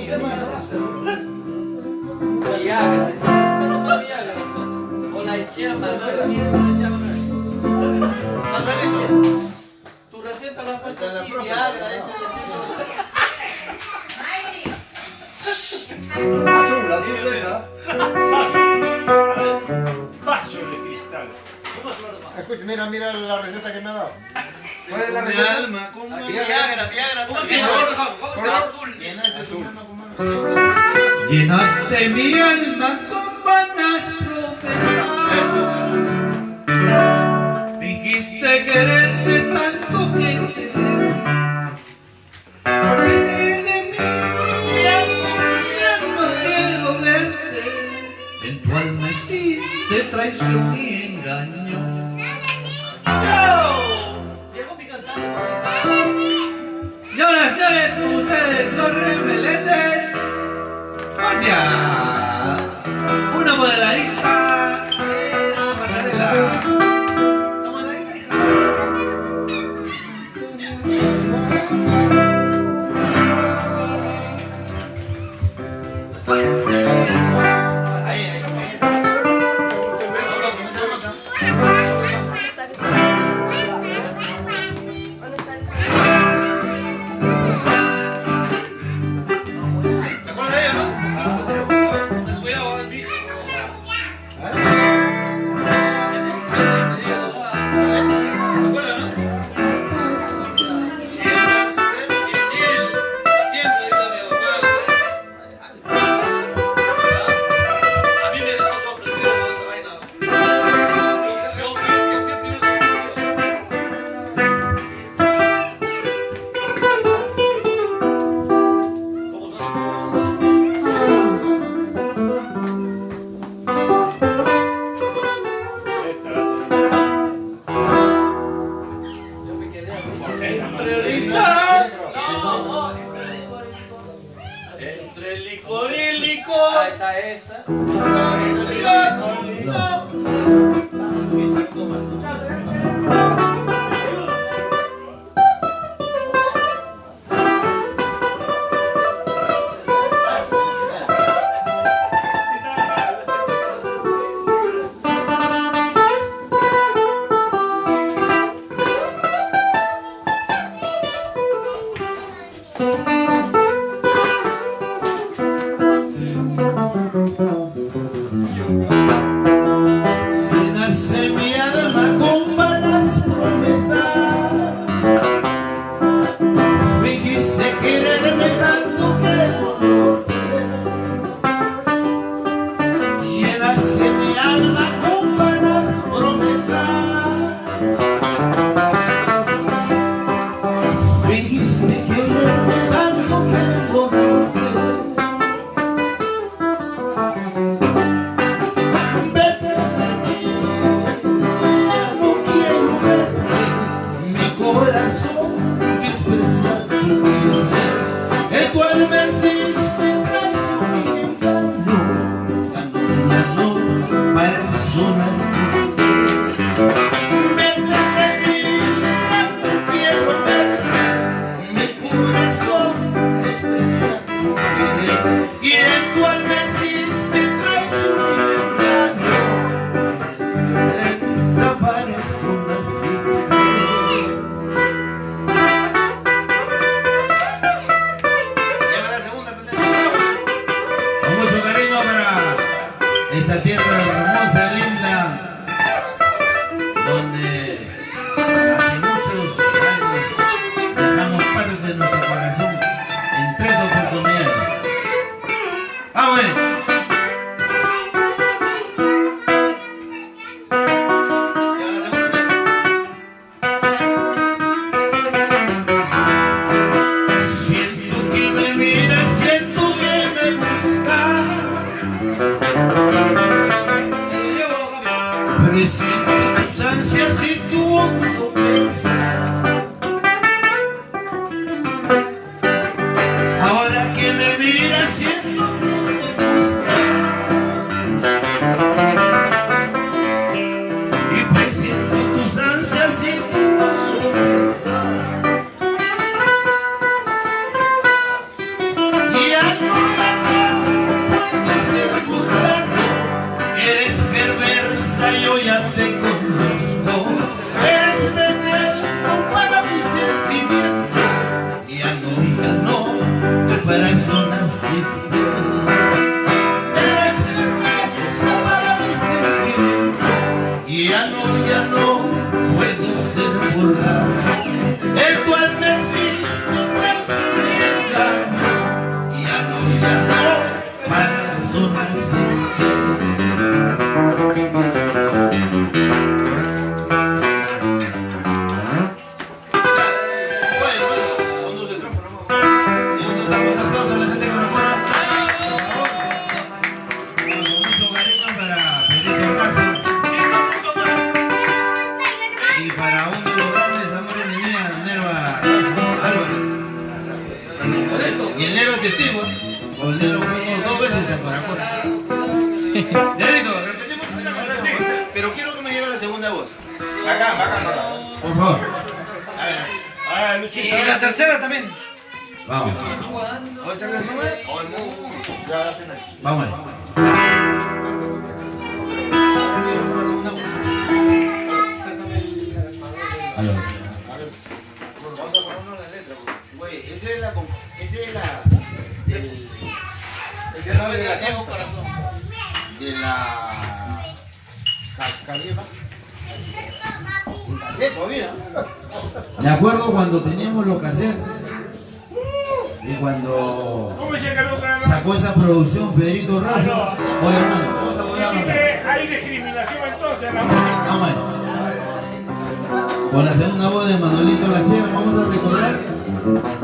Viagra, toma Viagra. O la Echea Manuel, ¿quién es la Echea Manuel? Manuelito, tu receta la has puesto aquí, Viagra, ese receta. Azul esa. Vaso de cristal. Escucha, mira la receta que me ha dado. ¿Cuál es la Mi receta? alma, con Viagra. Llenaste mi alma con vanas promesas. Fingiste quererme tanto que de mí ya no quiero verte. En tu alma existe traición y engaño. Señores, con ustedes, los rebeldes. ¡Guardia! Una modeladita en la pasarela. Una modeladita, hija. Entre licor y licor. Ahí está esa. Entre licor y licor. Llenaste mi alma con vanas promesas. Fingiste quererme tanto que no te llenaste mi alma con vanas promesas. Fingiste quererme tanto que no te esa tierra hermosa, linda, donde hace muchos años dejamos parte de nuestro corazón en 3 oportunidades. ¡Vamos! Siento que me miras, siento que me buscas. Presiento tus ansias y tu hondo pesar. Ahora que me miras siento que me buscas. Y presiento tus ansias ya te conozco. Eres veneno para mi sentimiento. Ya no, para eso naciste. Eres veneno para mi sentimiento. Ya no puedo ser burlado. El cual me existe traicionera. Ya no, para eso naciste. Bueno, son dos de trompo, ¿no? ¿Y dónde estamos? Aplausos a la gente con la mano. Con mucho cariño para Pedrito Razo. Y para uno de los grandes amores de mi vida, Nerva Álvarez. Y el Nero es testigo. Con el Nero fuimos 2 veces a Coracora. Nerito, repetimos esta canción, pero quiero que me lleve la segunda voz. Acá. Por favor. A ver. Y la tercera también. Vamos. ¿Hoy sacas el nombre? O el mundo. Ya, la final. Vamos. Vamos a ponernos la letra. Güey, esa es la... El que no le viejo corazón. De la... Me acuerdo cuando teníamos los cassettes y cuando sacó esa producción Pedrito Razo. Oye hermano, vamos a volver a cantar. Hay discriminación entonces en la música. Vamos ahí. Con la segunda voz de Manuelito Lachea vamos a recordar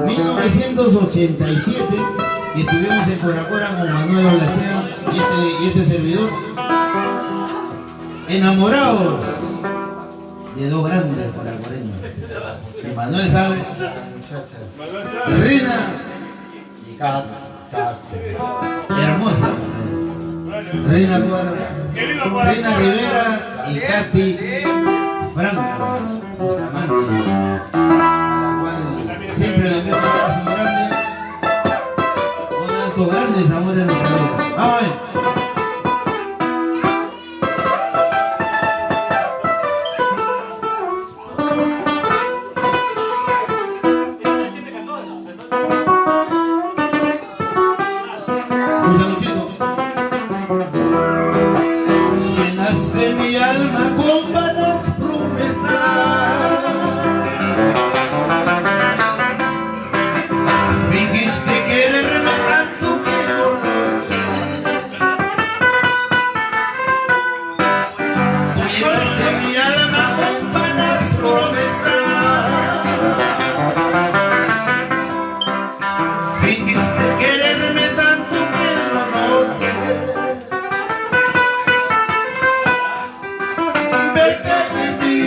1987 y estuvimos en Coracora con Manuel Lachea y este servidor, enamorados de dos grandes coracoreños, que Manuel sabe, Rina y hermosa Rina Rivera y Katy Franco, Bustamante, a la cual siempre le envío un abrazo grande, un alto grandes amores en nuestra vida. Vamos a ver. Llenaste mi alma con vanas promesas, fingiste quererme tanto que no. Tú llenaste mi alma con vanas promesas, fingiste quererme tanto que no noté. Vete de mí,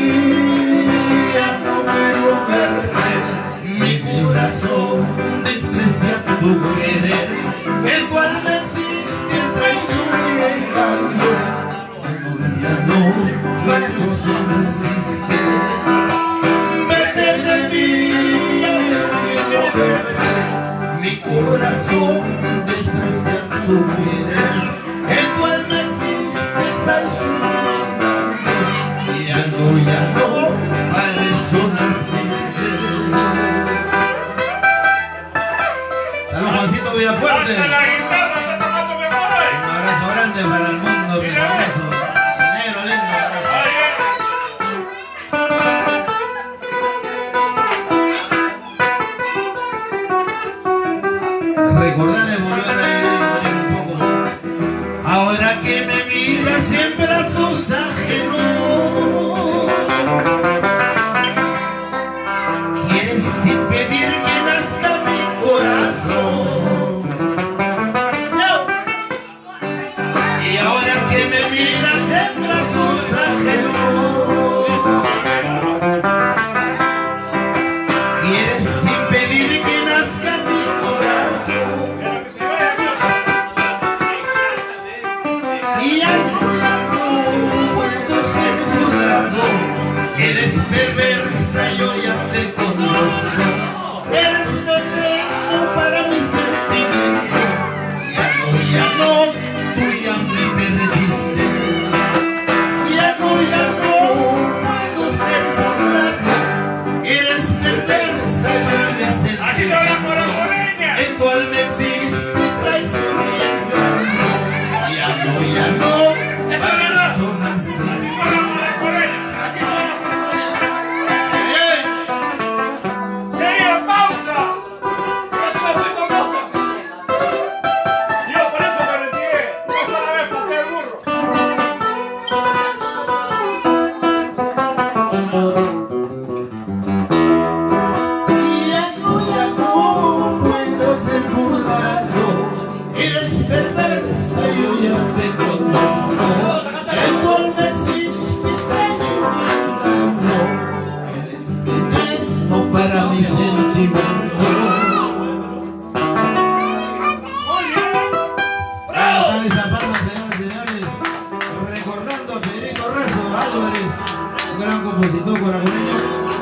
un gran compositor coracoreño,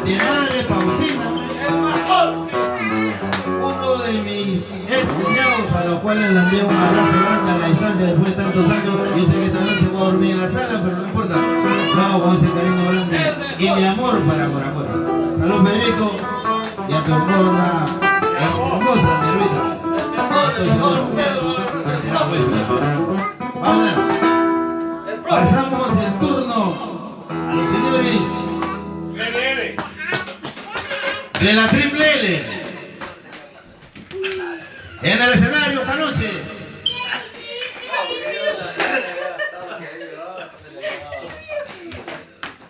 de madre Pausina, uno de mis estudiados a los cuales le envío un abrazo grande a la distancia después de tantos años. Yo sé que esta noche voy a dormir en la sala, pero no importa, lo hago con ese cariño grande y mi amor para Coracora. Salud, Pedrito, y a tu hermosa Nervita. Estoy seguro. Vamos a ver. Pasamos el turno a los señores de la Triple L en el escenario esta noche.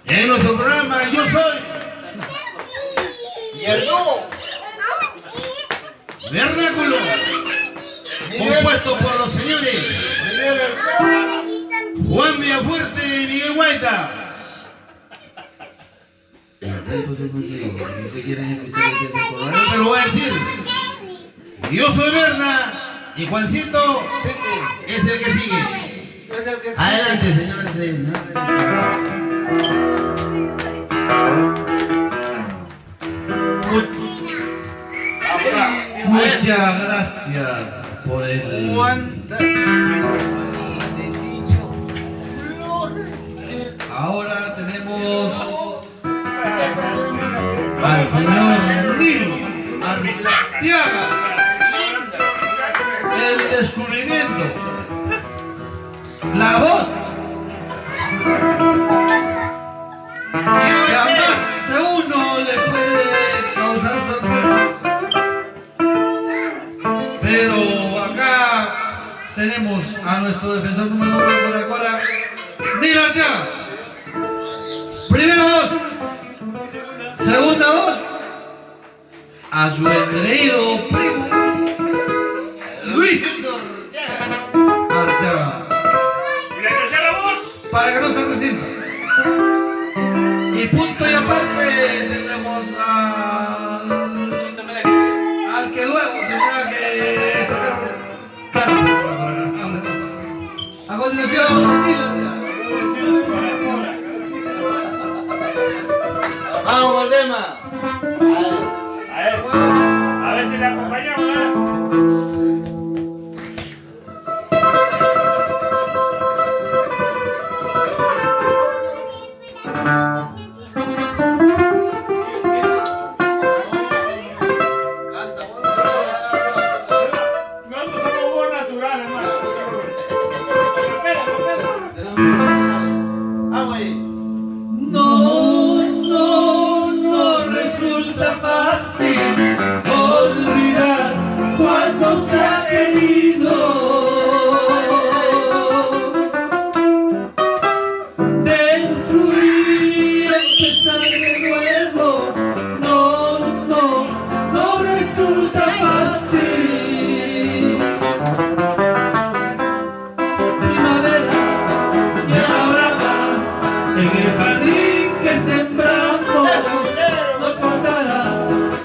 En nuestro programa Yo Soy Y el dúo. Vernáculo, compuesto por los señores Juan Villafuerte y Miguel Guaita. Pero lo voy a decir. Yo soy Berna y Juancito es el que sigue. Adelante, señores. Muchas gracias por el... Ahora tenemos al señor Nilo Artiaga, el descubrimiento, la voz, que a más de uno le puede causar sorpresa. Pero acá tenemos a nuestro defensor número 1 de Coracora, Nilo Artiaga. Primera voz, segunda voz, a su engreído primo, Luis Arteaga. ¿Y la tercera voz? Para que no se resienta. Y punto y aparte tenemos al que luego tendrá que sacar carta. A continuación, Nilo. Vamos al tema. A ver si le acompañamos, ¿eh? No resulta fácil olvidar cuando se ha querido. Destruir y empezar de nuevo. No resulta fácil. Primaveras y abrazas en el jardín que sembramos. Nos faltará,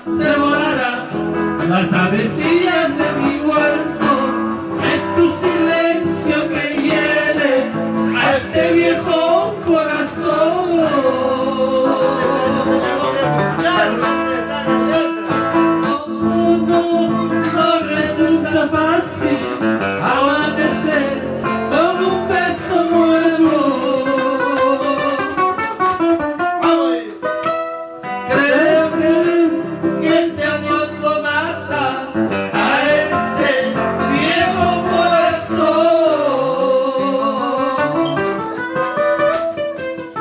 se volará las avecillas de mi huerto. Es tu silencio que hiere a este viejo corazón. No resulta fácil amanecer con un beso nuevo. Creo que este adiós lo mata a este viejo corazón.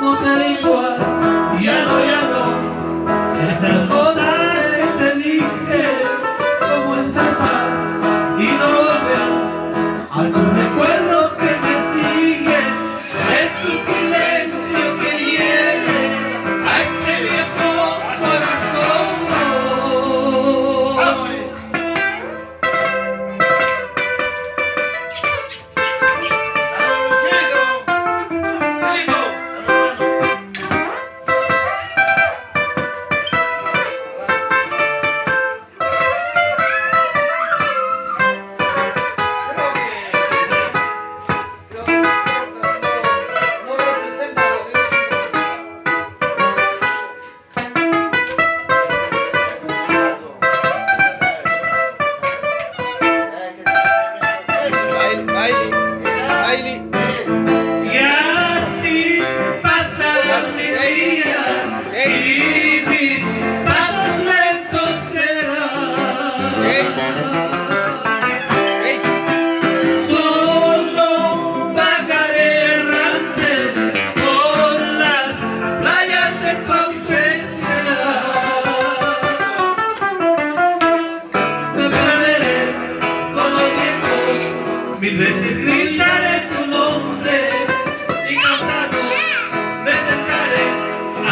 No será igual, ya no. Esas cosas que te dije, como escapar y no volver a tus recuerdos que me siguen. Es tu silencio que hiere a este viejo corazón.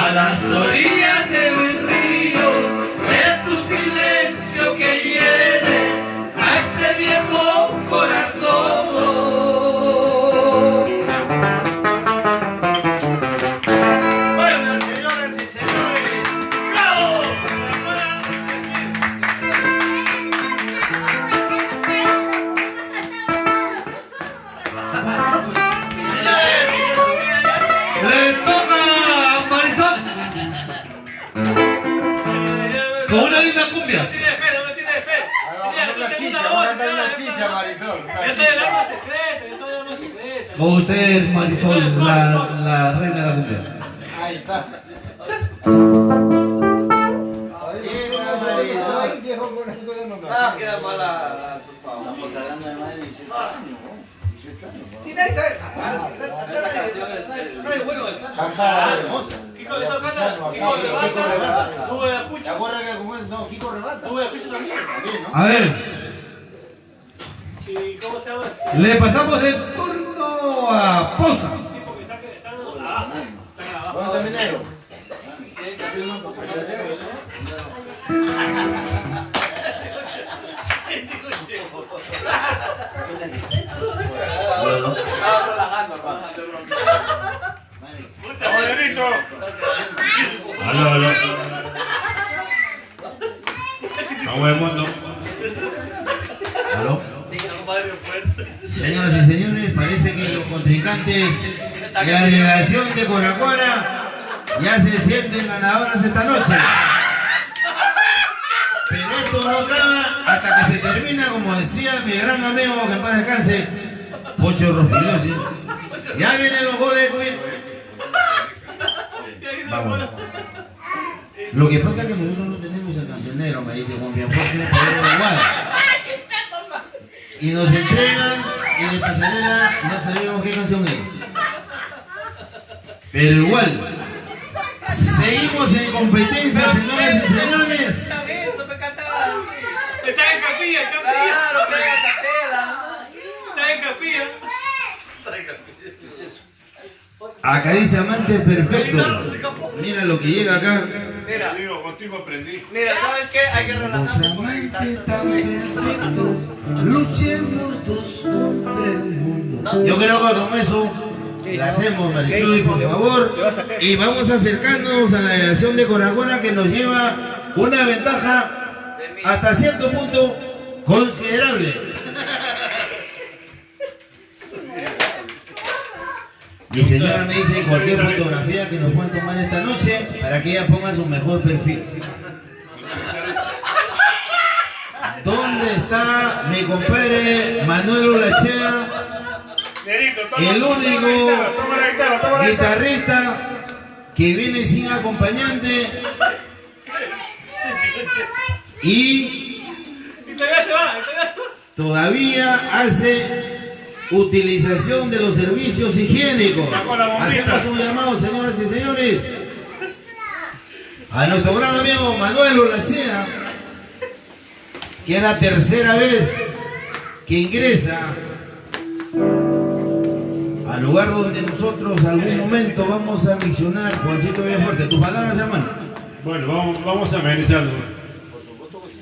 A las orillas del río es tu silencio que hiere a este viejo corazón. Bueno, señoras y señores, ¡Bravo! Le toca a Marisol con una linda cumbia. No tiene fe, no me tiene fe. Mira, una su chicha, segunda voz. mándale una chicha, Marisol. Yo soy el alma secreta, yo soy el alma secreta. Con ustedes, Marisol, la reina de la cumbia. Ahí está. Marisol, viejo corazón, no me Ah, queda mala. Estamos hablando de más de 18 años, ¿no? 18 años. Si nadie sabe Esa canción es no es bueno el cantaba hermosa. Kiko, eso canta. Kiko Rebata. Tú la escuchas. ¿Te acuerdas que como es? No, Kiko Rebata. Tú la escuchas también. A ver, ¿Y cómo se llama? le pasamos el turno a Pausa. Sí, porque está abajo. Está abajo. ¿Dónde está mi negro? Estaba relajando, hermano. ¡Joderito! ¡Aló, aló! ¿Cómo es el mundo? ¿Aló? Señoras y señores, parece que los contrincantes de la delegación de Coracora ya se sienten ganadoras esta noche. Pero esto no acaba hasta que se termina, como decía mi gran amigo que en paz descanse, Pocho Rospigliosi. Ya vienen los goles, güey. Vamos. Lo que pasa es que nosotros no tenemos el cancionero, me dice Juan Piaforte, pero igual. Y nos entregan y de pasarela no sabemos qué canción es. Pero igual, seguimos en competencia, señores y señores. Está en capilla, en capilla. Claro, pega capela. Está en capilla. Acá dice amantes perfectos. Mira lo que llega acá. Mira, Digo, contigo aprendí. mira, ¿saben qué? Hay que Los relajarse con la guitarra. amantes tan perfectos, luchemos dos contra el mundo. Yo creo que con eso la hacemos, Marichuy, por favor. Y vamos acercándonos a la delegación de Coracora que nos lleva una ventaja hasta cierto punto considerable. Mi señora me dice cualquier fotografía que nos puedan tomar esta noche para que ella ponga su mejor perfil. ¿Dónde está mi compadre Manuel Olachea, el único guitarrista que viene sin acompañante y todavía hace utilización de los servicios higiénicos? Hacemos un llamado, señoras y señores, a nuestro gran amigo Manuel Olachea, que es la tercera vez que ingresa al lugar donde nosotros algún momento vamos a misionar. Juancito Villafuerte, tus palabras, hermano. Bueno, vamos a analizarlo.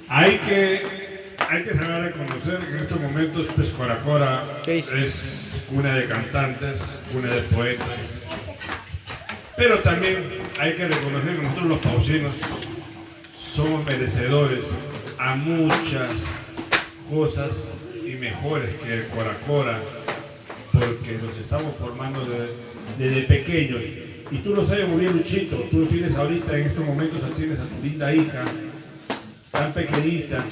Hay que saber reconocer que en estos momentos pues Coracora es cuna de cantantes, cuna de poetas, pero también hay que reconocer que nosotros los pausinos somos merecedores a muchas cosas y mejores que Coracora, porque nos estamos formando desde pequeños. Y tú lo sabes muy bien, Luchito, tú lo tienes ahorita, en estos momentos tienes a tu linda hija, tan pequeñita,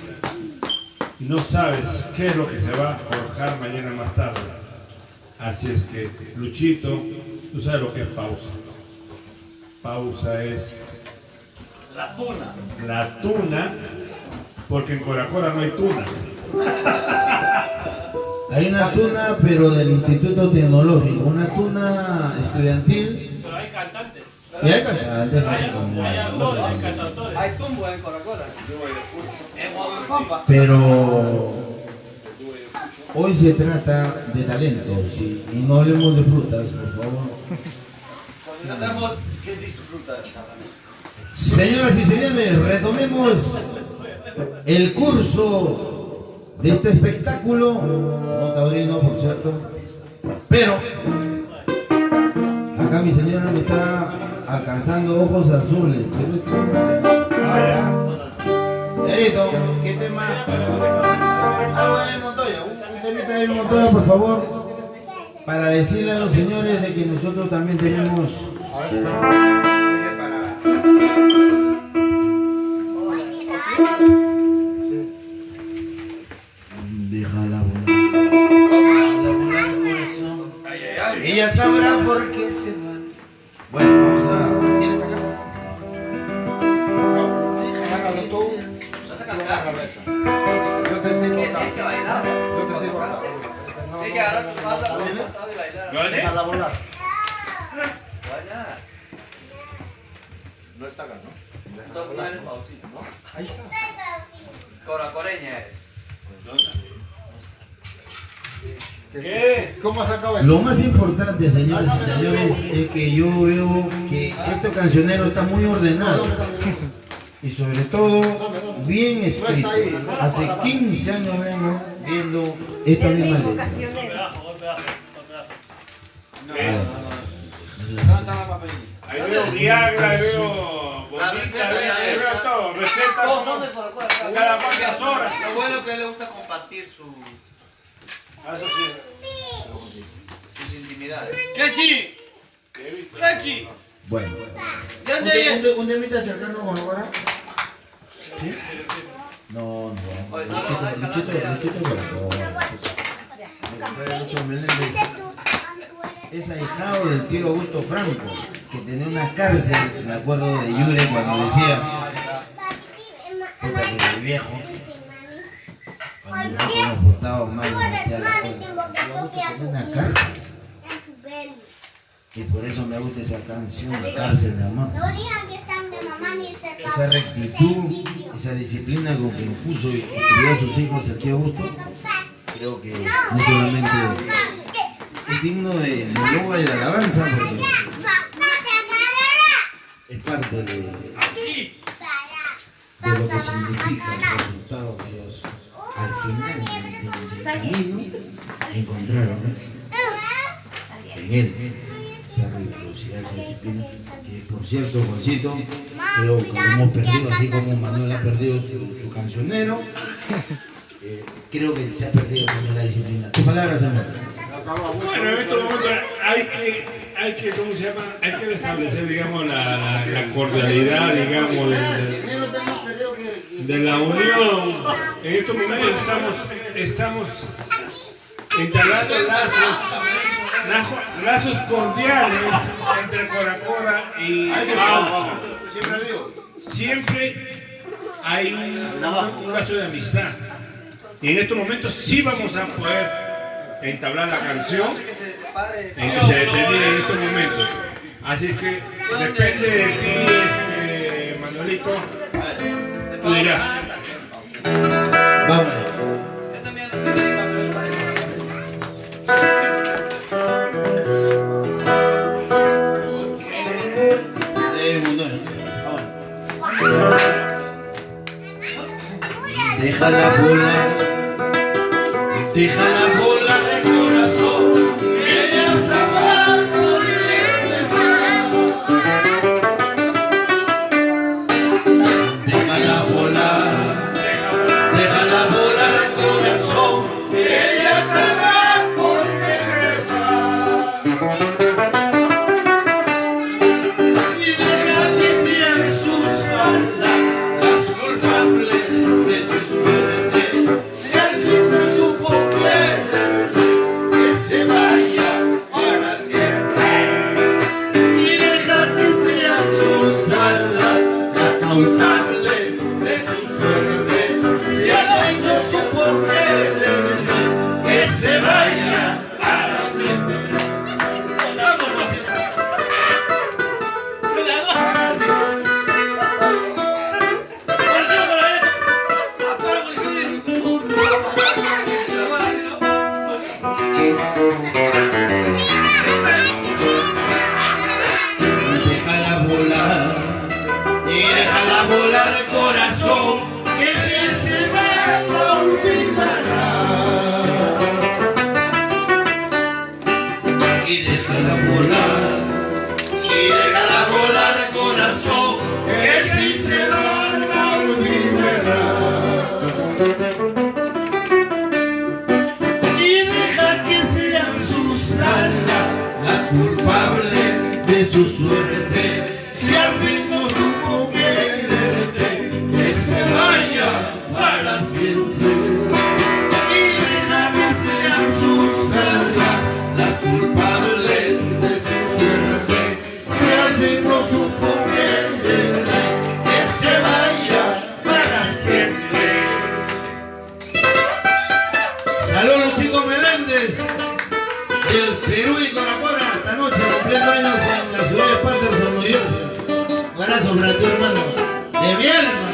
y no sabes qué es lo que se va a forjar mañana más tarde. Así es que, Luchito, tú sabes lo que es pausa. Pausa es La tuna. la tuna, porque en Coracora no hay tuna. Hay una tuna, pero del Instituto Tecnológico, una tuna estudiantil. Pero hay cantantes. Y hay cantantes. Hay autores, hay cantautores. Hay tumbo en Coracora. En Guadalajara. Pero hoy se trata de talentos y no hablemos de frutas, por favor. Tratamos que disfruta. Señoras y señores, retomemos el curso de este espectáculo, no taurino por cierto, pero acá mi señora me está alcanzando ojos azules. Erito, ¿qué tema? Algo de Montoya, un temita de Montoya por favor, para decirle a los señores de que nosotros también tenemos... Déjala volar el corazón. Ella sabrá por qué se va. Bueno, vamos a... ¿Tienes acá? Sácalo tú. Vas a cantar. Yo te sigo acá. Tienes que bailar. Yo te sigo acá. Tienes que agarrar tu falda por un costado y bailar. Déjala volar. Vaya. No está acá, ¿no? Entonces no eres pausita, ¿no? Ahí está. Coracoreña eres. ¿Qué? ¿Cómo se acaba Lo más importante, señoras y señores, es que yo veo que este cancionero está muy ordenado y sobre todo bien escrito. Hace 15 años vengo viendo esta El misma mismo letra. cancionero. Ahí veo Viagra, ahí veo bonita, ahí veo todo, recetas. Todos son de Coracola. Cada cuantas horas. Lo bueno es que le gusta compartir sus intimidades. ¡Kechi! ¡Kechi! Bueno, ¿De dónde es? ¿un temita cercano con ahora? ¿Sí? No, Luchito es ahijado del tío Augusto Franco, que tenía una cárcel, me acuerdo de Yure cuando decía, puta que el viejo, cuando nos portábamos mal, nos metía a la cola. Tío Augusto tenía una cárcel, y por eso me gusta esa canción, La cárcel de amor. Esa rectitud, esa disciplina con que impuso y crió a sus hijos el tío Augusto, creo que no solamente es digno de loa y de alabanza, porque es parte de lo que significa el resultado que ellos al final del camino encontraron, ¿no? En él esa rigurosidad, esa disciplina, que por cierto, Juancito, creo que hemos perdido, así como Manuel ha perdido su cancionero, creo que se ha perdido también la disciplina. ¿Qué palabras, hermano? Bueno, en estos momentos hay que, ¿cómo se llama? Hay que restablecer, digamos, la cordialidad, digamos, de la unión. En estos momentos estamos entablando lazos cordiales entre Coracola y Pausa. Siempre hay un lazo de amistad. Y en estos momentos sí vamos a poder entablar la canción en que se determine en estos momentos. Así que depende de ti, Manuelito, tú dirás. Vamos. Déjala volar, déjala volar de corazón, ella sabrá por qué se va. Déjala volar de corazón, ella sabrá por qué se va. Y deja que sean sus alas las culpables de su suerte. Si al fin no supo querer, que se vaya para siempre. Y deja que sean sus alas las causables de su suerte. Si al fin no supo querer, que se vaya para siempre. déjala volar corazón, que si se va la olvidará. Y déjala volar corazón, que si se va la olvidará. Y deja que sean sus almas las culpables de su suerte. Si al fin no supo quererte, que se vaya para siempre. Y deja que sean sus almas las culpables de su suerte. Si al fin no supo quererte, que se vaya para siempre. Saludos Luchito Meléndez, del Perú y Coracora, esta noche cumpliendo años en la ciudad de Patterson, New Jersey. Un abrazo para tu hermano, de mi alma.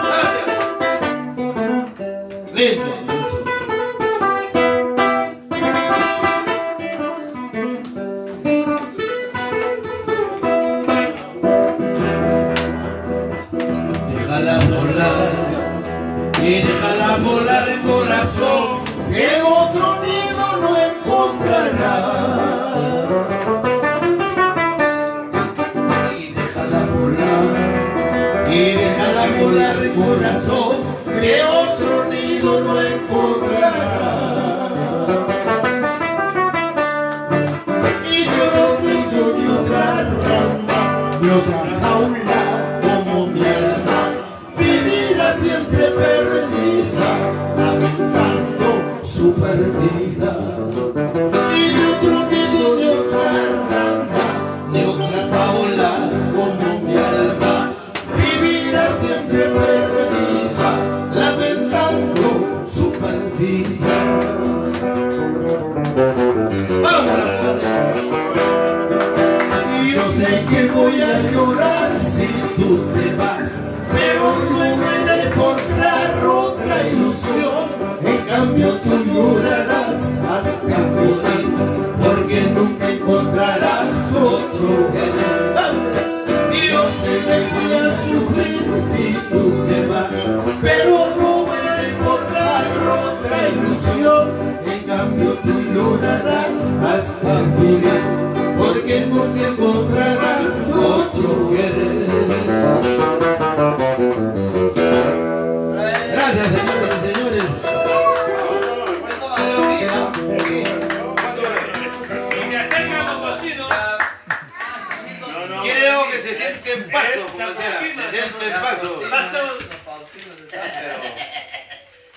Gracias. Lindo. Déjala volar y déjala volar el corazón, que otro nido no encontrará. Y déjala volar el corazón, que otro nido no encontrará. Y yo no cuido ni otra rama, ni otra jaula como mi alma, vivirá siempre perdida, lamentando su pérdida. Y de otro nido, ni otra rama, ni otra jaula como mi alma, vivirá siempre perdida, lamentando su pérdida. ¡Vamos! Y yo sé que voy a llorar si tú te vas, pero no he de encontrar otra ilusión. En cambio tú llorarás hasta el final, porque nunca encontrarás otro querer. Y yo sé que voy a sufrir si tú te vas, pero no voy a encontrar otra ilusión. En cambio tú llorarás hasta el final, porque nunca encontrarás otro querer. Gracias, señores y señores. Creo que se siente en paso, como decía, se siente en paso.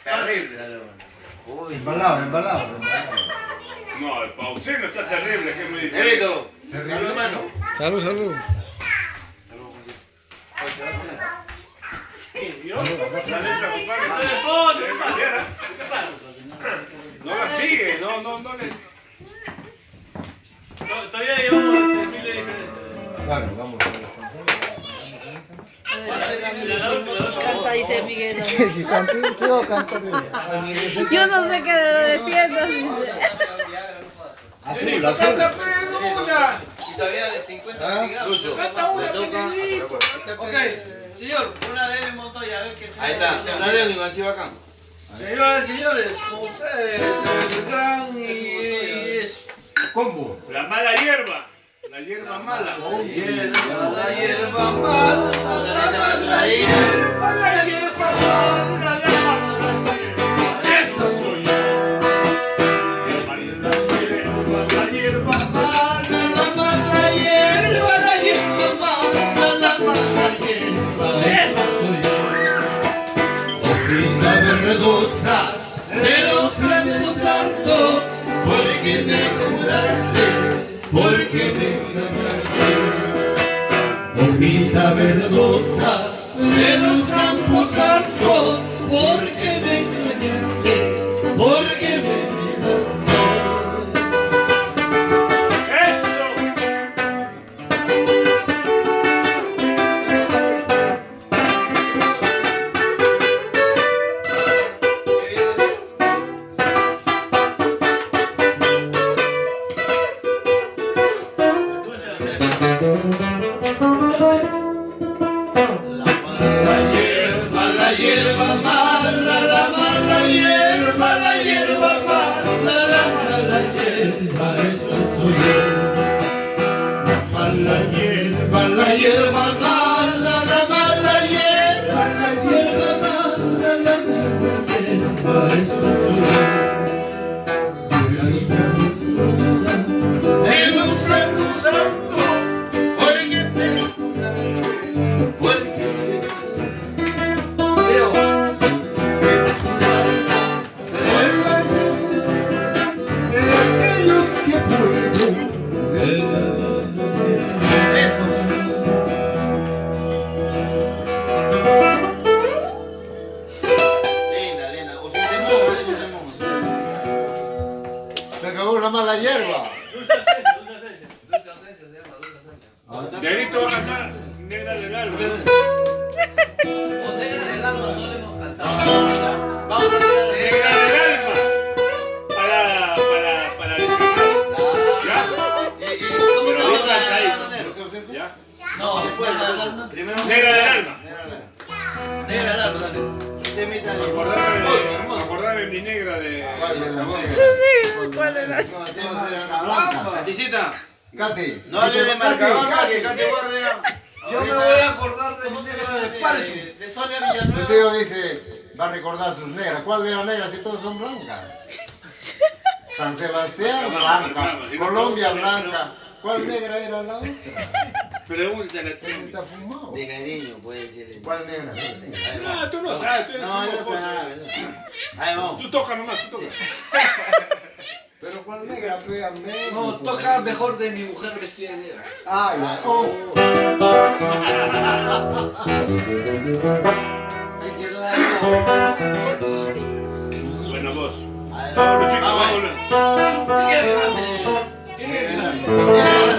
Terrible. Embalado. No, el Pausino está terrible, que es muy difícil. Nerito, salud hermano. Salud, salud. No la sigue, no le... Todavía llevamos 3.000 de diferencia. Claro, vamos. Canta, dice Miguel. Yo no sé qué lo defiendas, dice. Azul. Y todavía de 50 miligramos. Ok, señor, una de Montoya, a ver qué se. Ahí está, una de Iván bacán. Señoras y señores, con ustedes, el gran y es Combo. La mala hierba. La hierba mala. la hierba mala, La hierba. La hierba mala. Esa soy yo. La hierba mala. La mala hierba, la hierba mala, la mala hierba. Esa soy yo. Hojita verdosa de los labios santos, porque me curaste, porque me curaste. Hojita verdosa de los campos santos, porque me engañaste, porque me engañaste. mala hierba mala, la mala hierba, la hierba mala, la mala hierba, esta soy. El gusano santo, porque te curaré, porque Se acabó la mala hierba. Negrito va a cantar Negra del Alma. Con Negra del Alma no le hemos cantado. Vamos a hacer Negra del Alma para descansar. ¿Ya? ¿Cómo Pero se vamos a llama? cantar ahí. ¿Ya? No, después del alma. Primero Negra del Alma. Negra del Alma, dale. Acordarme de mi negra de ¿Cuál era? Katicita. Katy. No le de marcador, que Katy guarde. Yo me voy a acordar de mi negra de París. De Sonia Mi Villanueva. tío dice, va a recordar sus negras. ¿Cuál de las negras si todas son blancas? San Sebastián, blanca. Colombia, blanca. ¿Cuál negra era la otra? Pregúntale. Está fumado. De cariño, puede decirle. ¿Cuál negra? No, tú no sabes. Tú eres No, un no mocoso. sabe. Ahí vamos. Tú toca nomás, tú toca. Pero ¿cuál negra? Péame. No, toca mejor de mi mujer vestida de negra. Ay, ay, oh. Buena voz. Vamos, Luchito, vamos.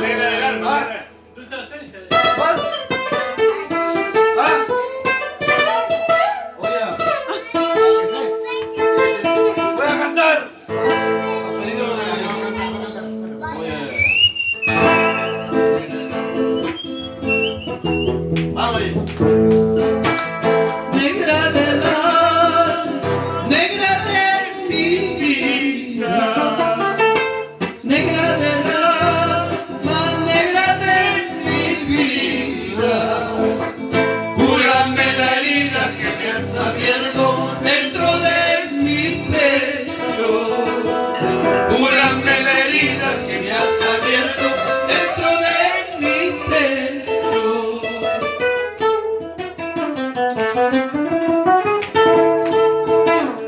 Negra del Alma. Tú estás ese. ¿Cuál? ¿Ah? Oye, voy a cantar. A pedido de vamos ahí. Negra de la, negra de mi vida, negra de la, más negra de mi vida. Cúrame la herida que me has abierto dentro de mi pecho. Cúrame la herida que me has abierto dentro de mi pecho.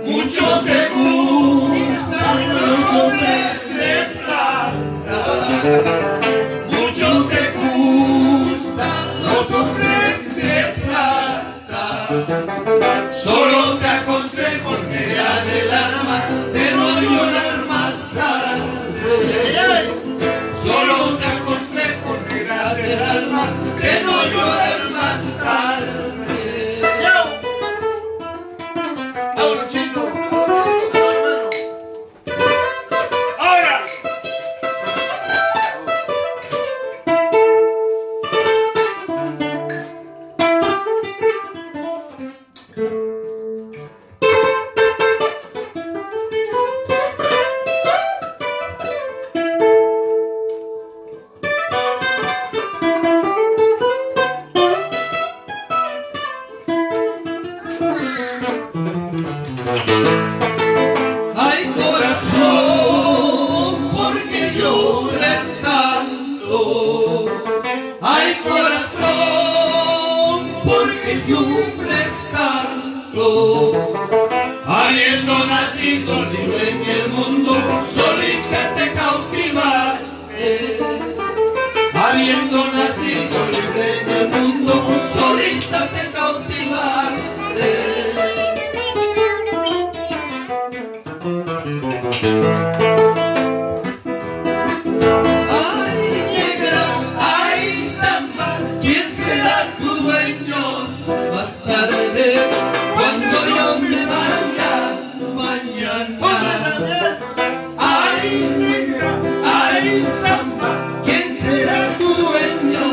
Mucho te gustan los hombres de plata. Mucho te gustan los hombres de plata. Solo te aconsejo, negra del alma, de no llorar más tarde. Solo te aconsejo, negra del alma, de no llorar más tarde. Vamos, Luchito. ¡Ahora! Ay, corazón, porque lloras tanto. Ay, corazón, porque sufres tanto. Habiendo nacido libre en el mundo, solita te cautivaste. Habiendo nacido libre en el mundo, solita te cautivaste. Ay, negra, ay, samba, ¿quién será tu dueño? Más tarde, cuando yo me vaya mañana. Ay, negra, ay, samba, ¿quién será tu dueño?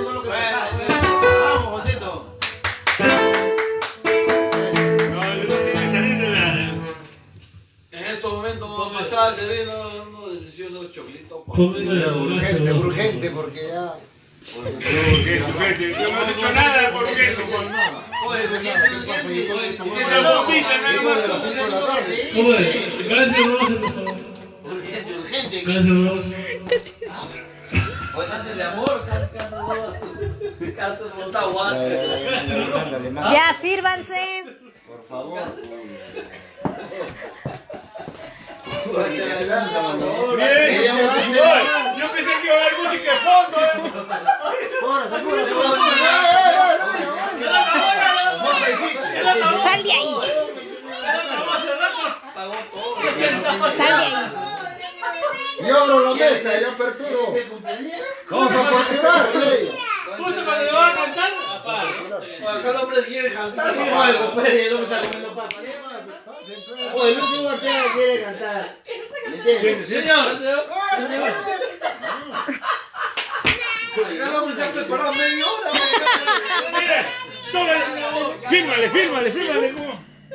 es lo que vamos, Josito. No, no tiene que salir de la... En estos momentos vamos a empezar a servir unos deliciosos choclitos. Urgente, urgente, porque ya... Urgente. Yo no has hecho nada por urgente. Oye, Una bombita nada más. ¿Cómo es? Gracias, Rosa, por favor. urgente. Gracias, Rosa. Oye, hazle amor, cárcel montado huasca. Ya, sírvanse. Por favor. Bien, yo pensé que iba a haber música de fondo. Sal de ahí. Sal de ahí. Yo abro la mesa, yo aperturo. Vamos a aperturar, rey. Justo cuando le va a cantar, Acá el hombre quiere cantar, no puede comer y el hombre está comiendo papa. Oye, el último Ortega quiere cantar. ¿Me entiendes? Señor. El hombre se ha preparado media hora. Mira, fírmale.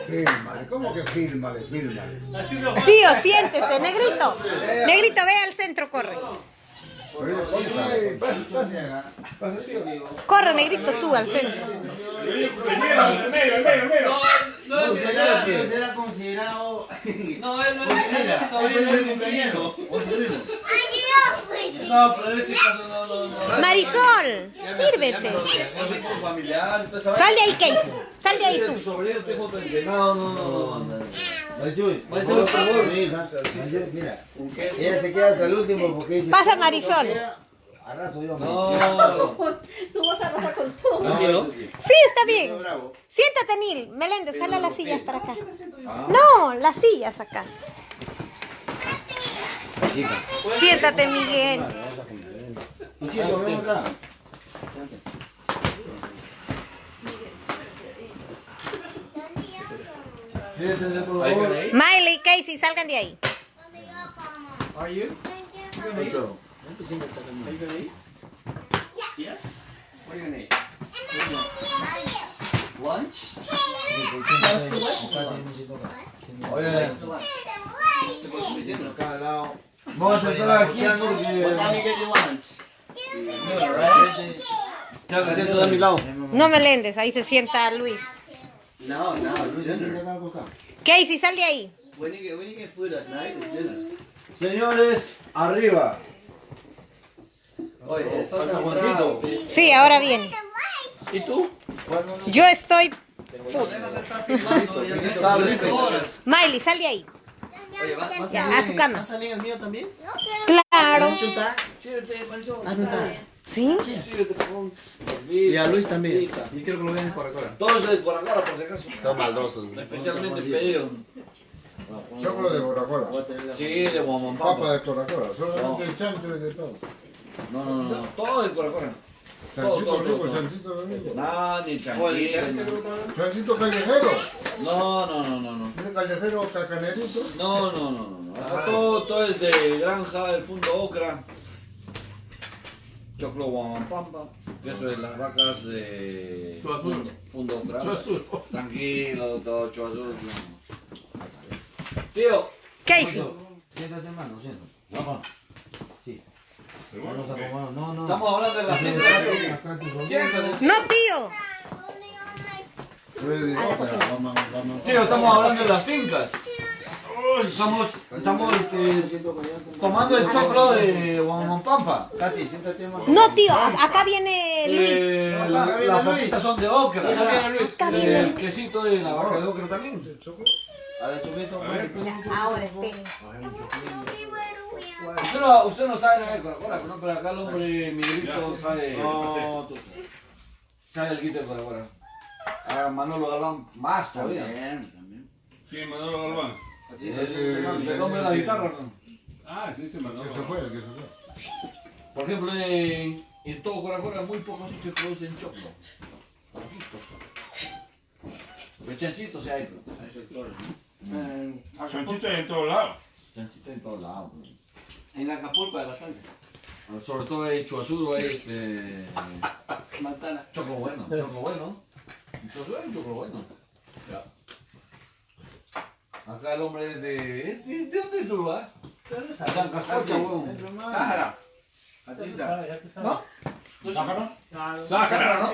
Fírmale, ¿cómo que fírmale? Tío, siéntese, negrito. Negrito, ve al centro, corre. Corre, negrito, tú al centro. No será considerado. No, él no es sobrino del cumpleañero. No, pero en este caso no. Marisol, sírvete. Familiar, Sal de ahí, Casey. Sal de ahí tu tú. sobrino, tu hijo entrenado, no. Marisol, por favor, mira, ella se queda hasta el último porque dice... Pasa, Marisol. Arraso yo, Tú vas a arrasar con todo. ¿No? Sí, está bien. Siéntate, Nil. Meléndez, jala las sillas para acá. No, las sillas acá. Siéntate, Miguel. Cuchito, ven acá. Miley y Casey, salgan de ahí. Are you? Are you gonna eat? Yes? What are you gonna eat? Lunch? Vamos a sentar aquí. What time you get your lunch? Siéntate a mi lado. No, Meléndez, ahí se sienta Luis. No, it's dinner. Casey, sal de ahí. When you get food at night, it's dinner. Señores, arriba. Oye, Falta Juancito. Sí, ahora viene. ¿Y tú? Yo estoy full. Está a las 3 horas. Miley, sal de ahí. Oye, ¿vas Ya, a su cama. ¿Vas a salir el mío también? Claro. Sírvete, Marisol. Ah, no está. ¿Sí? Sírvete, por favor. Y a Luis también. Y quiero que lo vean por acá. Todos de Coracola, por si acaso. Están maldosos. Especialmente pedido. Choclo de Coca-Cola. Sí, de Guamampapa. Papa de Coca-Cola. Solamente el chancho y de todo. No. Todo de Coracola. Chanchito rico, todo. chanchito rico. Nah, ni chanchito. Chanchito callejero. No. Ese callejero cacanerito. No. Acá todo es de granja, del fondo Ocra. Choclo Guamampampa. Queso de las vacas de fondo Ocra. Tranquilo, todo Chuazul. Tío. Casey. Siéntate, hermano, siéntate. Vamos. Sí. Vamos a comer. No. Estamos hablando de la fiesta. Siéntate. No, tío. Tío, estamos hablando de las fincas. Estamos tomando el choclo de Guamampampa. Tati, siéntate, hermano. No, tío. Acá viene Luis. Las papitas son de ocra. Acá viene El quesito de la vaca de ocra también. A ver, chupito. Ahora, esperen. Usted no sabe nada de Coca-Cola, ¿no? Pero acá el hombre Miguelito sabe. No, tú Sabe el guito de Coca-Cola. A Manolo Galván más todavía. también. ¿Quién, Manolo Galván? El hombre de la guitarra, ¿no? Ah, sí, Manolo. Que se fue. Por ejemplo, en todo Coca-Cola muy pocos sitios producen choclo. Poquitos. El chanchito se hay, pero hay sectores, ¿no? Chanchito hay en todos lados. Chanchito en todos lados. En Acapulco hay bastante. Sobre todo en Chuazuro hay Manzana. choco bueno. En Chuazuro hay un choco bueno. Acá el hombre es ¿de dónde tú vas? San Cascocha, huevón. Sáhara. Atita. ¿No? ¿Sáhara? Sáhara.